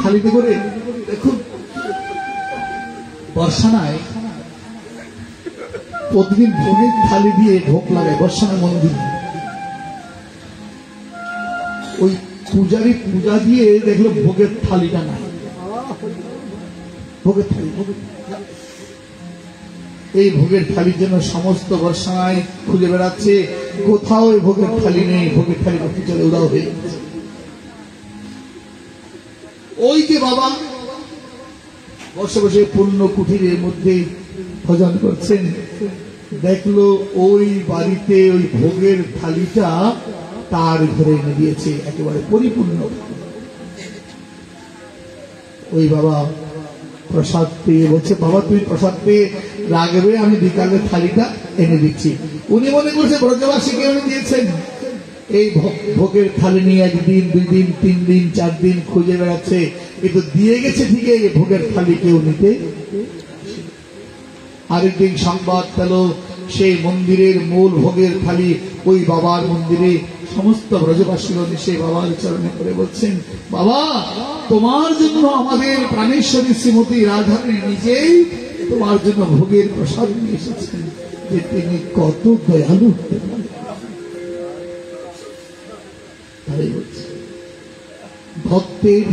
থালিতে করে দেখুন, বর্ষানায় প্রতিদিন ভোগের থালি দিয়ে ভোগ লাগায় বর্ষানা মন্দির, ওই পূজারি পূজা দিয়ে দেখলো ভোগের থালিটা নাই, ভোগের থালি এই ভোগের থালির জন্য সমস্ত বর্ষায় খুঁজে বেড়াচ্ছে, কোথাও এই ভোগের থালি নেই, ভোগের থালি চলে উদাও হয়ে গেছে। ওই যে বাবা বসে বসে পূর্ণ কুঠিরের মধ্যে ভোজন করছেন, দেখলো ওই বাড়িতে ওই ভোগের থালিটা তার ঘরে এনে দিয়েছে, একেবারে পরিপূর্ণ। ওই বাবা প্রসাদ পেয়ে বলছে, বাবা তুমি প্রসাদ পেয়ে রাখবে, আমি বিকালে থালিটা এনে দিচ্ছি। উনি মনে করছে ব্রজবাসীকে উনি দিয়েছেন, এই ভোগের থালি নিয়ে একদিন, 2 দিন, 3 দিন, 4 দিন খুঁজে বেড়াচ্ছে, কিন্তু দিয়ে গেছে ঠিকই, ভোগের থালি কেউ নিতে। আরেকদিন সংবাদ পেল সেই মন্দিরের মূল ভোগের থালি ওই বাবার মন্দিরে, সমস্ত ব্রজবাসীগণ সেই বাবার চরণে করে বলছেন, বাবা তোমার জন্য আমাদের প্রাণেশ্বরী শ্রীমতী রাধারানী নিজেই তোমার জন্য ভোগের প্রসাদ নিয়ে এসেছেন, যে তিনি কত দয়ালু হতে পারেন। তাই বলছে ভক্তের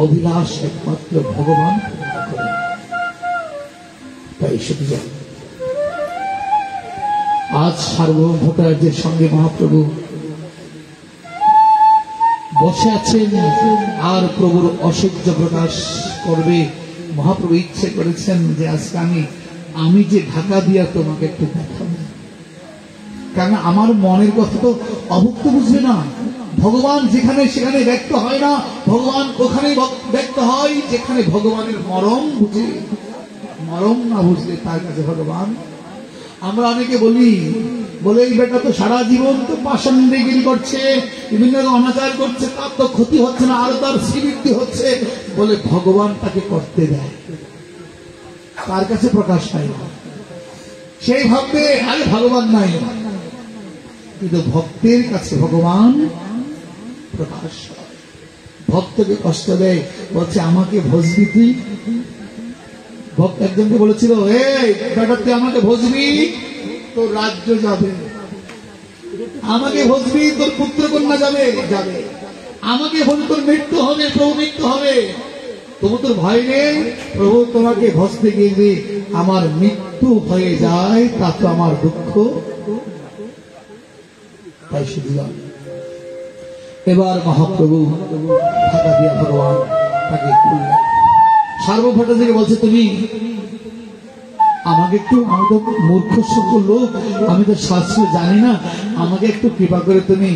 অভিলাষ একমাত্র ভগবান পূর্ণ করেন। তাই শুধু আজ সার্বভৌম ভট্টাচার্যের সঙ্গে মহাপ্রভু বসে আছেন, আর প্রভুর অসহ্য প্রকাশ করবে। মহাপ্রভু ইচ্ছে করেছেন যে আজকে আমি যে ঢাকা দিয়া তোমাকে একটু দেখাবো, কারণ আমার মনের কথা তো অভুক্ত বুঝবে না। ভগবান যেখানে সেখানে ব্যক্ত হয় না, ভগবান ওখানে ব্যক্ত হয় যেখানে ভগবানের মরম বুঝে। মরম না বুঝলে তার কাছে ভগবান। আমরা অনেকে বলে এই বেটা তো সারা জীবন তো পাষাণ্ডগিরি করছে, বিভিন্ন রকম অনাচার করছে, তার তো ক্ষতি হচ্ছে না, আরো তার শ্রীবৃদ্ধি হচ্ছে, বলে ভগবান তাকে করতে দেয়, তার কাছে প্রকাশ পায় না। সেই ভাববে আরে ভগবান নাই, কিন্তু ভক্তের কাছে ভগবান প্রকাশ। ভক্তকে কষ্ট দেয়, বলছে আমাকে ভজবি তুই। ভক্ত একজনকে বলেছিল, এই বেটা তুই আমাকে ভজবি তোর রাজ্য যাবে, আমাকে ভজবি তোর পুত্র কন্যা যাবে, আমাকে ভজ তোর মৃত্যু হবে, প্রভু মৃত্যু হবে। তবু তোর ভয় নেই, প্রভু তোমাকে ভজতে গিয়ে আমার মৃত্যু হয়ে যায়, তা তো আমার দুঃখ। তাই শুধু এবার মহাপ্রভু ঢাকা দিয়া ভগবান তাকে খুললেন। সার্বভৌম ভট্টাচার্য বলছে, তুমি আমাকে একটু, আমি তো মূর্খ সকল লোক, আমি তো শাস্ত্র জানি না, আমাকে একটু কৃপা করে তুমি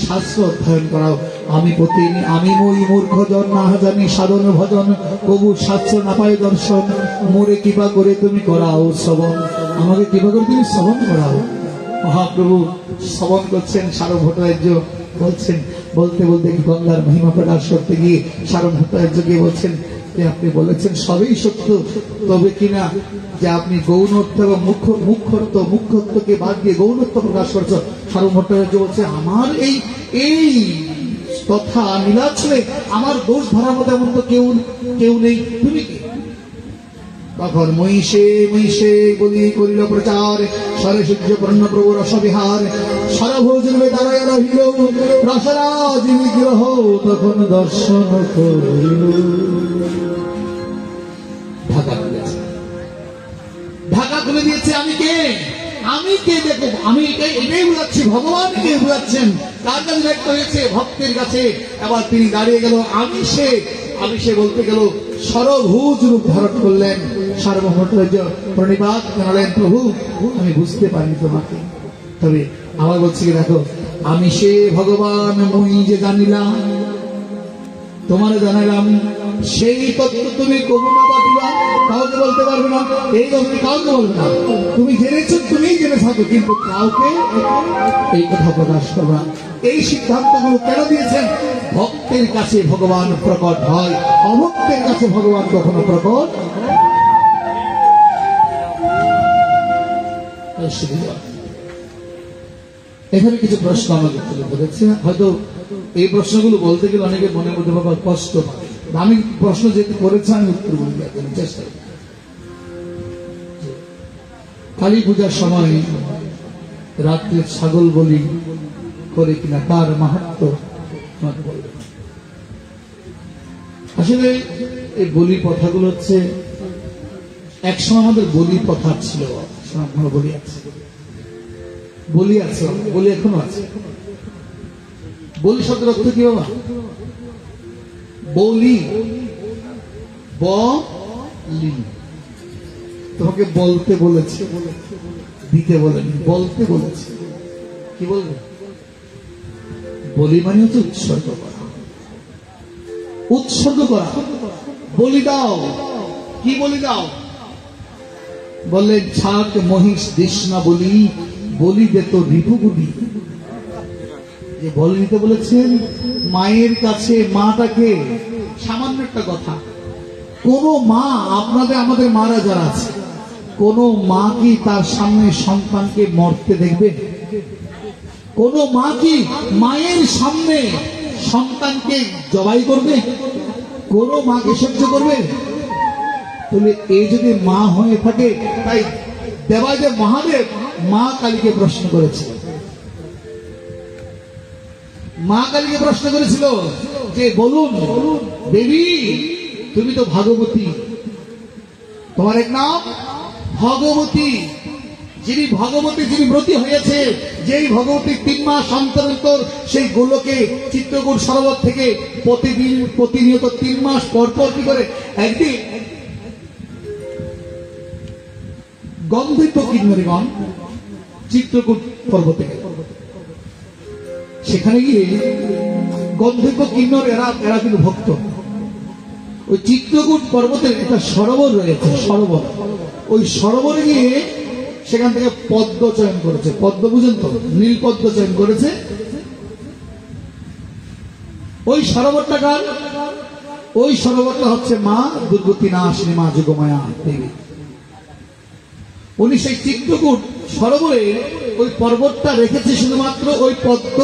শাস্ত্র অধ্যয়ন করাও। আমি মই মূর্খ জন না জানি সাধন ভজন, কবু শাস্ত্র না পাই দর্শন, মোরে কৃপা করে তুমি করাও শ্রবণ, আমাকে কৃপা করে তুমি শ্রবণ করাও। মহাপ্রভু শ্রবণ করছেন, সার্বভৌম ভট্টাচার্য বলছেন, বলতে বলতে গঙ্গার মহিমা প্রকাশ করতে গিয়ে সার্বভৌম ভট্টাচার্য গিয়ে বলছেন যে আপনি বলেছেন সবই সত্য, তবে কিনা যে আপনি গৌণত্ব এবং মুখ্যত্বকে বাদ দিয়ে গৌণত্ব প্রকাশ করছো। সার্বভৌম ভট্টাচার্য বলছে, আমার এই তথা নীলাচলে আমার দোষ ধরার মতো এমন তো কেউ নেই, তুমি কি? তখন মহিষে বলি করিল প্রচার, সরে সূর্য পূর্ণ প্রভু রসবিহার, সরভোজন দাঁড়ায় রহিল, রসরাজ বিগ্রহ তখন দর্শন করিল। ঢাকা খুলে দিয়েছে। আমি কে দেখো, আমি এটাই বুঝাচ্ছি, ভগবানকে বুঝাচ্ছেন, তার কাছে ব্যক্ত হয়েছে ভক্তের কাছে। এবার তিনি দাঁড়িয়ে গেল, আমি সে বলতে গেল, সরভুজ রূপ ধারণ করলেন। সার্বভৌম ভট্টাচার্য প্রণিপাত জানালেন, প্রভু আমি বুঝতে পারি তোমাকে, তবে আমার বলছি কি দেখো, আমি সে ভগবান মই যে জানিলাম, তোমার জানালাম সেই তত্ত্ব তুমি কবু না পাঠিবা, কাউকে বলতে পারবে না। এই কথা কাউকে বলবে না। তুমি জেনেছো, তুমি জেনে থাকো, কিন্তু কাউকে এই কথা প্রকাশ করবে না। এই সিদ্ধান্তগুলো কেন দিয়েছেন? ভক্তের কাছে ভগবান প্রকট হয়, অভক্তের কাছে ভগবান কখনো প্রকট। এখানে কিছু প্রশ্ন আমাকে তুলে ধরেছে, হয়তো এই প্রশ্নগুলো বলতে গেলে অনেকের মনের মধ্যে বাবা কষ্ট পায়। আমি প্রশ্ন যেহেতু করেছি আমি উত্তর বলি চেষ্টা করি। কালী পূজার সময় রাত্রে ছাগল বলি করে কিনা তার মাহাত্ম্য আমাকে বলবেন। আসলে এই বলি প্রথাগুলো হচ্ছে, একসময় আমাদের বলি প্রথা ছিল, বলি আছে, বলি আছে, বলি এখনো আছে। বলি শব্দের অর্থ কি বাবা? বলি, বলি। তোমাকে বলতে বলেছে, দিতে বলেনি, বলতে বলেছে। কি বলবে? বলি মানে হচ্ছে উৎসর্গ করা, উৎসর্গ করা। বলি দাও, কি বলি দাও? বললেন ছাক মহিষ দিস না বলি, বলি দে তো রিপুগুলি। যে বলি দিতে বলেছেন মায়ের কাছে, মাটাকে। সামান্য একটা কথা, কোন মা, আপনাদের আমাদের মারা যারা আছে, কোন মা কি তার সামনে সন্তানকে মরতে দেখবে? কোন মা কি মায়ের সামনে সন্তানকে জবাই করবে? কোন মাকে সহ্য করবে? তাহলে এই যদি মা হয়ে থাকে, তাই দেবাদেব মহাদেব মা কালীকে প্রশ্ন করেছিল। মা কালীকে প্রশ্ন করেছিল যে বলুন দেবী, তুমি তো ভাগবতী, তোমার এক নাম ভগবতী। যিনি ভগবতী, যিনি ব্রতী হয়েছে, যেই ভগবতী 3 মাস অন্তর অন্তর সেই গোলকে চিত্রকূট সরোবর থেকে প্রতিদিন প্রতিনিয়ত 3 মাস পর পর কি করে একদিন গন্ধর্ব কিন্নরীগণ চিত্রকূট পর্বতে গেল। সেখানে গিয়ে গন্ধর্ব কিন্নর এরা কিন্তু ভক্ত। ওই চিত্রকূট পর্বতের একটা সরোবর রয়েছে, সরোবর। ওই সরোবরে গিয়ে সেখান থেকে পদ্ম চয়ন করেছে। পদ্ম বুঝেন তো? নীল পদ্ম চয়ন করেছে। ওই সরোবরটা কার? ওই সরোবরটা হচ্ছে মা দুর্গতি নাশিনী, মা যোগমায়া দেবী। উনি সেই চিত্রকূট সরোবরে ওই পর্বতটা রেখেছে শুধুমাত্র ওই পদ্ম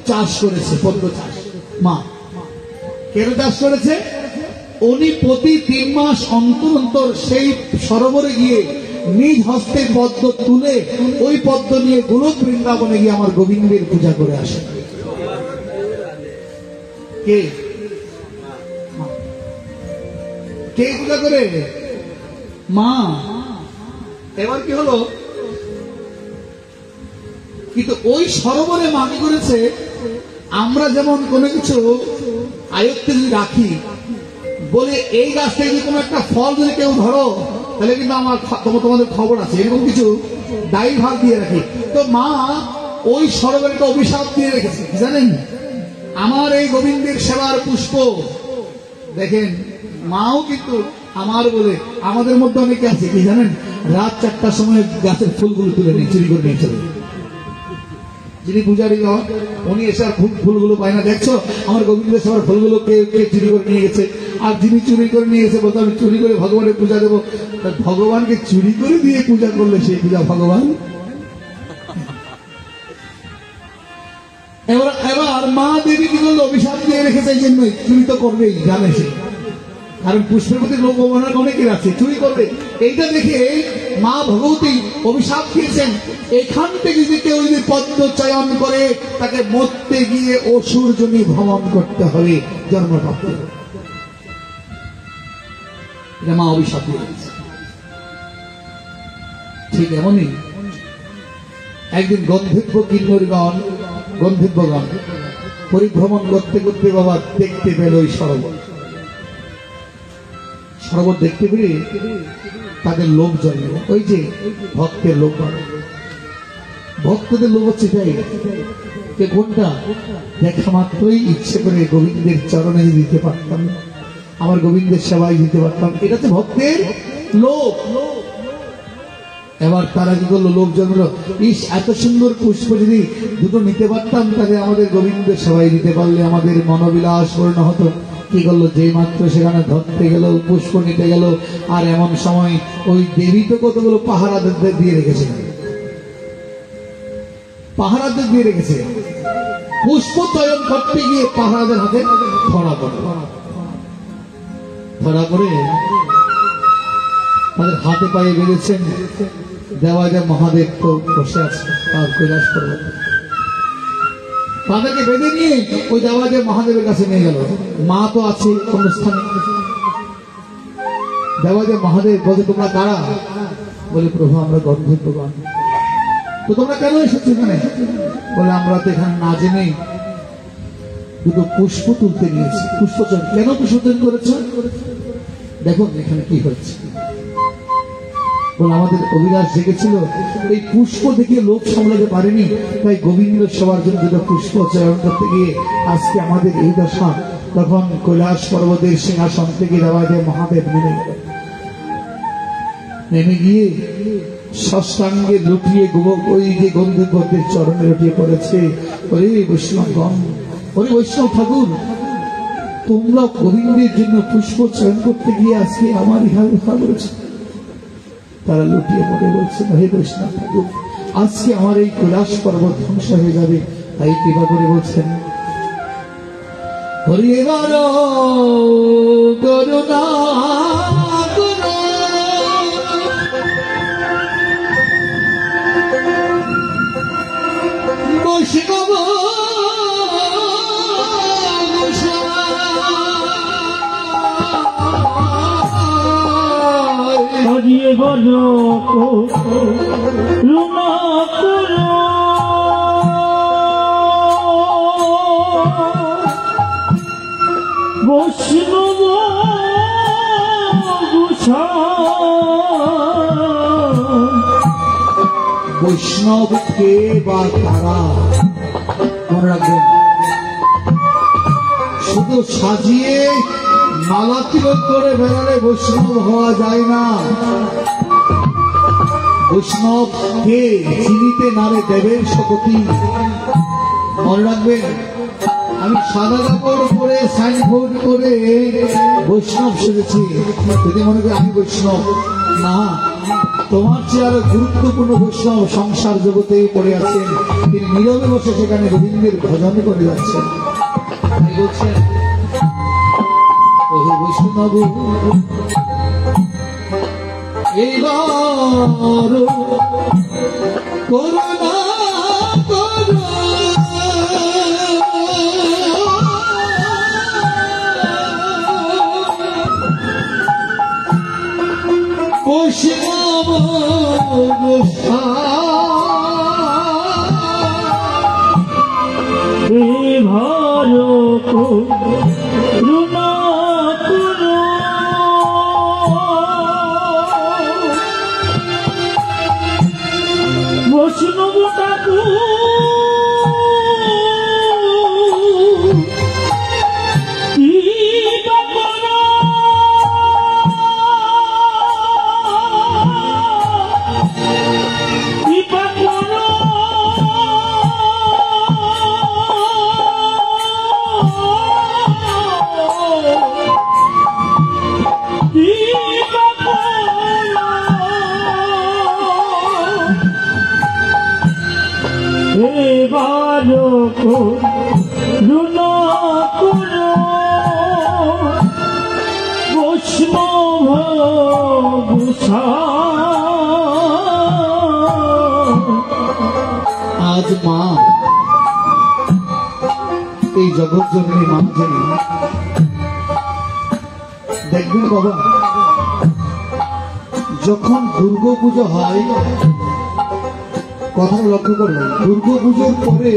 চাষ করেছে। পদ্ম চাষ মা কেন চাষ করেছে? উনি প্রতি 3 মাস অন্তর অন্তর সেই সরোবরে গিয়ে নিজ হস্তে পদ্ম তুলে ওই পদ্ম নিয়ে গোলক বৃন্দাবনে গিয়ে আমার গোবিন্দের পূজা করে আসে। কে কে পূজা করে? মা। এবার কি হলো? কিন্তু ওই সরোবরে মা কি করেছে, আমরা যেমন কোনো কিছু আয়ত্তে যদি রাখি, বলে এই গাছ থেকে যদি কোনো একটা ফল যদি কেউ ধরো, তাহলে কিন্তু আমার তোমাদের খবর আছে, এরকম কিছু দায়ী ভাগ দিয়ে রাখি। তো মা ওই সরোবরে একটা অভিশাপ দিয়ে রেখেছে, জানেন? আমার এই গোবিন্দের সেবার পুষ্প দেখেন, মাও কিন্তু আমার বলে, আমাদের মধ্যে অনেকে আছে কি জানেন, রাত 4টার সময় গাছের ফুলগুলো তুলে নিয়ে চুরি করে নিয়ে চলে। যিনি পূজারী উনি এসে আর ফুলগুলো পায় না, দেখছো আমার গোবিন্দের সবার ফুলগুলো কে চুরি করে নিয়ে গেছে। আর যিনি চুরি করে নিয়ে গেছে বলতো আমি চুরি করে ভগবানের পূজা দেবো। ভগবানকে চুরি করে দিয়ে পূজা করলে সেই পূজা ভগবান? এবার মা দেবী কি করলো? অভিশাপ দিয়ে রেখেছে, এই জন্যই চুরি তো করবেই, জানে সে। কারণ পুষ্পের প্রতি লোক অনেকের আছে, চুরি করবে। এইটা দেখে মা ভগবতী অভিশাপ দিয়েছেন, এখান থেকে যদি কেউ যদি পদ্ম চয়ন করে তাকে মরতে গিয়ে অসুর জমি ভ্রমণ করতে হবে, জন্মপ্রাপ্ত। এটা মা অভিশাপ দিয়েছে। ঠিক এমনই একদিন গন্ধর্ব কিন্নরীগণ, গন্ধর্বগণ পরিভ্রমণ করতে করতে বাবা দেখতে পেল ওই সরোবর। সরোবর দেখতে পেলে তাদের লোভ জন্মে। ওই যে ভক্তের লোভ, ভক্তদের লোভ হচ্ছে এটাই, যে কোনটা দেখা মাত্রই ইচ্ছে করে গোবিন্দের চরণে দিতে পারতাম, আমার গোবিন্দের সেবায় দিতে পারতাম, এটা তো ভক্তের লোভ। এবার তারা কি করলো, লোভ জন্মলো, ইস এত সুন্দর পুষ্প যদি দুটো নিতে পারতাম তাহলে আমাদের গোবিন্দের সেবায় দিতে পারলে আমাদের মনোবিলাস পূর্ণ হতো। কি করলো, যে মাত্র সেখানে ধরতে গেল, পুষ্প নিতে গেল, আর এমন সময় ওই দেবী তো কতগুলো পাহারাদের দিয়ে রেখেছে, পাহারাদের দিয়ে রেখেছে, পুষ্প চয়ন করতে গিয়ে পাহারাদের হাতে ধরা পড়ে, ধরা পড়ে তাদের হাতে পায়ে বেঁধেছেন দেওয়াজা মহাদেব তো বসে আছে তার কৈলাস পর্বত, তাদেরকে বেঁধে নিয়ে ওই দেওয়াজা মহাদেবের কাছে নিয়ে গেল। মা তো আছে অনুষ্ঠানে, দেওয়াজা মহাদেব বলে তোমরা কারা? বলে প্রভু আমরা গন্ধর্ব গান। তো তোমরা কেন এসেছো এখানে? বলে আমরা তো এখানে না জেনে দুটো পুষ্প তুলতে নিয়েছি। পুষ্পচয়ন কেন পুষ্পচয়ন করেছ? দেখুন এখানে কি হচ্ছে। বলে আমাদের অভিলাষ জেগেছিল, এই পুষ্প দেখে লোক সামলাতে পারেনি, তাই গোবিন্দ সবার জন্য দুটো পুষ্প চয়ন করতে গিয়ে আজকে আমাদের এই দশা। তখন কৈলাস পর্বতের সিংহাসন থেকে দেওয়াজা মহাদেব নেমে গেল, নেমে গিয়ে ষষ্ঠাঙ্গে লুটিয়ে ওই যে গন্ধর্বদের চরণে লুটিয়ে পড়েছে। ওরে বৈষ্ণবগণ, ওরে বৈষ্ণব ঠাকুর, তোমরা গোবিন্দের জন্য পুষ্প চয়ন করতে গিয়ে আজকে আমার ইহা দেখা করেছে। তারা লুটিয়ে পড়ে বলছে, হে বৈষ্ণব ঠাকুর, আজকে আমার এই কৈলাস পর্বত ধ্বংস হয়ে যাবে, তাই কৃপা করে বলছেন হরি এবার করুণা বৈষ্ণব হরিয়ে বল করুণা করো, বৈষ্ণব বৈষ্ণব কে বা তারা? মনে রাখবেন, শুধু সাজিয়ে মালা তিলক করে বেড়ালে বৈষ্ণব হওয়া যায় না। বৈষ্ণব কে চিনিতে নারে দেবের শপথি। মনে রাখবেন, আমি সাদা কাপড় পরে সাইনবোর্ড করে বৈষ্ণব সেজেছি, যদি মনে করি আমি বৈষ্ণব না, তোমার চেয়ে আরো গুরুত্বপূর্ণ বৈষ্ণব সংসার জগতেই পড়ে আছেন, তিনি নীরবে বসে সেখানে গোবিন্দের ভজন করে যাচ্ছেন। তাই বলছেন ওহে বৈষ্ণব এইবার করুণা করো, বৈষ্ণব ভালো করুণা করো, বৈষ্ণব ঠাকুর করুণা করো, বৈষ্ণব আজ মা এই জগৎ জননী মা জেনে দেখবেন বাবা, যখন দুর্গা পুজো হয়, কথা লক্ষ্য করবেন, দুর্গা পুজোর পরে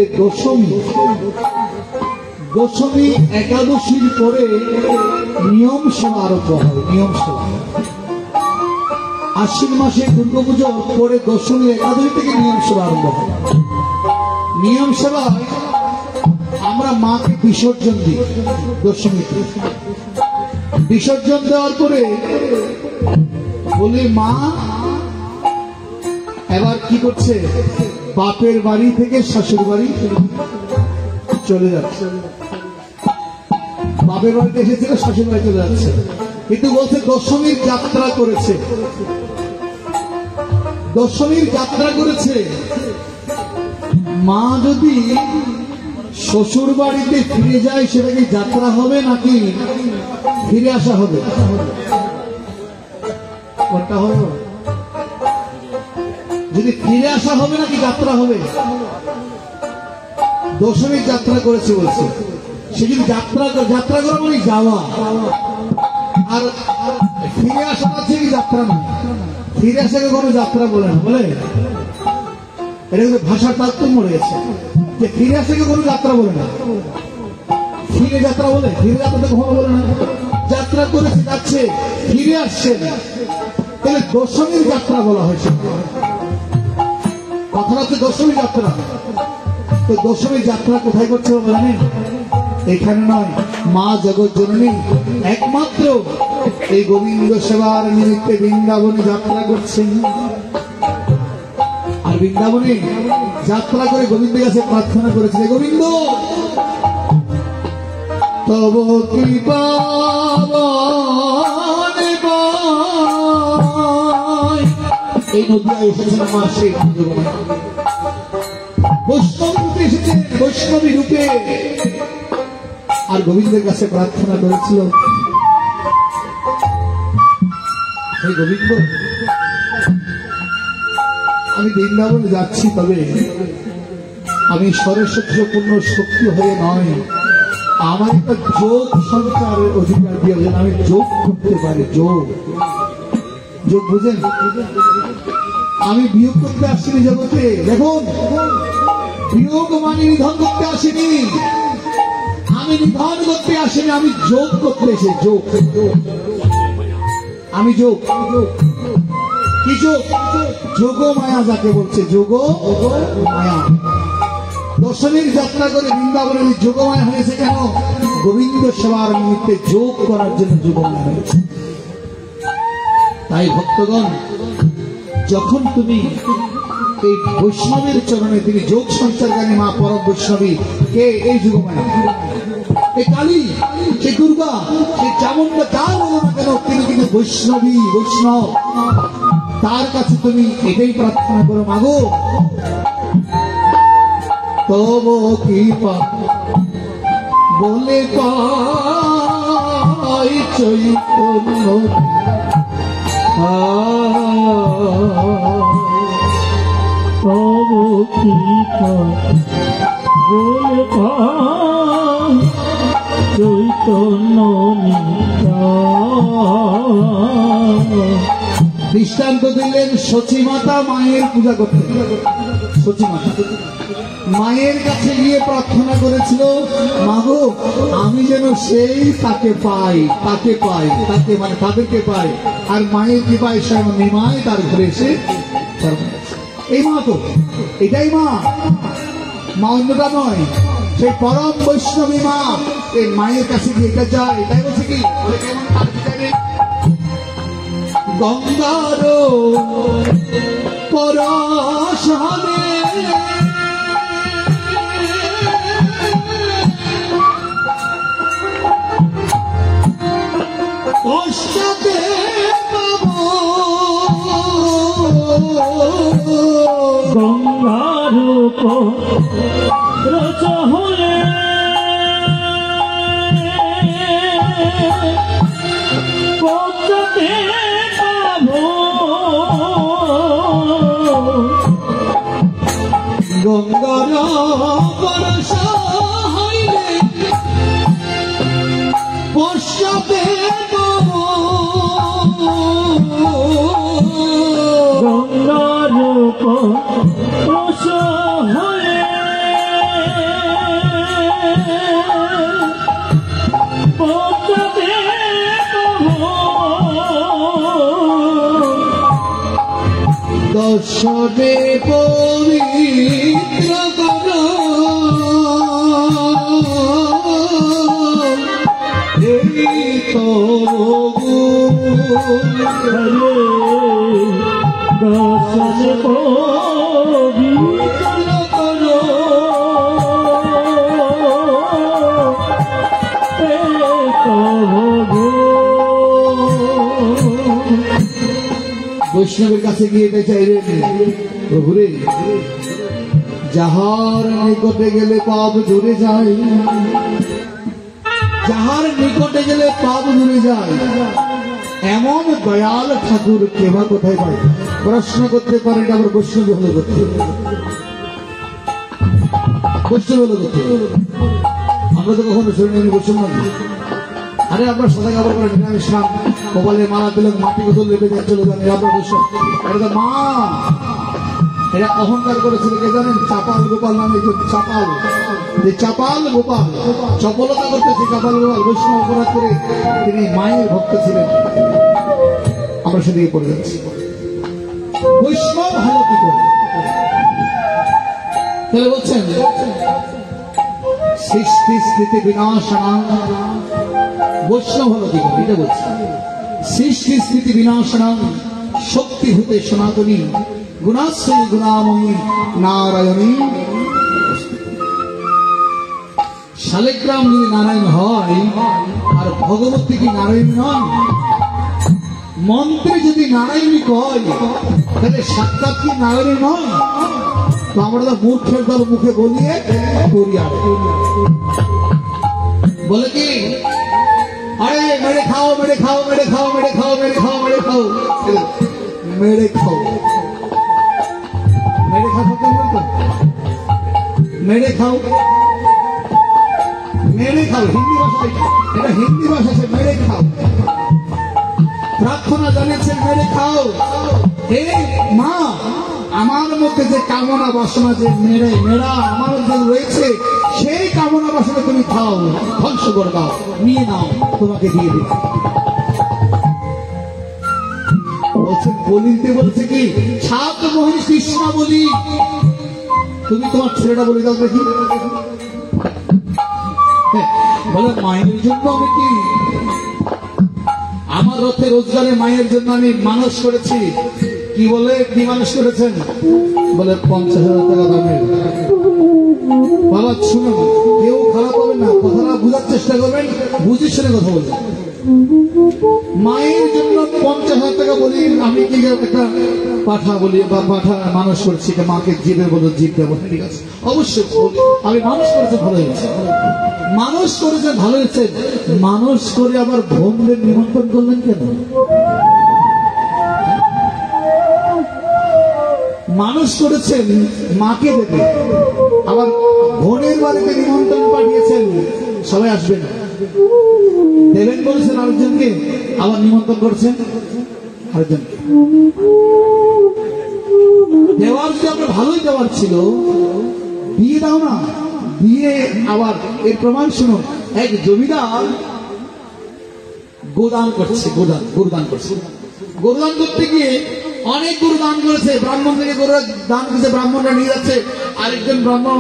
দশমী একাদশীর পরে নিয়ম সেবা আরম্ভ হয়। নিয়ম সেবা আশ্বিন মাসে দুর্গা পুজোর পরে দশমী একাদশী থেকে নিয়ম সেবা আরম্ভ হয়। নিয়ম সেবায় আমরা মাকে বিসর্জন দিই দশমীতে। বিসর্জন দেওয়ার পরে বলি মা এবার কি করছে, বাপের বাড়ি থেকে শ্বশুর বাড়ি চলে যাচ্ছে। বাপের বাড়িতে এসেছিল, শ্বশুর বাড়ি চলে যাচ্ছে, কিন্তু বলছে দশমীর যাত্রা করেছে, দশমীর যাত্রা করেছে। মা যদি শ্বশুর বাড়িতে ফিরে যায় সেটা কি যাত্রা হবে নাকি ফিরে আসা হবে? কোনটা হবে? যদি ফিরে আসা হবে নাকি যাত্রা হবে? দশমীর যাত্রা করেছে বলছে। সে যদি যাত্রা করা মানে যাওয়া, আর ফিরে আসা আছে কি যাত্রা না? ফিরে আসাকে কোনো যাত্রা বলে না, বলে এটা কিন্তু ভাষার তারতম্য রয়েছে যে ফিরে আসাকে কোনো যাত্রা বলে না। ফিরে যাত্রা বলে, ফিরে যাত্রা তো কখনো বলে না। যাত্রা করেছে, যাচ্ছে, ফিরে আসছে না, তাহলে দশমীর যাত্রা বলা হয়েছে। কথা হচ্ছে দশমী যাত্রা। তো দশমীর যাত্রা কোথায় করছে জানেন? এখানে নয়, মা জগৎ জননী একমাত্র এই গোবিন্দ সেবার নিমিত্তে বৃন্দাবনে যাত্রা করছেন। আর বৃন্দাবনে যাত্রা করে গোবিন্দের কাছে প্রার্থনা করেছে, গোবিন্দ তব কৃপা এই নদিয়ায় এসেছেন আমার সেই বৈষ্ণব রূপে এসেছেন, বৈষ্ণবী রূপে। আর গোবিন্দের কাছে প্রার্থনা করেছিল, হে গোবিন্দ আমি বৃন্দাবনে যাচ্ছি, তবে আমি সরস্বতীপূর্ণ শক্তি হয়ে নয়, আমার একটা যোগ সঞ্চারের অধিকার দিয়ে যেন আমি যোগ করতে পারি। যোগ যোগ বুঝেন? আমি বিয়োগ করতে আসিনি জগতে। দেখুন, বিয়োগ মানে নিধন করতে আসিনি, আমি নিধন করতে আসিনি, আমি যোগ করতে এসে যোগ। আমি যোগ কি যোগ? যোগ মায়া যাকে বলছে, যোগ মায়া। দশমীর যাত্রা করে বৃন্দাবনের যোগ মায়া হয়েছে কেন? গোবিন্দ সেবার নিমিত্তে যোগ করার জন্য যোগ মায়া হয়েছে। তাই ভক্তগণ, যখন তুমি এই বৈষ্ণবের চরণে, তিনি যোগ সঞ্চারকারী মা পরম বৈষ্ণবী কে? এই যুগমায়া, এই কালী, সে দুর্গা, সে চামুন্ডা, যার বলো না কেন, তিনি কিন্তু বৈষ্ণবী, বৈষ্ণব। তার কাছে তুমি এটাই প্রার্থনা করো, মাগো তব কৃপা বলে পাই চৈতন্য, তব কৃপা বলে পাই চৈতন্য দৃষ্টান্ত দিলেন সচী মাতা মায়ের পূজা করতে। সচী মাতা মায়ের কাছে গিয়ে প্রার্থনা করেছিল, মাগো আমি যেন সেই তাকে পাই, তাকে পাই, তাকে মানে তাদেরকে পাই। আর মায়ের কি পাই? স্বয়ং নিমাই তার ঘরে এসে। এই মা তো, এটাই মা, মা অন্যটা নয়, সেই পরম বৈষ্ণবী মা। এই মায়ের কাছে গিয়ে এটা যায়, এটাই বলছে কি গঙ্গার পরশনে পশ্চাতে পাবো গঙ্গার রচ হলে পশ্চাতে পাবো গঙ্গার পরশ হইলে পশ্চাতে পাবো গঙ্গার পরশ হলে পশ্চাতে পাবো দর্শনে পবিত্র করো দর্শনে পবিত্র করো বৈষ্ণবের কাছে গিয়ে এটা চাইলেন, প্রভুরে যাহার নিকটে গেলে পাপ দূরে যায়, যাহার নিকটে গেলে পাপ দূরে যায়, এমন দয়াল ঠাকুর কেবা কোথায় পায়? প্রশ্ন করতে পারেন আবার বৈষ্ণব হলো করতে, বৈষ্ণব হলো করতে। আমরা তো কখনো শুনি আমি বৈষ্ণব না। আরে আপনার সাদা কাপড় করে নিরামিষ খান, কপালে মালা দিলেন, মাটি বোতল লেপে দিয়ে চলে যান, আপনার বৈষ্ণব। এটা তো মা, এরা অহংকার করেছিল কে জানেন? চাপাল গোপাল নামে একজন চাপাল, যে চাপাল গোপাল চপলতা করতেছে, চাপাল গোপাল বৈষ্ণব অপরাধ করে তিনি মায়ের ভক্ত ছিলেন। আমরা সেদিকে পড়ে যাচ্ছি। বৈষ্ণব হলো কি করে? তাহলে বলছেন সৃষ্টি স্থিতি বিনাশনা, বৈষ্ণব হলো কি করে? এটা বলছে সৃষ্টি স্থিতি বিনাশনা শক্তি হতে সনাতনী গুণাশ্রয়ী গুণাময়ী নারায়ণী। শালিগ্রাম যদি নারায়ণ হয় আর ভগবতী কি নারায়ণ নয়? মন্ত্রে যদি নারায়ণী কয় তাহলে সাক্ষাৎ কি নারায়ণী নয়? তো আমরা তো মূর্খের দল মুখে বলিয়ে করি। আর বলে কি, আরে মেরে খাও মেরে খাও মেরে খাও মেরে খাও মেরে খাও মেরে খাও মেরে খাও মেরে খাও, মেরে খাও মেরে খাও, হিন্দি ভাষায় এটা, হিন্দি ভাষা সে মেরে খাও। প্রার্থনা জানিয়েছেন মেরে খাও। হে মা, আমার মধ্যে যে কামনা বাসনা যে মেরা আমার মধ্যে রয়েছে, সেই কামনা বাসনা তুমি খাও, ধ্বংস করে দাও, নিয়ে নাও, তোমাকে দিয়ে দিই। বলছেন বলিতে বলছে কি, সাত মোহন কৃষ্ণা বলি, তুমি তোমার ছেলেটা বলে দাও দেখি। বলে মায়ের জন্য আমি কি, আমার রথে রোজগারে মায়ের জন্য আমি মানুষ করেছি। কি বলে কি মানুষ করেছেন? বলে 50,000 টাকা দামের। বাবা শুনুন, কেউ খারাপ হবে না, কথাটা বোঝার চেষ্টা করবেন, বুঝে শুনে কথা বলবেন। মায়ের জন্য 50,000 টাকা বলি, আমি কি একটা পাঠা বলি বা পাঠা মানুষ করছি, মাকে জীবের বলো, জীব দেবো, ঠিক আছে অবশ্যই আমি মানুষ করেছে, ভালো হয়েছে, মানুষ করেছে ভালো হয়েছে। মানুষ করে আবার বোনদের নিমন্ত্রণ করলেন কেন? মানুষ করেছেন মাকে দেবে, আবার বোনের বাড়িতে নিমন্ত্রণ পাঠিয়েছেন, সবাই আসবেন দেবেন বলেছেন আরেকজনকে, আবার নিমন্ত্রণ করছেন আরেকজনকে। দেওয়ার যদি আপনার ভালোই দেওয়ার ছিল, দিয়ে দাও না, দিয়ে আবার এর প্রমাণ শুনুন। এক জমিদার গোদান করছে, গরুদান করছে। গরুদান করতে গিয়ে অনেক গরু দান করেছে, ব্রাহ্মণ থেকে গরু দান করেছে, ব্রাহ্মণরা নিয়ে যাচ্ছে। আরেকজন ব্রাহ্মণ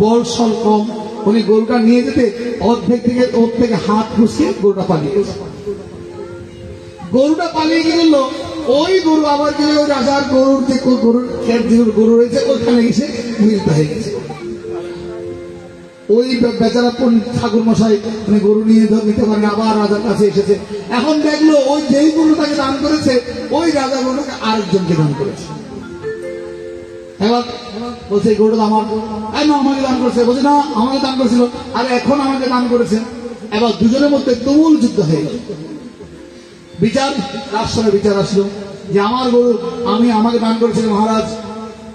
বল সল কম, উনি গরুটা নিয়ে যেতে অর্ধেক থেকে ওর থেকে হাত ঘুষিয়ে গরুটা পালিয়ে গেছে। গরুটা পালিয়ে গেল, ওই গরু আবার গিয়ে ওই রাজার গরুর যে গরুর খেত যে গরু রয়েছে ওইখানে এসে মিলিত হয়ে গেছে। ওই বেচারা ঠাকুর মশাই মানে গরু নিয়ে নিতে পারেন, আবার রাজার কাছে এসেছে। এখন দেখলো ওই যেই গরু তাকে দান করেছে, ওই রাজা গরুটাকে আরেকজনকে দান করেছে। এবার বলছে এই গরুটা আমার, আমাকে দান করেছে, বলছে না আমাকে দান করেছিল, আর এখন আমাকে দান করেছে। এবার দুজনের মধ্যে তুমুল যুদ্ধ হয়ে গেল। বিচার, রাষ্ট্রের বিচার আসলো যে আমার গরু আমাকে দান করেছিল মহারাজ,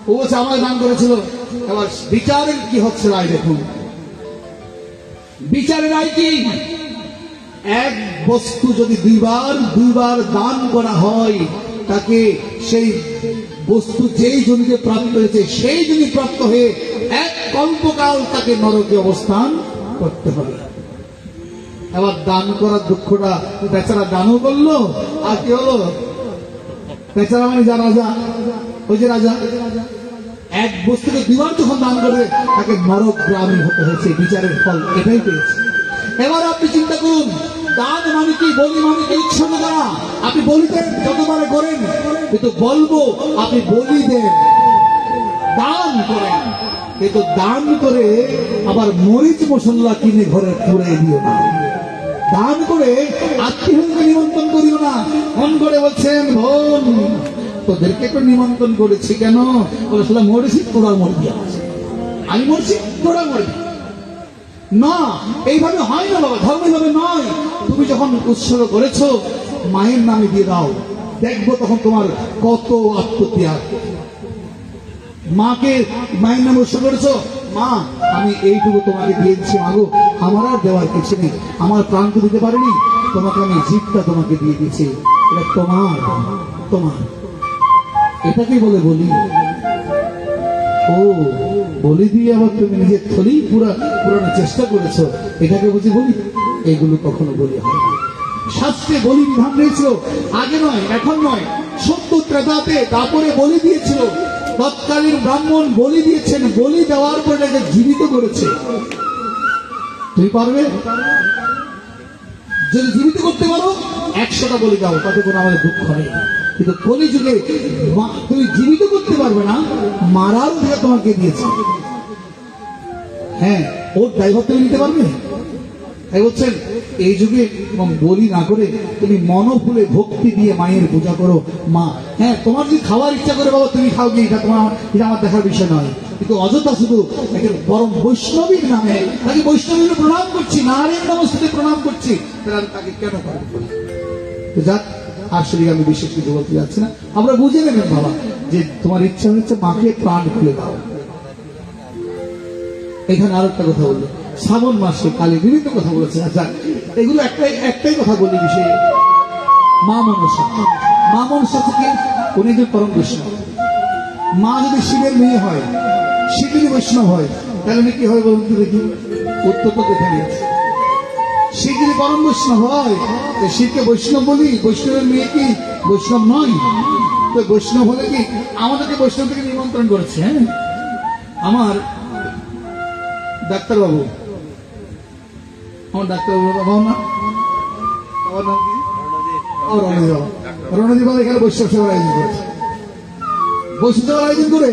ও বলছে আমাকে দান করেছিল। এবার বিচারের কি হচ্ছে রায় দেখুন। বিচারের রায় কি, এক বস্তু যদি দুইবার দান করা হয়, তাকে সেই বস্তু যেই জনিতে প্রাপ্ত হয়েছে সেই জনি প্রাপ্ত হয়ে এক কল্পকাল তাকে নরকে অবস্থান করতে হবে। এবার দান করার দুঃখটা বেচারা দানও করলো, আর কি হলো, বেচারা মানে যা রাজা, ওই যে রাজা এক বস্তুকে দুবার যখন দান করবে তাকে নরকগামী হতে হয়েছে, বিচারের ফল এটাই পেয়েছে। এবার আপনি চিন্তা করুন, দান মানে কি, বলি মানে কি উৎসর্গ করা। আপনি বলিতে যতবারে করেন, কিন্তু বলবো আপনি বলি দেন, দান করেন, কিন্তু দান করে আবার মরিচ মশলা কিনে ঘরে পুড়ে দিও না। দান করে আত্মীয়কে নিমন্ত্রণ করিও না। মন করে বলছেন, বোন তোদেরকে তো নিমন্ত্রণ করেছি কেন, বলে সেটা মরেছি তোরা মরবি, আমি মরছি তোরা মরবি না। এইভাবে হয় না বাবা, ধর্ম এইভাবে নয়। তুমি যখন উৎসর্গ করেছো মায়ের নামে দিয়ে দাও, দেখবো তখন তোমার কত আত্মত্যাগ। মাকে মায়ের নামে উৎসর্গ করেছো, মা আমি এইটুকু তোমাকে দিয়ে দিচ্ছি, মাগো আমার আর দেওয়ার কিছু নেই, আমার প্রাণ তো দিতে পারিনি, তোমাকে আমি জীবটা তোমাকে দিয়ে দিচ্ছি, এটা তোমার তোমার। এটাকে বলে বলি। ও বলি দিয়ে আবার তুমি নিজের থলি পুরানোর চেষ্টা করেছো, এটাকে বুঝি বলি? এগুলো কখনো বলি হয় না। শাস্ত্রে বলি বিধান রয়েছিল, আগে নয় এখন নয়, সত্য ত্রেতাতে তারপরে বলি দিয়েছিল। তৎকালীন ব্রাহ্মণ বলি দিয়েছেন, বলি দেওয়ার পর এটাকে জীবিত করেছে। তুমি পারবে? যদি জীবিত করতে পারো 100টা বলি দাও, তাতে কোনো আমাদের দুঃখ নেই। কিন্তু কলি যুগে তুমি জীবিত করতে পারবে না, মারার অধিকার তোমাকে দিয়েছে। হ্যাঁ, ওর দায়ভার তুমি নিতে পারবে? তাই বলছেন এই যুগে বলি না করে তুমি মনফুলে ভক্তি দিয়ে মায়ের পূজা করো। মা হ্যাঁ, তোমার যদি খাওয়ার ইচ্ছা করে বাবা তুমি খাও, কি এটা এটা আমার দেখার বিষয় নয়। কিন্তু অযথা শুধু পরম বৈষ্ণবীর নামে তাকে বৈষ্ণবীর প্রণাম করছি, নারীর নমস্তে প্রণাম করছি, তাকে কেন পালন করি? তো যাক, আসলে আমি বিশেষ কিছু বলতে যাচ্ছি না। আমরা বুঝে নেবেন বাবা যে তোমার ইচ্ছা হচ্ছে মাকে প্রাণ খুলে দাও। এখানে আরো একটা কথা বললো, শ্রাবণ মাসে কালী বিভিন্ন কথা বলেছে। আচ্ছা, এগুলো একটাই কথা বলি বিষয়ে, মা মনসা। মা মনসা থেকে উনি যে পরম বৈষ্ণব। মা যদি শিবের মেয়ে হয়, শিব যদি বৈষ্ণব হয়, তাহলে উনি কি হয় বলুন তো দেখি? উত্তর তো দেখে নিয়েছে। শিব যদি পরম বৈষ্ণব হয়, শিবকে বৈষ্ণব বলি, বৈষ্ণবের মেয়ে কি বৈষ্ণব নয়? তো বৈষ্ণব হলে কি আমাদেরকে বৈষ্ণব থেকে নিমন্ত্রণ করেছে। হ্যাঁ, আমার ডাক্তারবাবু, আমার ডাক্তারবাবু বাবা না, বাবার নাম কি? রণদীপ বাবা এখানে বৈষ্ণব সেবার আয়োজন করেছে। বৈষ্ণব সেবার আয়োজন করে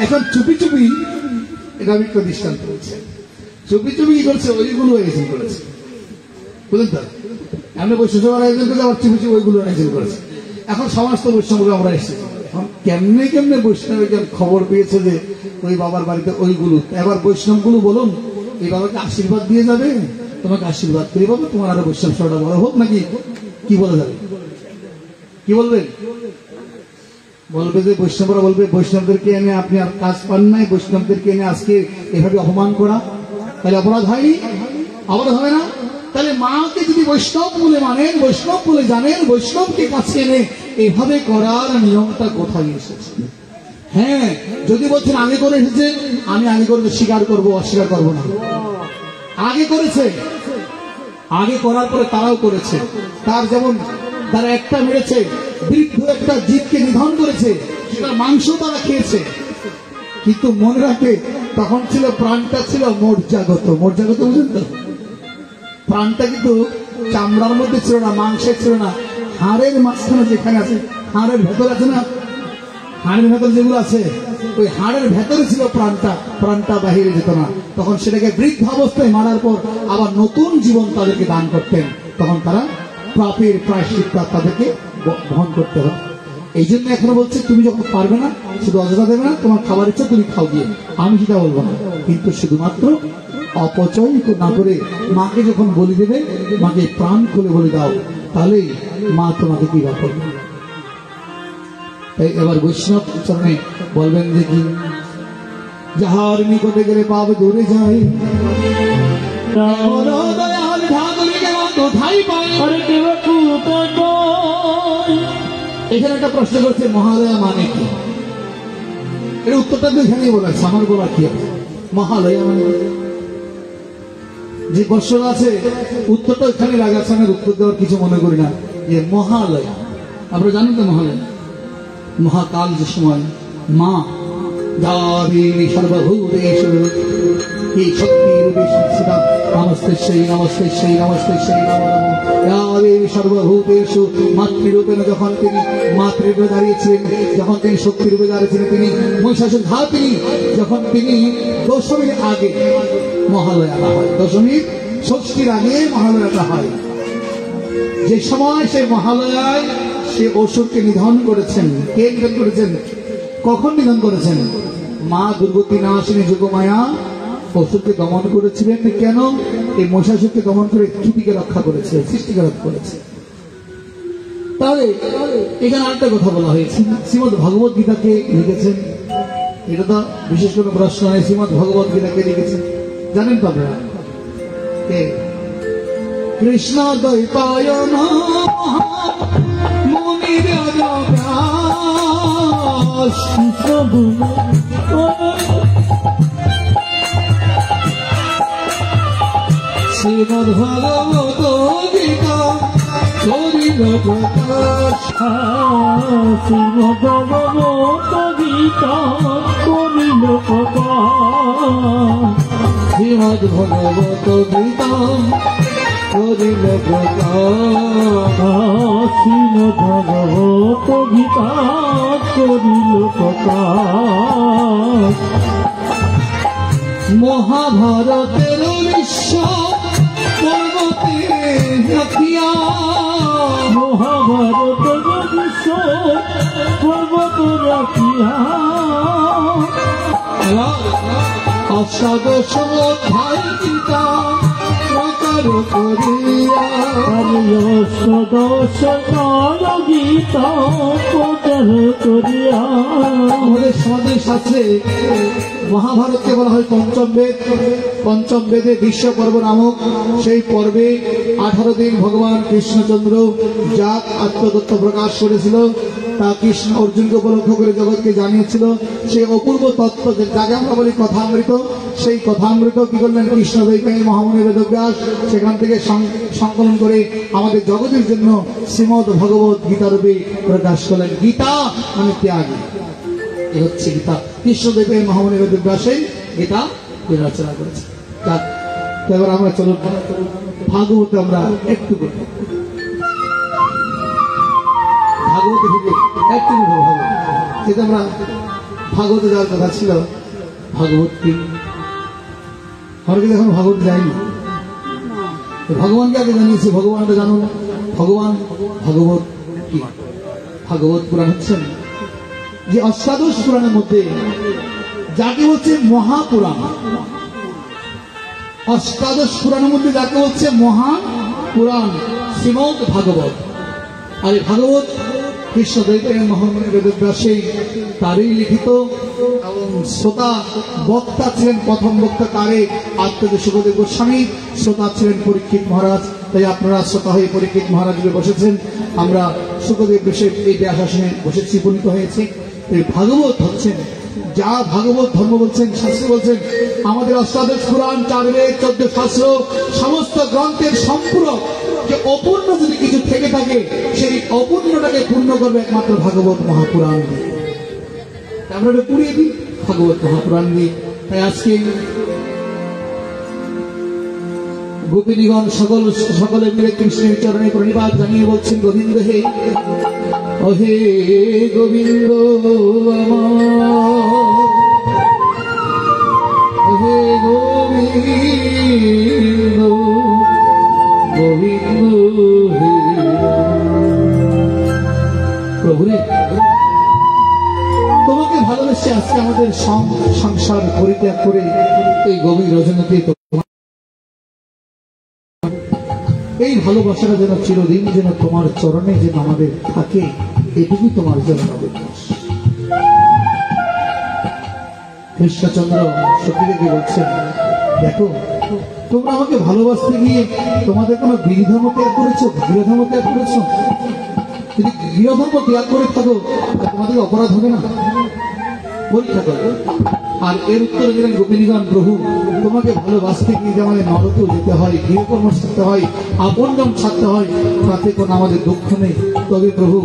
এখন চুপি চুপি, এটা আমি একটা দৃষ্টান্ত বলছি, চুপি চুপি কি করছে, ওইগুলো আয়োজন করেছে। বুঝলেন তো? এমনি বৈষ্ণব সেবার আয়োজন করে আবার চুপি চুপি ওইগুলো আয়োজন করেছে। এখন সমস্ত বৈষ্ণবকে আমরা এসেছি, কেমনে কেমনে বৈষ্ণব খবর পেয়েছে যে ওই বাবার বাড়িতে ওইগুলো, এবার বৈষ্ণব গুলো বলুন এই বাবাকে আশীর্বাদ দিয়ে যাবে, তোমাকে আশীর্বাদ করি বাবা, তোমার আরো বৈষ্ণব সেবাটা বড় হোক, নাকি কি বলে যাবে? কি বলবেন? বলবে যে বৈষ্ণবরা বলবে বৈষ্ণবদেরকে এনে আপনি আর কাজ পান নাই, বৈষ্ণবদেরকে এনে আজকে এভাবে অপমান করা, তাহলে অপরাধ হয়নি? অপরাধ হবে না? তাহলে মাকে যদি বৈষ্ণব বলে মানেন, বৈষ্ণব বলে জানেন, বৈষ্ণবকে কাছে এনে এভাবে করার নিয়মটা কোথায় এসেছে? হ্যাঁ, যদি বলছেন আগে করে এসেছে, আমি আগে করে স্বীকার করবো, অস্বীকার করবো না। আগে করেছে, আগে করার পরে তারাও করেছে। তার যেমন তারা একটা মেরেছে, বৃদ্ধ একটা জীবকে নিধন করেছে, সেটা মাংস তারা খেয়েছে, কিন্তু মনে রাখে তখন ছিল প্রাণটা ছিল মর্যাগত। মর্যাগত বুঝলেন তো? প্রাণটা কিন্তু চামড়ার মধ্যে ছিল না, মাংসের ছিল না, হাড়ের মাঝখানে যেখানে আছে, হাড়ের ভেতর আছে না, হাড়ের ভেতর যেগুলো আছে, ওই হাড়ের ভেতরে ছিল প্রাণটা, প্রাণটা বাহিরে যেত না। তখন সেটাকে বৃদ্ধ অবস্থায় মারার পর আবার নতুন জীবন তাদেরকে দান করতেন, তখন তারা পাপের প্রায়শ্চিত্ত তাদেরকে বহন করতে হবে। এই জন্য এখনো বলছে তুমি যখন পারবে না, শুধু অযথা দেবে না, তোমার খাবার ইচ্ছা তুমি খাও গিয়ে, আমি সেটা বলবো না, কিন্তু শুধুমাত্র অপচয় না করে মাকে যখন বলি দেবে, মাকে প্রাণ খুলে বলে দাও, তাহলেই মা তোমাকে কি করবে। তাই এবার বৈষ্ণব চরণে বলবেন যে কি, যাহার নিকটে গেলে পাপ দূরে যায়, এখানে একটা প্রশ্ন করছে, মহালয়া মানে কি? এর উত্তরটা তো এখানেই বলা আছে, আমার বলা কি আছে? মহালয়া মানে যে প্রশ্ন আছে উত্তরটা এখানে লাগাচ্ছে, আমি উত্তর দেওয়ার কিছু মনে করি না। যে মহালয়া, আপনারা জানেন তো মহালয়া মহাকাল যে সময় মা দেবী সর্বভূতেষু এই শক্তির সমস্ত সেই নমস্তে সেই নমস্তে সেই নম সর্বভূতেষু মাতৃরূপেণ যখন তিনি মাতৃরূপে দাঁড়িয়েছিলেন, যখন তিনি শক্তিরূপে দাঁড়িয়েছিলেন, তিনি মহিষাসুর ঘাতিনী, যখন তিনি দশমীর আগে মহালয়াটা হয়, দশমীর ষষ্ঠীর আগে মহালয়াটা হয়, যে সময় সে মহালয়ায় সে অসুরকে নিধন করেছেন। কে নিধন করেছেন? কখন নিধন করেছেন? মা দুর্গতি নাশিনী যোগমায়া অসুরকে দমন করেছিলেন। কেন? এই মহিষাসুরকে দমন করে পৃথিবীকে রক্ষা করেছে, সৃষ্টিকে রক্ষা করেছে। তাহলে এখানে আরেকটা কথা বলা হয়েছে, শ্রীমদ ভগবত গীতাকে লিখেছেন, এটা তো বিশেষ কোনো প্রশ্ন নয়, শ্রীমদ ভগবত গীতাকে লিখেছেন জানেন তো আপনারা কে? কৃষ্ণ দ্বৈপায়ন মুনি রাজব্যাস, শ্রীমদ ভগবত গীতা করিল প্রকাশ। শ্রীমদ ভগবত গীতা করিল প্রকাশ, শ্রীমদ ভগবত গীতা করিল প্রকাশ, শ্রীমদ ভগবত গীতা করিল প্রকাশ। মহাভারতের বিশ্ব পর্বতে রাখিয়া, মহাভারত বিশ্ব পর্বত রাখিয়া, অষ্টাদশ অধ্যায় গীতা প্রচার করিয়া, অষ্টাদশ গীতা প্রচার করিয়া। আমাদের সমাজের শাস্ত্রে মহাভারতকে বলা হয় পঞ্চম বেদ। পঞ্চম বেদে বিশ্ব পর্ব নামক সেই পর্বে 18 দিন ভগবান কৃষ্ণচন্দ্র যা আত্মতত্ত্ব প্রকাশ করেছিল তা কৃষ্ণ অর্জুনকে উপলক্ষ করে জগৎকে জানিয়েছিল। সেই অপূর্ব তত্ত্ব যাকে আমরা বলি কথামৃত, সেই কথামৃত কি করলেন কৃষ্ণ দ্বৈপায়ন মহামুনি বেদব্যাস সেখান থেকে সংকলন করে আমাদের জগতের জন্য শ্রীমদ ভগবত গীতা রূপে প্রকাশ করলেন। গীতা মানে ত্যাগ, এ হচ্ছে গীতা। কৃষ্ণদেবের মহামুনি বেদব্যাসে গীতা রচনা করেছে। এবার আমরা চলুন ভাগবতে আমরা একটু করি, ভাগবতে ঢুকে একটু ভাগবত, যেটা আমরা ভাগবতে যাওয়ার কথা ছিল। ভাগবত কি আমরা কিন্তু এখন ভাগবত যাইনি, ভগবানকে আগে জানিয়েছি, ভগবানটা জানুন। ভগবান ভাগবত কি? ভাগবত পুরাণ হচ্ছেন যে অষ্টাদশ পুরাণের মধ্যে যাকে হচ্ছে মহাপুরাণ, অষ্টাদশ পুরাণের মধ্যে যাকে হচ্ছে মহাপুরাণ শ্রীমদ ভাগবত। আর এই ভাগবত কৃষ্ণদেবের মহামুনি বেদব্যাসে তারই লিখিত, এবং শ্রোতা বক্তা ছিলেন, প্রথম বক্তা তারে আত্মজ সুখদেব গোস্বামী, শ্রোতা ছিলেন পরীক্ষিত মহারাজ। তাই আপনারা শ্রোতা হয়ে পরীক্ষিত মহারাজ বসেছেন, আমরা সুখদেব বসে এই ব্যাসাসনে বসেছি, উপনীত হয়েছে। এই ভাগবত হচ্ছেন যা ভাগবত ধর্ম বলছেন, শাস্ত্র বলছেন আমাদের অষ্টাদশ পুরাণ, 4 বেদ, 14 শাস্ত্র, সমস্ত গ্রন্থের সম্পূরক, যে অপূর্ণ যদি কিছু থেকে থাকে সেই অপূর্ণটাকে পূর্ণ করবে একমাত্র ভাগবত মহাপুরাণ দিয়ে। আমরা এটা পুড়িয়ে দিই ভাগবত মহাপুরাণ দিয়ে। তাই আজকে গোপিনীগণ সকলে মিলে কৃষ্ণের চরণে প্রণিপাত জানিয়ে বলছেন, গোবিন্দ হে, অহে গোবিন্দ হে গোবিন্দ, গোবিন্দ হে প্রভু রে, তোমাকে ভালোবেসে আজকে আমাদের সংসার পরিত্যাগ করে এই গভীর রজনীতে এই ভালোবাসাটা যেন চিরদিন যেন তোমার চরণে যেন আমাদের থাকে, এটুকু তোমার জন্য অবিশ্বাস। কৃষ্ণচন্দ্র সতীদেবকে বলছেন, দেখো তোমরা আমাকে ভালোবাসতে গিয়ে তোমাদের কোনো গৃহধর্ম ত্যাগ করেছো, গৃহধর্ম ত্যাগ করেছো। যদি গৃহধর্ম ত্যাগ করে থাকো তোমাদের অপরাধ হবে না? পরীক্ষা করো। আর এর উত্তরে দিলেন গোপিনীগণ, প্রভু তোমাকে ভালোবাসতে গিয়ে যে আমাদের নরকেও যেতে হয়, গৃহকর্ম ছাড়তে হয়, আপনজন ছাড়তে হয়, তাতে কোনো আমাদের দুঃখ নেই। তবে প্রভু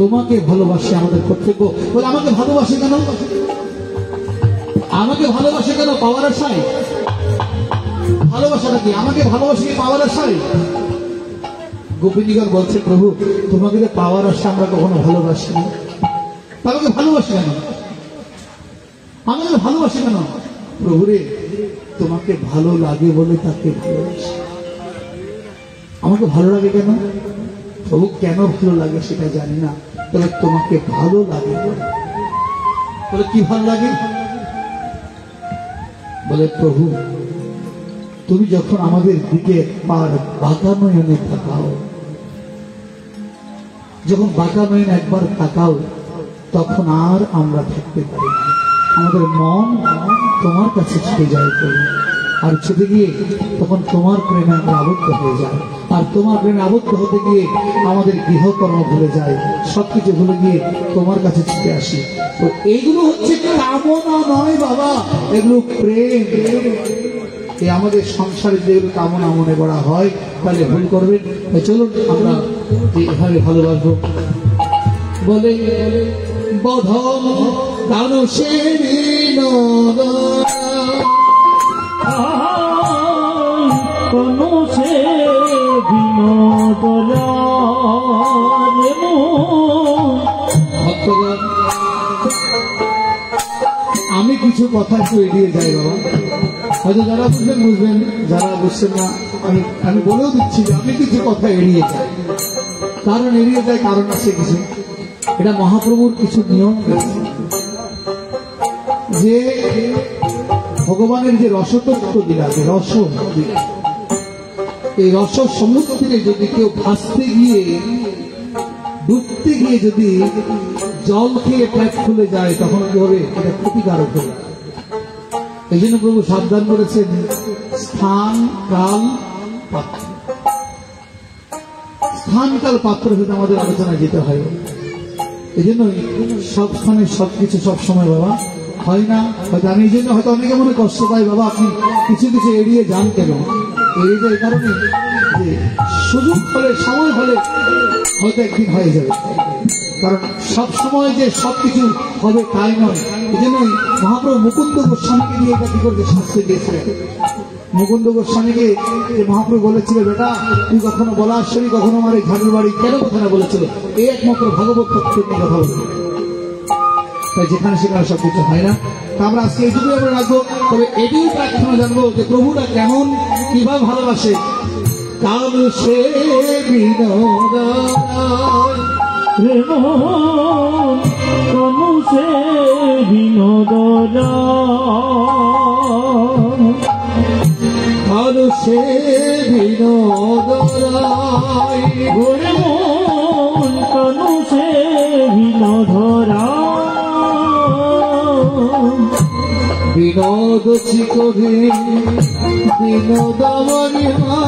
তোমাকে ভালোবাসে আমাদের কর্তব্য। বলে আমাকে ভালোবাসে কেন? আমাকে ভালোবাসে কেন? পাওয়ার আশায়? ভালোবাসাটা কি? আমাকে ভালোবাসি পাওয়ার আশায়? গোপিনীগণ বলছে, প্রভু তোমাকে যে পাওয়ার আশা আমরা কখনো ভালোবাসি না। আমাকে ভালোবাসি কেন? আমাকে ভালোবাসি কেন? প্রভুরে তোমাকে ভালো লাগে বলে তাকে ভালোবাসি। আমাকে ভালো লাগে কেন? প্রভু কেন ভালো লাগে সেটা জানি না, তবে তোমাকে ভালো লাগে। বলে কি ভালো লাগে? বলে প্রভু তুমি যখন আমাদের দিকে একবার বাঁকা নয়নে তাকাও, যখন বাঁকা নয়নে একবার তাকাও, তখন আর আমরা থাকতে পারি না। আমাদের মন তোমার কাছে ছুটে যায় প্রভু, আর ছুটে গিয়ে তখন তোমার প্রেমে আমরা আবদ্ধ হয়ে যাই। আর তোমার প্রেমে আবদ্ধ হতে গিয়ে আমাদের গৃহকর্ম ভুলে যায়, সবকিছু ভুলে গিয়ে তোমার কাছে ছুটে আসি। তো এইগুলো হচ্ছে কামনা নয় বাবা, এগুলো প্রেম। এই আমাদের সংসারে যেগুলো কামনা মনে করা হয় তাহলে ভুল করবেন। চলুন আমরা এইভাবে ভালোবাসবো। বলে বধম দানসে কোনো সে বিনোদন ভক্তগণ, আমি কিছু কথা একটু এড়িয়ে যাই বাবা। হয়তো যারা বুঝবেন বুঝবেন, যারা বুঝছেন না আমি বলেও দিচ্ছি যে আমি কিছু কথা এড়িয়ে যাই। কারণ এড়িয়ে যায়, কারণ আছে কিছু। এটা মহাপ্রভুর কিছু নিয়ম রয়েছে, যে ভগবানের যে রসতত্ত্ব দিলা, যে রস, এই রস সমুদ্রে যদি কেউ ভাসতে গিয়ে ডুবতে গিয়ে যদি জল খেয়ে পেট খুলে যায়, তখন কি হবে? এটা ক্ষতিকারক হবে। এই জন্য প্রভু সাবধান করেছেন, স্থান কাল পাত্র। স্থান কাল পাত্র সাথে আমাদের আলোচনায় যেতে হয়। এই জন্যই সব স্থানে সবকিছু সব সময় বাবা হয় না। হয়তো আমি এই জন্য হয়তো অনেকে মনে কষ্ট পাই, বাবা আপনি কিছু কিছু এড়িয়ে যান কেন? এড়িয়ে যায় এই কারণে যে সুযোগ হলে, সময় হলে হয়তো একদিন হয়ে যাবে। কারণ সব সময় যে সবকিছু হবে তাই নয়। এই জন্যই মহাপ্রভু মুকুন্দ গোস্বামীকে নিয়ে এটা কি করতে শাস্তি দিয়েছিলেন। মুকুন্দ গোস্বামীকে মহাপ্রভু বলেছিল, বেটা তুই কখনো বলাশ্বরী, কখনো আমার এই ঝাড়ুর বাড়ি কেন কথা না বলেছিল? এই একমাত্র ভাগবত তত্ত্বের নিয়ে কথা বলছিল। তাই যেখানে সেখানে সবকিছু হয় না। তা আমরা আজকে এইটুকুই আমরা রাখবো। তবে এটিও প্রার্থনা জানবো যে প্রভুরা কেমন, কিভাবে ভালোবাসে। কাল সে বিনোদ কোনো সে বিনোদন কাল সে বিনোদ গোরে মন কোনো সে বিনোধরা বিনোদ চিকরে বিনোদ মনিমা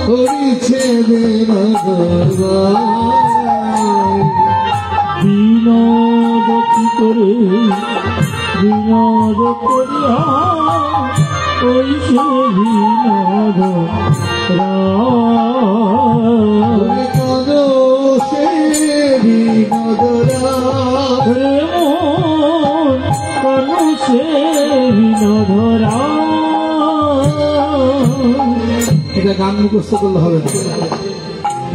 করিছে বিনোদ বিনোদ কি করে বিনোদ করিয়া ওই সে বিনোদ বিনোদ সে বিনোদ কোনো সে বিনোধরা। এটা গান মুখস্থ করলে হবে না,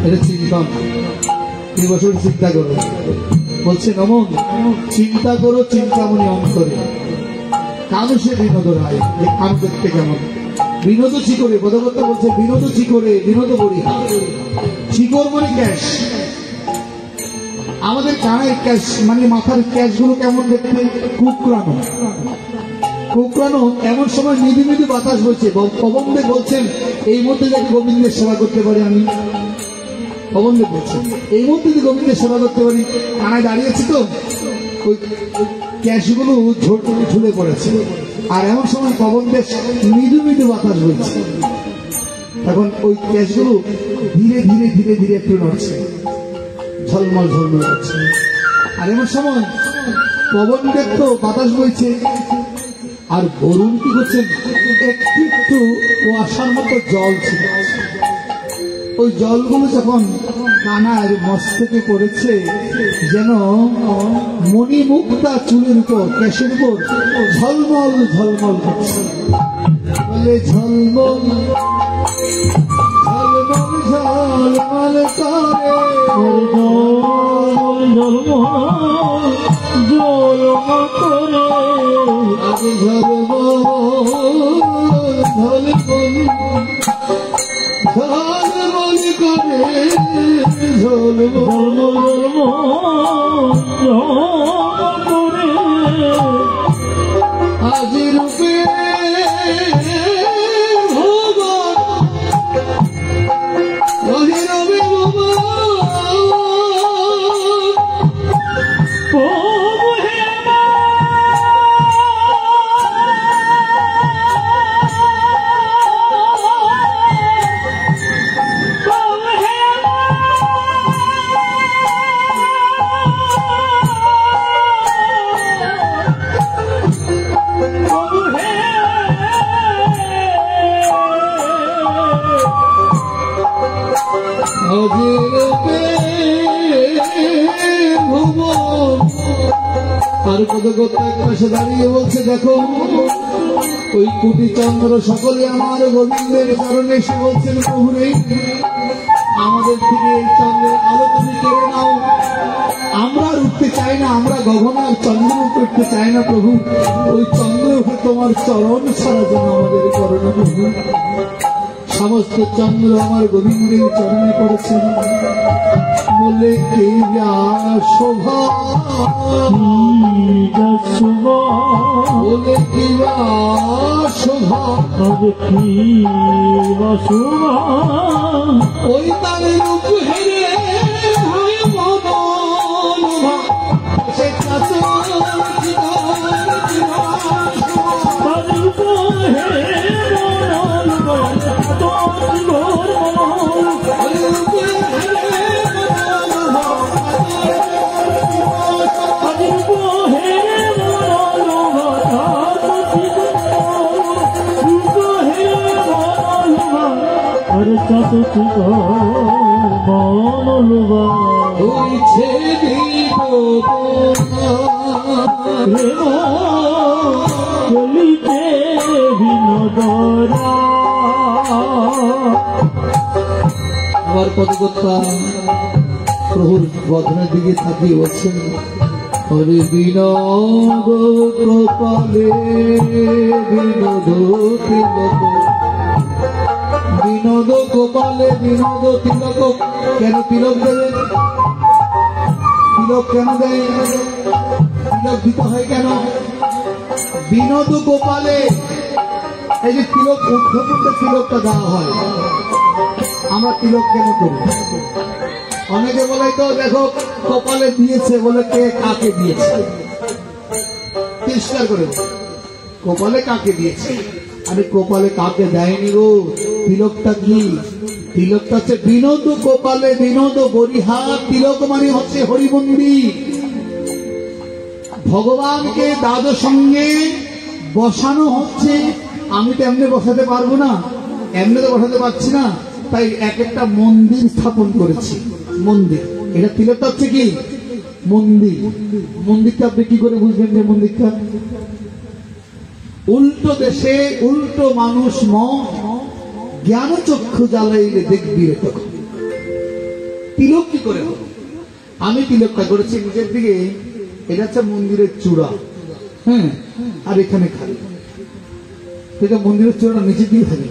এটা চিন্তন। এই বছর চিন্তা করো। বলছে নমন চিন্তা করো চিন্তামণি অন্তরে, কানু সে বিনোদ রায়। কানু দেখতে কেমন? বিনোদ চিকরে, বোধকর্তা বলছে বিনোদ চিকরে বিনোদ বরিহা। চিকর মানে ক্যাশ। আমাদের কানের ক্যাশ মানে মাথার ক্যাশ গুলো কেমন দেখতে? কুকরানো। কুকরানো এমন সময় মৃদু মৃদু বাতাস বলছে। পবনদেব বলছেন এই মধ্যে যদি গোবিন্দের সেবা করতে পারি আমি। পবনদেব বলছেন এই মধ্যে যদি গোবিন্দের সেবা করতে পারি। কানায় দাঁড়িয়েছি তো, ওই ক্যাশগুলো ঝুলে পড়েছে। আর এমন সময় পবনদেব মৃদু মৃদু বাতাস বলছে। এখন ওই ক্যাশগুলো ধীরে ধীরে ধীরে ধীরে একটু নড়ছে, ঝলমল ঝলমল করছে। আর এমন সময় পবনদেব তো বাতাস বইছে, আর বরুণ কি করছেন? একটু একটু কুয়াশার মতো জল ছিল। ওই জলগুলো যখন কানার মস্তকে পড়েছে, যেন মণিমুক্তা চুলের উপর, কেশের উপর ঝলমল ঝলমল করছে। বলে ঝলমল ঝলমল ঝলমল করে আগে ঝলমল ঝলমল ঝলমল করে ঝলমল আজি রূপে আর পদকর্তা এক পাশে দাঁড়িয়ে বলছে, দেখো ওই কোটি চন্দ্র সকলে আমার গোবিন্দের কারণে এসে বলছেন, প্রভু নেই আমাদের থেকে এই চন্দ্রের আলো তুমি কেড়ে নাও। আমরা উঠতে চাই না, আমরা গগনার চন্দ্র উঠতে চাই না প্রভু, ওই চন্দ্র উঠে তোমার চরণ ছাড়া যেন আমাদের করোনা প্রভু। সমস্ত চন্দ্র আমার গোবিন্দের চরণে পড়েছেন। বলে কে শোভা বলে কি শোভা ওই তার রূপ হেরে আমার পদকর্তা প্রভুর বদনের দিকে তাকিয়ে বলছেন, হরে বিনোদ কপালে বিনোদ তিলক, বিনোদ কপালে বিনোদ তিলক। কেন তিলক দেবেন? তিলক কেন দেয়? তিলক দিতে হয় কেন? বিনোদ কপালে, এই যে তিলক উদ্ধবকে তিলকটা দেওয়া হয়, আমরা তিলক কেন করি? অনেকে বলে তো দেখো কপালে দিয়েছে, বলে কে কাকে দিয়েছে, পরিষ্কার করে কপালে কাকে দিয়েছে। আরে কপালে কাকে দেয়নি গো। তিলকটা কি? তিলকটা হচ্ছে বিনোদ কপালে বিনোদ বরিহা। তিলক মানে হচ্ছে হরিমন্দির। ভগবানকে দাদু সঙ্গে বসানো হচ্ছে। আমি তো এমনি বসাতে পারবো না, এমনি তো বসাতে পারছি না, তাই এক একটা মন্দির স্থাপন করেছি। মন্দির, এটা তিলকটা হচ্ছে কি? মন্দির। মন্দিরটা আপনি কি করে বুঝবেন যে মন্দিরটা? উল্টো দেশে উল্টো মানুষ জ্ঞান চক্ষু জ্বালাইলে দেখবি রে তখন। তিলক কি করে হবে? আমি তিলকটা করেছি নিজের দিকে। এটা হচ্ছে মন্দিরের চূড়া, হ্যাঁ, আর এখানে খালি। এটা মন্দিরের চূড়াটা নিচের দিকে থাকে,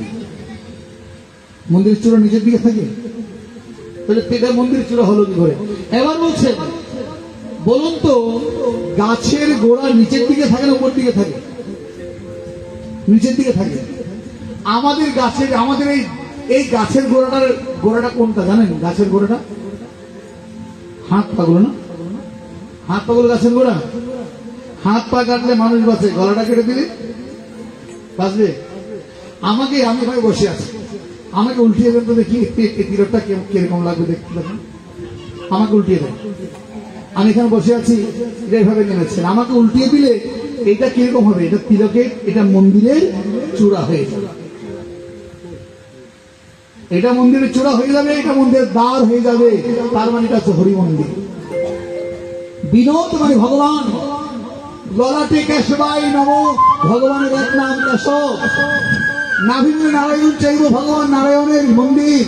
মন্দিরের চূড়া নিচের দিকে থাকে, তাহলে এটা মন্দিরের চূড়া হলো কি করে? এবার বলছেন, বলুন তো গাছের গোড়া নিচের দিকে থাকে না উপর দিকে থাকে? নিচের দিকে থাকে। আমাদের গাছের, আমাদের এই গাছের গোড়াটা কোনটা জানেন? গাছের গোড়াটা হাত পাগুলো না, হাত পাগুলো গাছের গোড়া। হাত পা কাটলে মানুষ বাঁচে, গলাটা কেটে দিলে বাঁচবে? আমি ভাই বসে আছি, আমাকে উল্টিয়ে দেন তো দেখি তিলকটা কিরকম লাগবে দেখতে। দেখুন আমাকে উল্টিয়ে দেন, আমি এখানে বসে আছি, এটা এইভাবে নেমেছেন, আমাকে উল্টিয়ে দিলে এটা কিরকম হবে? এটা তিলকের, এটা মন্দিরের চূড়া হয়ে যাবে। এটা মন্দিরের চূড়া হয়ে যাবে, এটা মন্দিরের দ্বার হয়ে যাবে। তার মানে এটা হচ্ছে হরি মন্দির। বিনোদ মানে ভগবান। ললাটে কেশবাই নম, ভগবানের এক নাম কেশব। নাভিন্ন নারায়ণ চাইব ভগবান নারায়ণের মন্দির,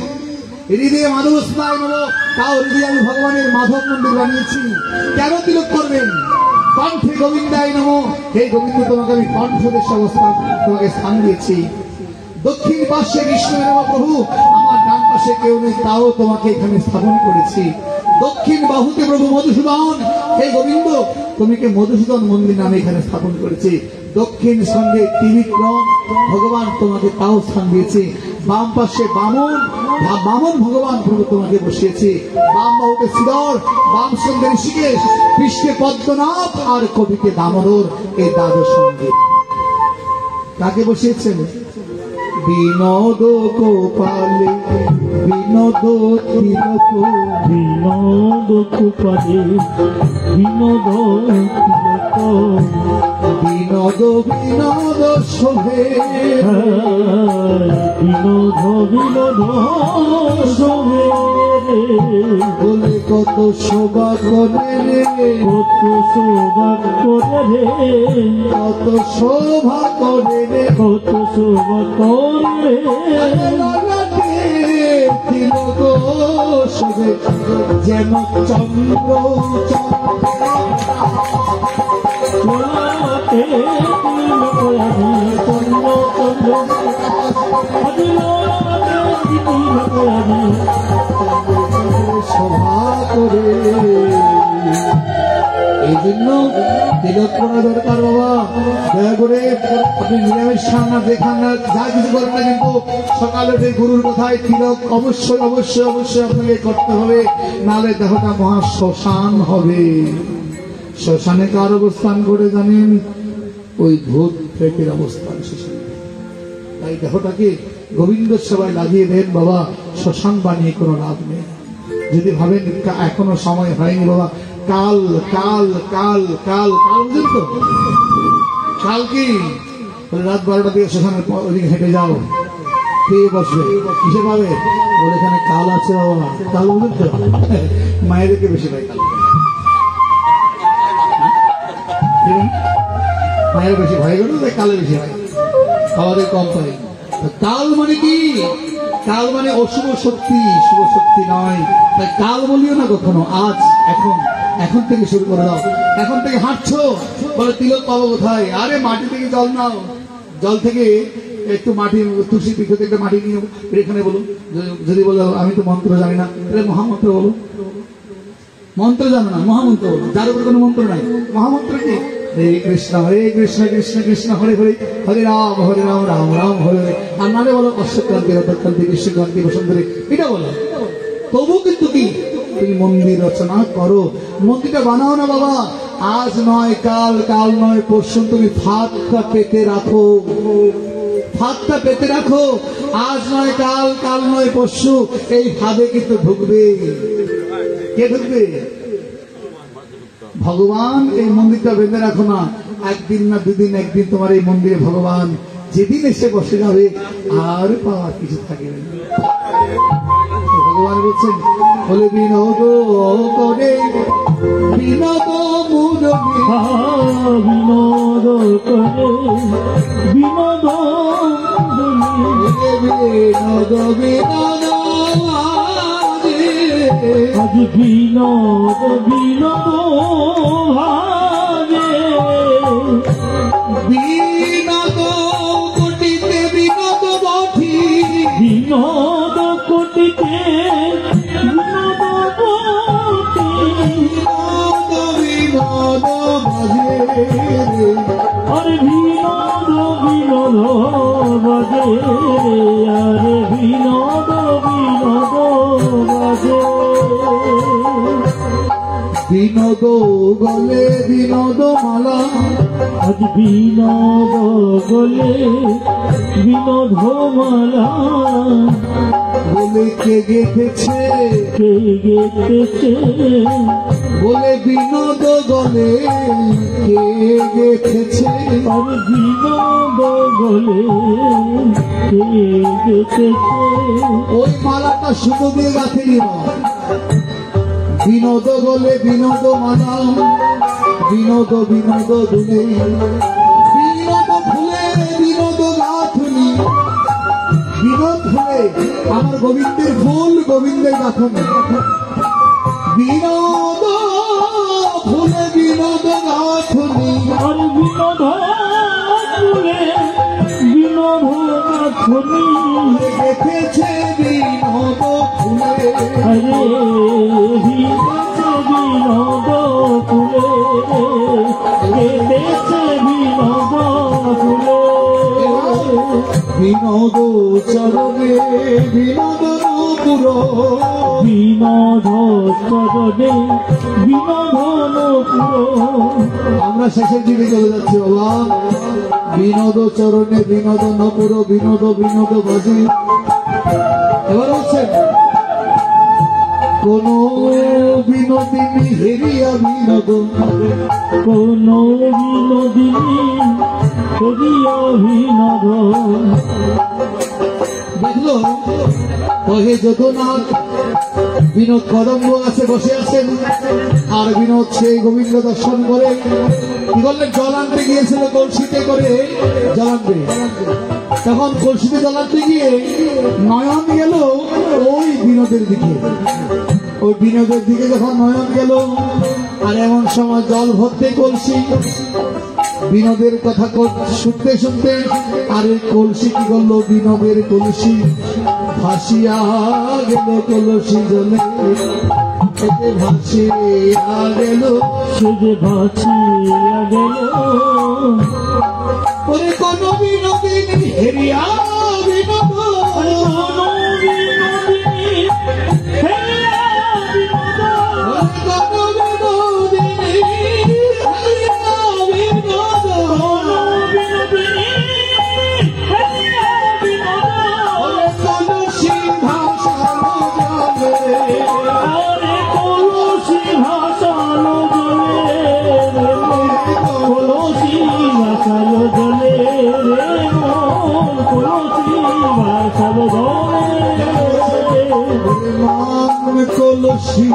হৃদয়ে মাধব স্নায় নেব, তাও হৃদয়ে আমি ভগবানের মাধব মন্দির বানিয়েছি। কেন তিলক করবেন? কণ্ঠে গোবিন্দায় নম, হে গোবিন্দ তোমাকে আমি কণ্ঠদেশ অবস্থান তোমাকে স্থান দিয়েছি। দক্ষিণ পাশে কৃষ্ণ নম প্রভু, আমার ডান পাশে কেউ নেই, তাও তোমাকে এখানে স্থাপন করেছি। দক্ষিণ বাহুতে প্রভু মধুসূদন, হে গোবিন্দ তোমাকে মধুসূদন মন্দির নামে এখানে স্থাপন করেছি। দক্ষিণ সঙ্গে ত্রিবিক্রম ভগবান তোমাকে তাও স্থান দিয়েছি। বাম পাশে বামন ভগবান প্রভু তোমাকে বসিয়েছি। বাম বাহুতে শ্রীধর, বাম সঙ্গে ঋষিকেশ, পৃষ্ঠে পদ্মনাভ আর কবিতে দামোদর, এই দ্বাদশ সঙ্গে কাকে বসিয়েছেন? বিনোদ গোপালে বিনোদ তিলক, বিনোদ গোপালে বিনোদ তিলক, বিনোদ বিনোদ শোভে, বিনোদ বিনোদ শোভে বলে কত শোভা করে রে, কত শোভা করে রে, কত শোভা করে রে, কত শোভা করে তিলক শোভে যেন চন্দ্র লোলাটে তিলক আমি চন্দ্র চন্দ্র, আজ লোলাটে তিলক আমি শোভা করে। এই জন্য তিলক করা দরকার বাবা। দয়া করে আপনি নিরামিষ খান না, দেখান না, যা কিছু করেন না, কিন্তু সকালে উঠে গুরুর কথায় তিলক অবশ্যই অবশ্যই অবশ্যই আপনাকে করতে হবে, নাহলে দেহটা মহা শ্মশান হবে। শ্মশানে কার অবস্থান করে জানেন? ওই ভূত প্রেতের অবস্থান শ্মশানে। তাই দেহটাকে গোবিন্দ সেবায় লাগিয়ে দেন বাবা, শ্মশান বানিয়ে কোনো লাভ নেই। যদি ভাবেন এখনো সময় হয়নি বাবা, কাল কাল কাল কাল কাল বুঝলেন তো? কাল কি রাত 12টা থেকে শ্মশানের ওদিকে হেঁটে যাও, পেয়ে বসবে, কিসে পাবে? বলে এখানে কাল আছে বাবা, কাল বুঝলেন তো? মায়েদেরকে বেশি পাই কাল, মায়ের বেশি ভয় করে, কালে বেশি হয়, খাওয়াদের কম পাই। কাল মানে কি? কাল মানে অশুভ শক্তি, শুভ শক্তি নয়। তাই কাল বলিও না কখনো, আজ এখন, এখন থেকে শুরু করে দাও। এখন থেকে হাঁটছো, বলে তিলক পাবো কোথায়? আরে মাটি থেকে জল নাও, জল থেকে একটু মাটি, তুলসী পীঠ থেকে মাটি নিয়ে এখানে বলো। যদি বলো আমি তো মন্ত্র জানি না, তাহলে মহামন্ত্র বলো। মন্ত্র জানো না, মহামন্ত্র বলো। যার উপর কোনো মন্ত্র নাই, মহামন্ত্র কি? হরে কৃষ্ণ কৃষ্ণ কৃষ্ণ হরে হরে, হরে রাম রাম রাম হরে হরে। আর নালে বলো অশ্বক্রান্তি রথক্রান্তি বিশ্বক্রান্তি বসন্তরে, এটা বলো। তবু কিন্তু কি তুমি মন্দির রচনা করো, মন্দিরটা বানাও না বাবা। আজ নয় কাল, কাল নয় পরশু, তুমি ফাঁদটা পেতে রাখো, ফাঁদটা পেতে রাখো। আজ নয় কাল, কাল নয় পরশু, এই ফাঁদে কিন্তু ঢুকবে। কে ঢুকবে? ভগবান। এই মন্দিরটা বেঁধে রাখো না, একদিন না দুদিন, একদিন তোমার এই মন্দিরে ভগবান যেদিন এসে বসে যাবে আর পাওয়ার কিছু থাকবে না। ভগবান বলছেন, বলে বিনোদ করে বিনোদ মুরলী, বিনোদ করে বিনোদ বিনোদ বিনোদ আজ বিনোদ বিনোদ ভাবে, বিনোদ কোটিতে বিনোদ বঠি, বিনোদ কোটিতে বিনোদ বটে, বিনোদ বিনোদ বাজে, আরে বিনোদ বিনোদ বাজে, আরে বিনোদ বিনোদ বাজে। বিনোদ গলে বিনোদ মালা, আজ বিনোদ গলে বিনোদ মালা, বলে কে গেঁথেছে, কে গেঁথেছে, বলে বিনোদ গলে কে গেঁথেছে, আর বিনোদ গলে কে গেঁথেছে। ওই মালাটা শুধু দিয়ে গাঁথেনি নয়, বিনোদ গলে বিনোদ মালা, বিনোদ বিনোদ দুলে, বিনোদ ফুলে বিনোদ গাঁথনি, ফুলে আমার গোবিন্দের ফুল, গোবিন্দের গাথন। বিনোদ ফুলে বিনোদ গাথনি, আর বিনোদ ফুলে বিনোদ গাথনি, দেখেছে বিনোদ ফুলে, আরে হিতেছে বিনোদ ফুলে, হেতেছে বিনোদ ফুলে। বিনোদ চরণে বিনোদন পুর, বিনোদ চরণে বিনোদন পুর। আমরা শেষের দিকে চলে যাচ্ছি বাবা। বিনোদ চরণে বিনোদন পুর, বিনোদ বিনোদ বাজি। এবার হচ্ছে কোন বিনোদিনী হেরিয়া বিনোদ, কোন বিনোদিনী হেরিয়া বিনোদ। দেখলো ওহে যদুনাথ বিনোদ কদম্ব আছে বসে আছেন, আর বিনোদ সেই গোবিন্দ দর্শন করে কি করলেন, জল আনতে গিয়েছিল কলসিতে করে জল আনতে। তখন কলসিতে জল আনতে গিয়ে নয়ন গেল ওই বিনোদের দিকে, ওই বিনোদের দিকে যখন নয়ন গেল, আর এমন সময় জল ভরতে কলসি, বিনোদের কথা শুনতে শুনতে আর ওই কলসি কি করলো, বিনোদের কলসি ভাসিয়া গেল কলসি জলে, ভাসিয়া গেল, সে যে ভাসিয়া গেল। ওরে কোন বিনোদিনী হেরিয়া বিনোদ, কোন বিনোদিনী হেরিয়া বিনোদ, কোন বিনোদিনী হেরিয়া বিনোদ, কোন বিনোদিনী হেরিয়া বিনোদ। কলসি ভাসানো জলে, আরে কলসি ভাসালো জলে, কলসি ভাসালো জলে রে মন, কলসি ভাসালো জলে। মান কলসি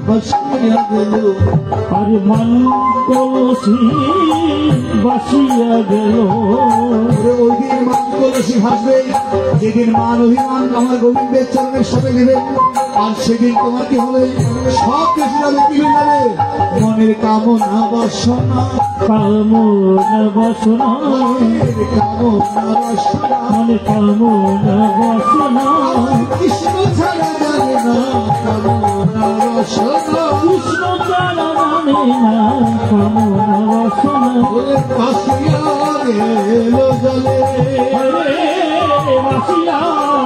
ভাসিয়া গেল, আরে মান কলসি ভাসিয়া গেল। ওই দিন মান কলসি ভাসবে যেদিন মান অভিমান আমার গোবিন্দের চরণের সাথে নেবে, আর সেদিন তোমার কি হবে, সব কিছু যাবে, কি হয়ে যাবে, মনের কামনা বাসনা, কামনা বাসনা, মনের কামনা বাসনা, মনে কামনা বাসনা, কৃষ্ণ ছাড়া জানে না কামনা বাসনা, কৃষ্ণ ছাড়া জানে না কামনা বাসনা। বলে ভাসিয়া গেল জলে, আরে ভাসিয়া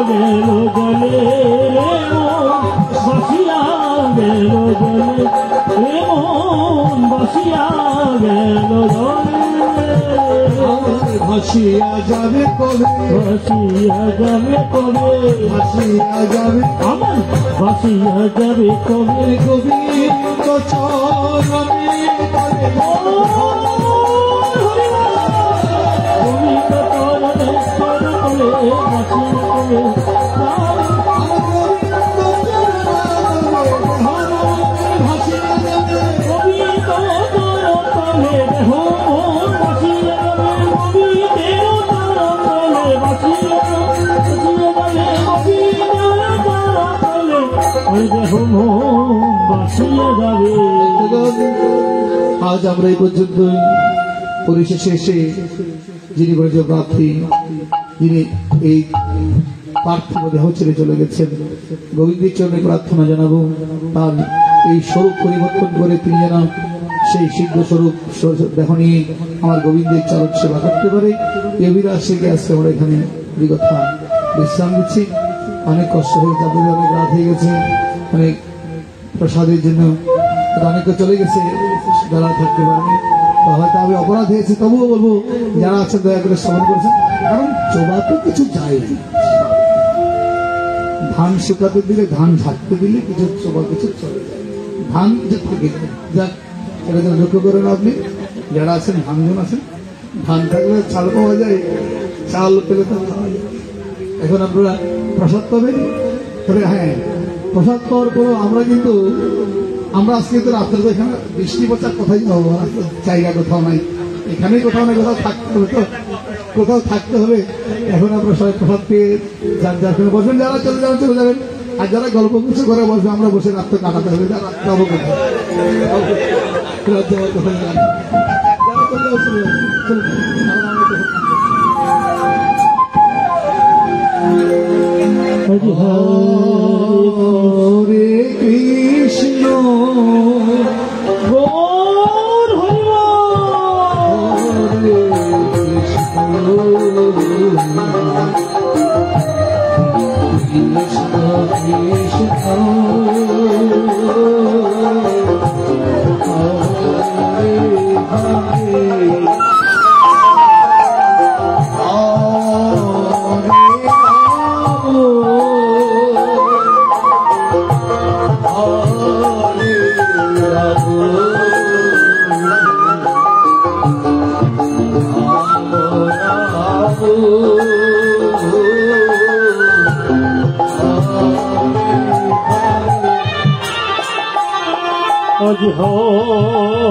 গেল জলে রে মন, ভাসিয়া গেল জলে রে মন, ভাসিয়া গেল জলে। ভাসিয়া যাবে কবে, ভাসিয়া যাবে কবে, ভাসিয়া যাবে আমার ভাসিয়া যাবে কবে। গোবিন্দ চরণে তলে, তুমি তো চরণে চরণে ভাসিয়া যাবে। ভাসিয়া যাবে কবি তো চরণ তলে দেহ মন ভাসিয়া যাবে, কবি দেহ চরণ তলে ভাসিয়া যাবে, কবি দেহ চরণ তলে ওই দেহ মন ভাসিয়া যাবে। আজ আমরা এই পর্যন্ত পরিশেষে এসে যিনি বলেছে প্রার্থী, যিনি এই পার্থিব দেহ ছেড়ে চলে গেছেন, গোবিন্দের চরণে প্রার্থনা জানাবো তার এই স্বরূপ পরিবর্তন করে তিনি যেন সেই সিদ্ধ স্বরূপ দেহ নিয়ে আমার গোবিন্দের চরণ সেবা করতে পারে। এই অভিলাষীকে আজকে আমরা এখানে কথা বিশ্রাম দিচ্ছি। অনেক কষ্ট হয়ে তাদের অনেক রাত হয়ে গেছে, অনেক প্রসাদের জন্য অনেকে চলে গেছে, যারা থাকতে পারেনি, হয়তো আমি অপরাধ হয়েছে, তবুও বলবো যারা আছেন দয়া করে শ্রবণ করেছেন, কারণ চোবাতে কিছু যায় না, ধান শুকাতে দিলে ধান ঝাঁকতে দিলে কিছু চোবা কিছু চলে যায়, ধান যে থেকে যাক এটা যেন লক্ষ্য করেন আপনি যারা আছেন, ধানজন আছেন, ধান থাকলে চাল পাওয়া যায়, চাল পেলে তো খাওয়া যায়। এখন আপনারা প্রসাদ পাবেন, তবে হ্যাঁ প্রসাদ পাওয়ার পরও আমরা আজকে তো রাত্রে তো এখানে বৃষ্টি পড়ার কোথায় যাবো, জায়গা কোথাও নাই, এখানেই কোথাও না কোথাও থাকতে হবে, তো কোথাও থাকতে হবে। এখন আমরা সবাই প্রসাদ পেয়ে যার যার করে বসবেন, যারা চলে যাবেন চলে যাবেন, আর যারা গল্প কিছু করে বসবে আমরা বসে রাত তো কাটাতে হবে। যারা যাবো কোথায় যারা চলে যাবে চলে যাবে, চলুন। হরে কৃষ্ণ গৌর হরে কৃষ্ণ কৃষ্ণ কৃষ্ণ হরে হরে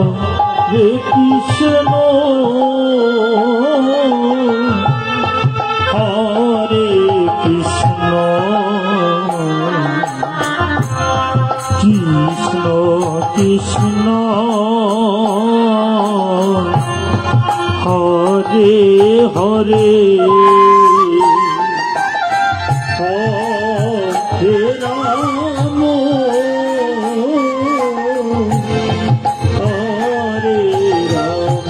হরে কৃষ্ণ হরে কৃষ্ণ কৃষ্ণ কৃষ্ণ হরে হরে হরে রাম হরে রাম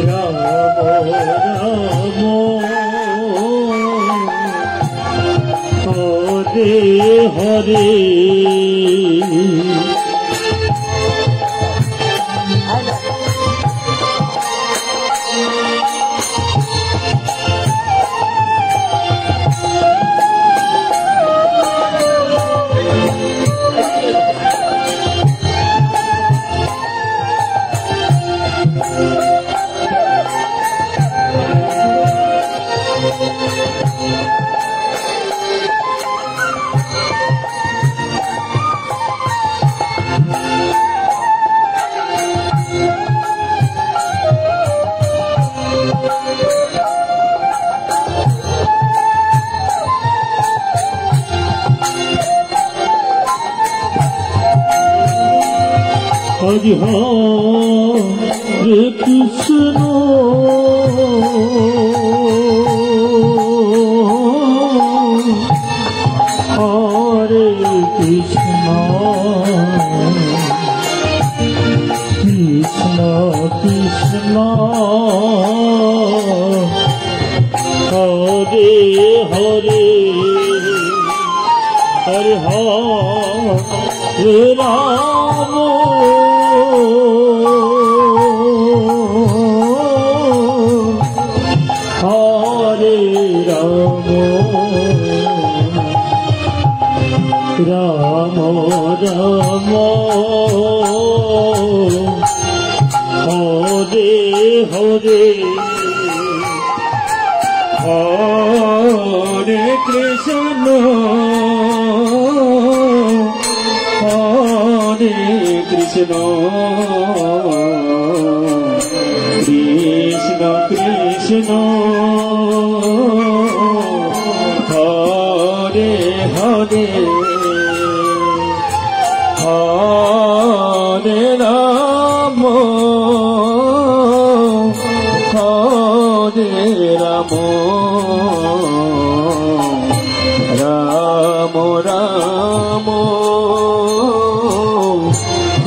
রাম রাম হরে হরে হরে হরে কৃষ্ণ হরে কৃষ্ণ কৃষ্ণ কৃষ্ণ হরে হরে হরে হরে রাম হরে রাম রাম রাম হরে হরে হরে কৃষ্ণ হরে কৃষ্ণ কৃষ্ণ কৃষ্ণ হরে হরে হরে রাম হরে রাম রাম রাম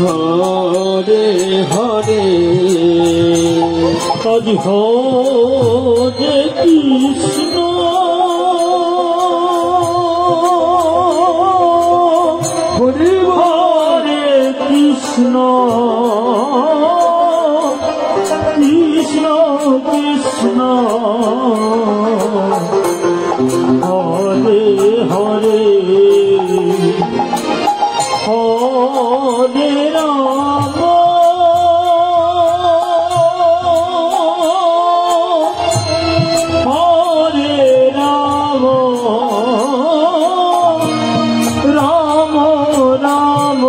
হরে হরে হরে হরে কৃষ্ণ হরে হরে কৃষ্ণ কৃষ্ণ কৃষ্ণ হরে হরে হরে রাম হরে রাম রাম রাম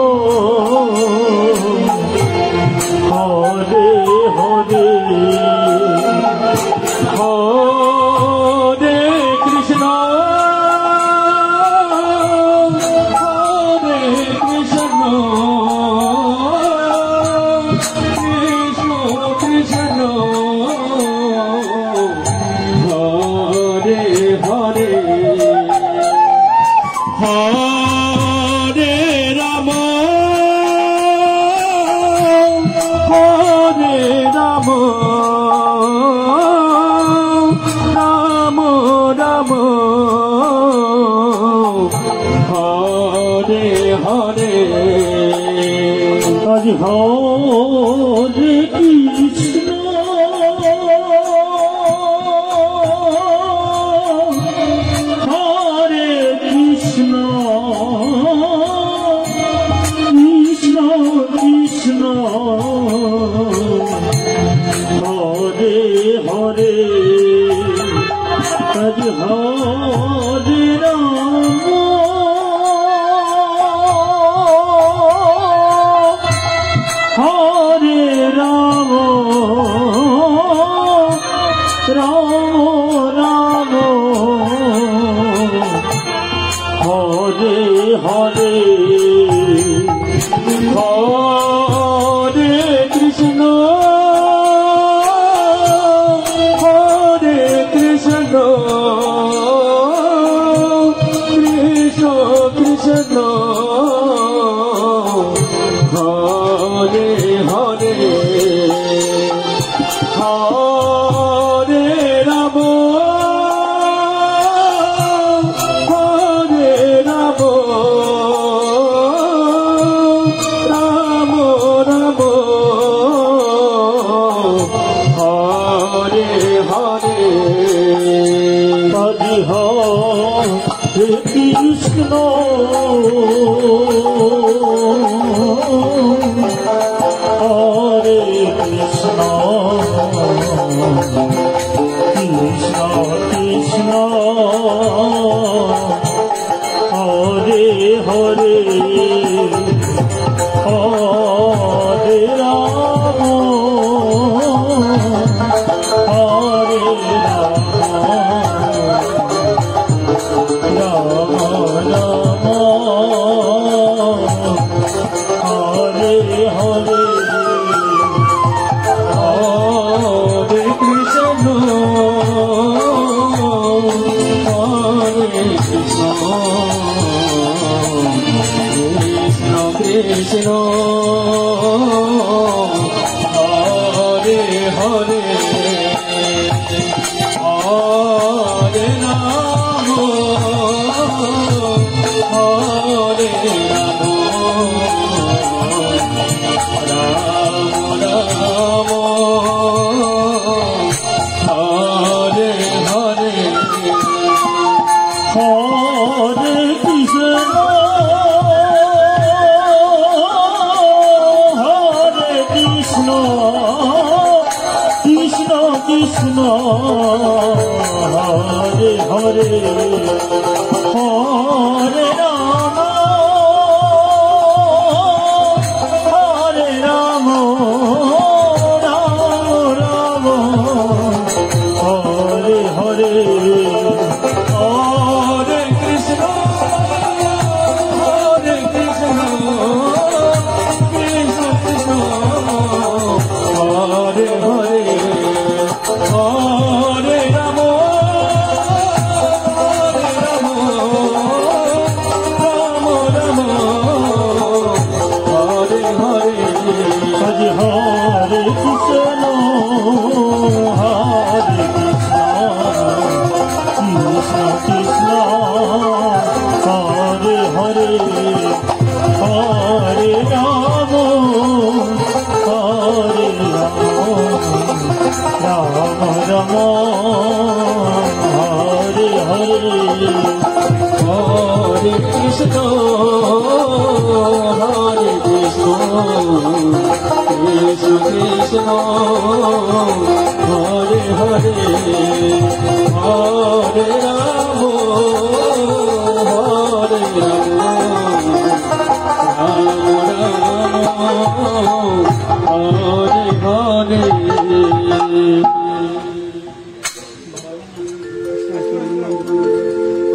হরে হরে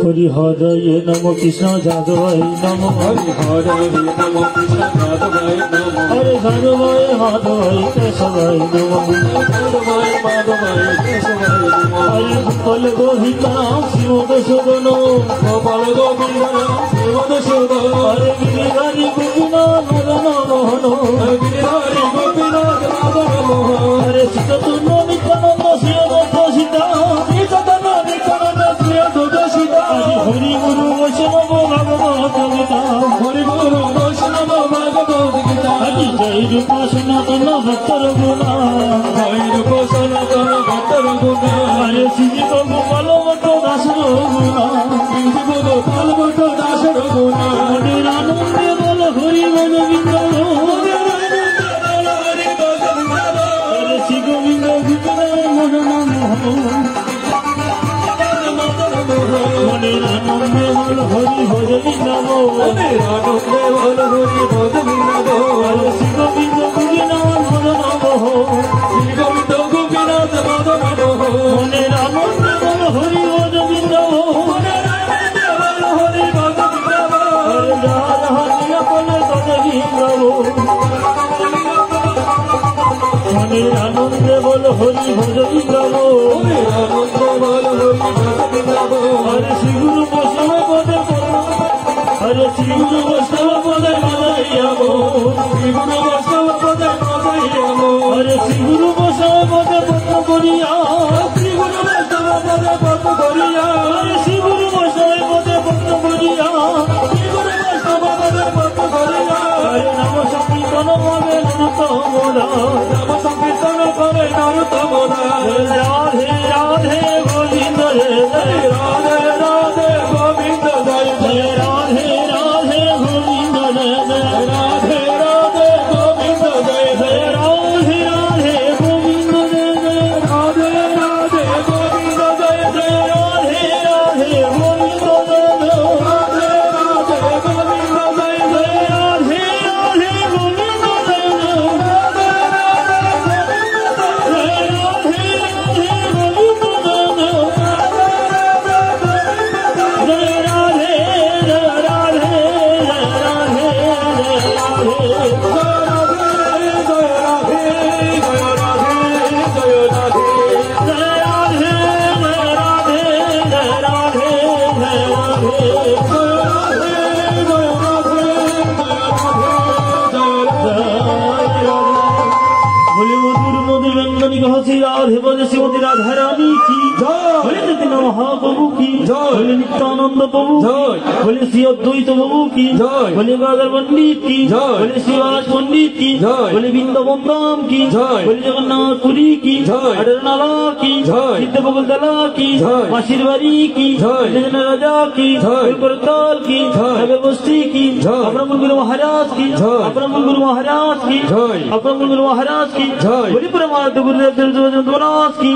हरि हरये नमो कृष्ण जादवाय नमो हरि हरये नमो कृष्ण जादवाय नमो हरे जादवाय माधवाय केशवाय नमो जादवाय माधवाय केशवाय नमो हरे गोपाल गोविंद शिवदशोदन गोपाल गोविंद शिवदशोदन हरे गिरिधारी गोपीनाथ मदन मोहन गिरिधारी गोपीनाथ मदन मोहन हरे श्रीचतुर्न नित्यानंद श्रीअद्वैत सीता नित्यानंद नित्यानंद श्रीअद्वैत सीता हरि गुरु वैष्णव भगवत गीता हरि गुरु वैष्णव भगवत गीता हरि जय रूप सनातन भक्त रघुना जय रूप सनातन भक्त रघुना हरे श्री गोपाल भट्ट दास रघुना गोपाल भट्ट दास रघुना हरे आनंदे बोल हरि गोविंद हरे श्री गोविंद गोविंद मदन मोहन हरे आनंदे बोल हरि गोविंद हरे आनंदे बोल हरि गोविंद हरे श्री गोविंद गोविंद मदन मोहन श्री गोविंद गोपीनाथ मदन मोहन हरे आनंदे बोल हरि गोविंद हरे गोविंद हरे राधा हरिया बोल गोविंद हरे आनंदे बोल हरि गोविंद हरे आनंदे बोल हरि गोविंद हरे श्री गुरु वैष्णव पदे हरे श्री गुरु वैष्णव पदे मदय्या श्री गुरु वैष्णव पदे मदय्या हरे श्री गुरु वैष्णव पदे पद्म करिया श्री गुरु वैष्णव पदे पद्म करिया हरे श्री गुरु वैष्णव पदे पद्म करिया श्री गुरु वैष्णव पदे पद्म करिया हरे नाम संकीर्तन करे नरोत्तम नाम संकीर्तन करे नरोत्तम राधे राधे गोविंद जय जय राधे राधे गोविंद जय जय राधे राधे गोविंद जय जय राधे राधे गोविंद जय जय राधे राधे गोविंद जय जय राधे राधे गोविंद जय जय राधे राधे गोविंद जय जय राधे राधे गोविंद जय जय राधे राधे गोविंद जय राधे बोले श्रीमती राधा रानी की बोले नित्यानंद महाप्रभु की बोले नित्यानंद प्रभु बोले श्री अद्वैत प्रभु की बोले गागर पंडित की बोले शिवाज पंडित की बोले वृंदावन धाम की बोले जगन्नाथ पुरी की अडरनाला की सिद्ध बगलदला की माशिरवारी की जन राजा की करताल की नगर बस्ती की अपना गुरु महाराज की अपना गुरु महाराज की अपना गुरु महाराज की बोले परमात्मा गुरुदेव द्वारास की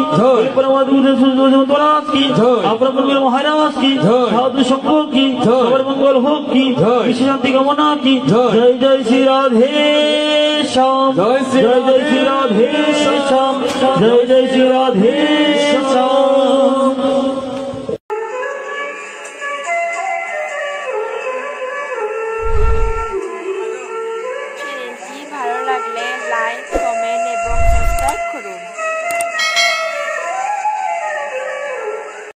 परमात्मा गुरुदेव द्वारास की अपना गुरु महाराज की साधु संघों की खबर मंगल हो की विश्व शांति कामना की जय जय श्री राधे श्याम जय जय श्री राधे श्याम जय जय श्री राधे श्याम। চ্যানেলটি ভালো লাগলে লাইক কমেন্ট এবং সাবস্ক্রাইব করুন।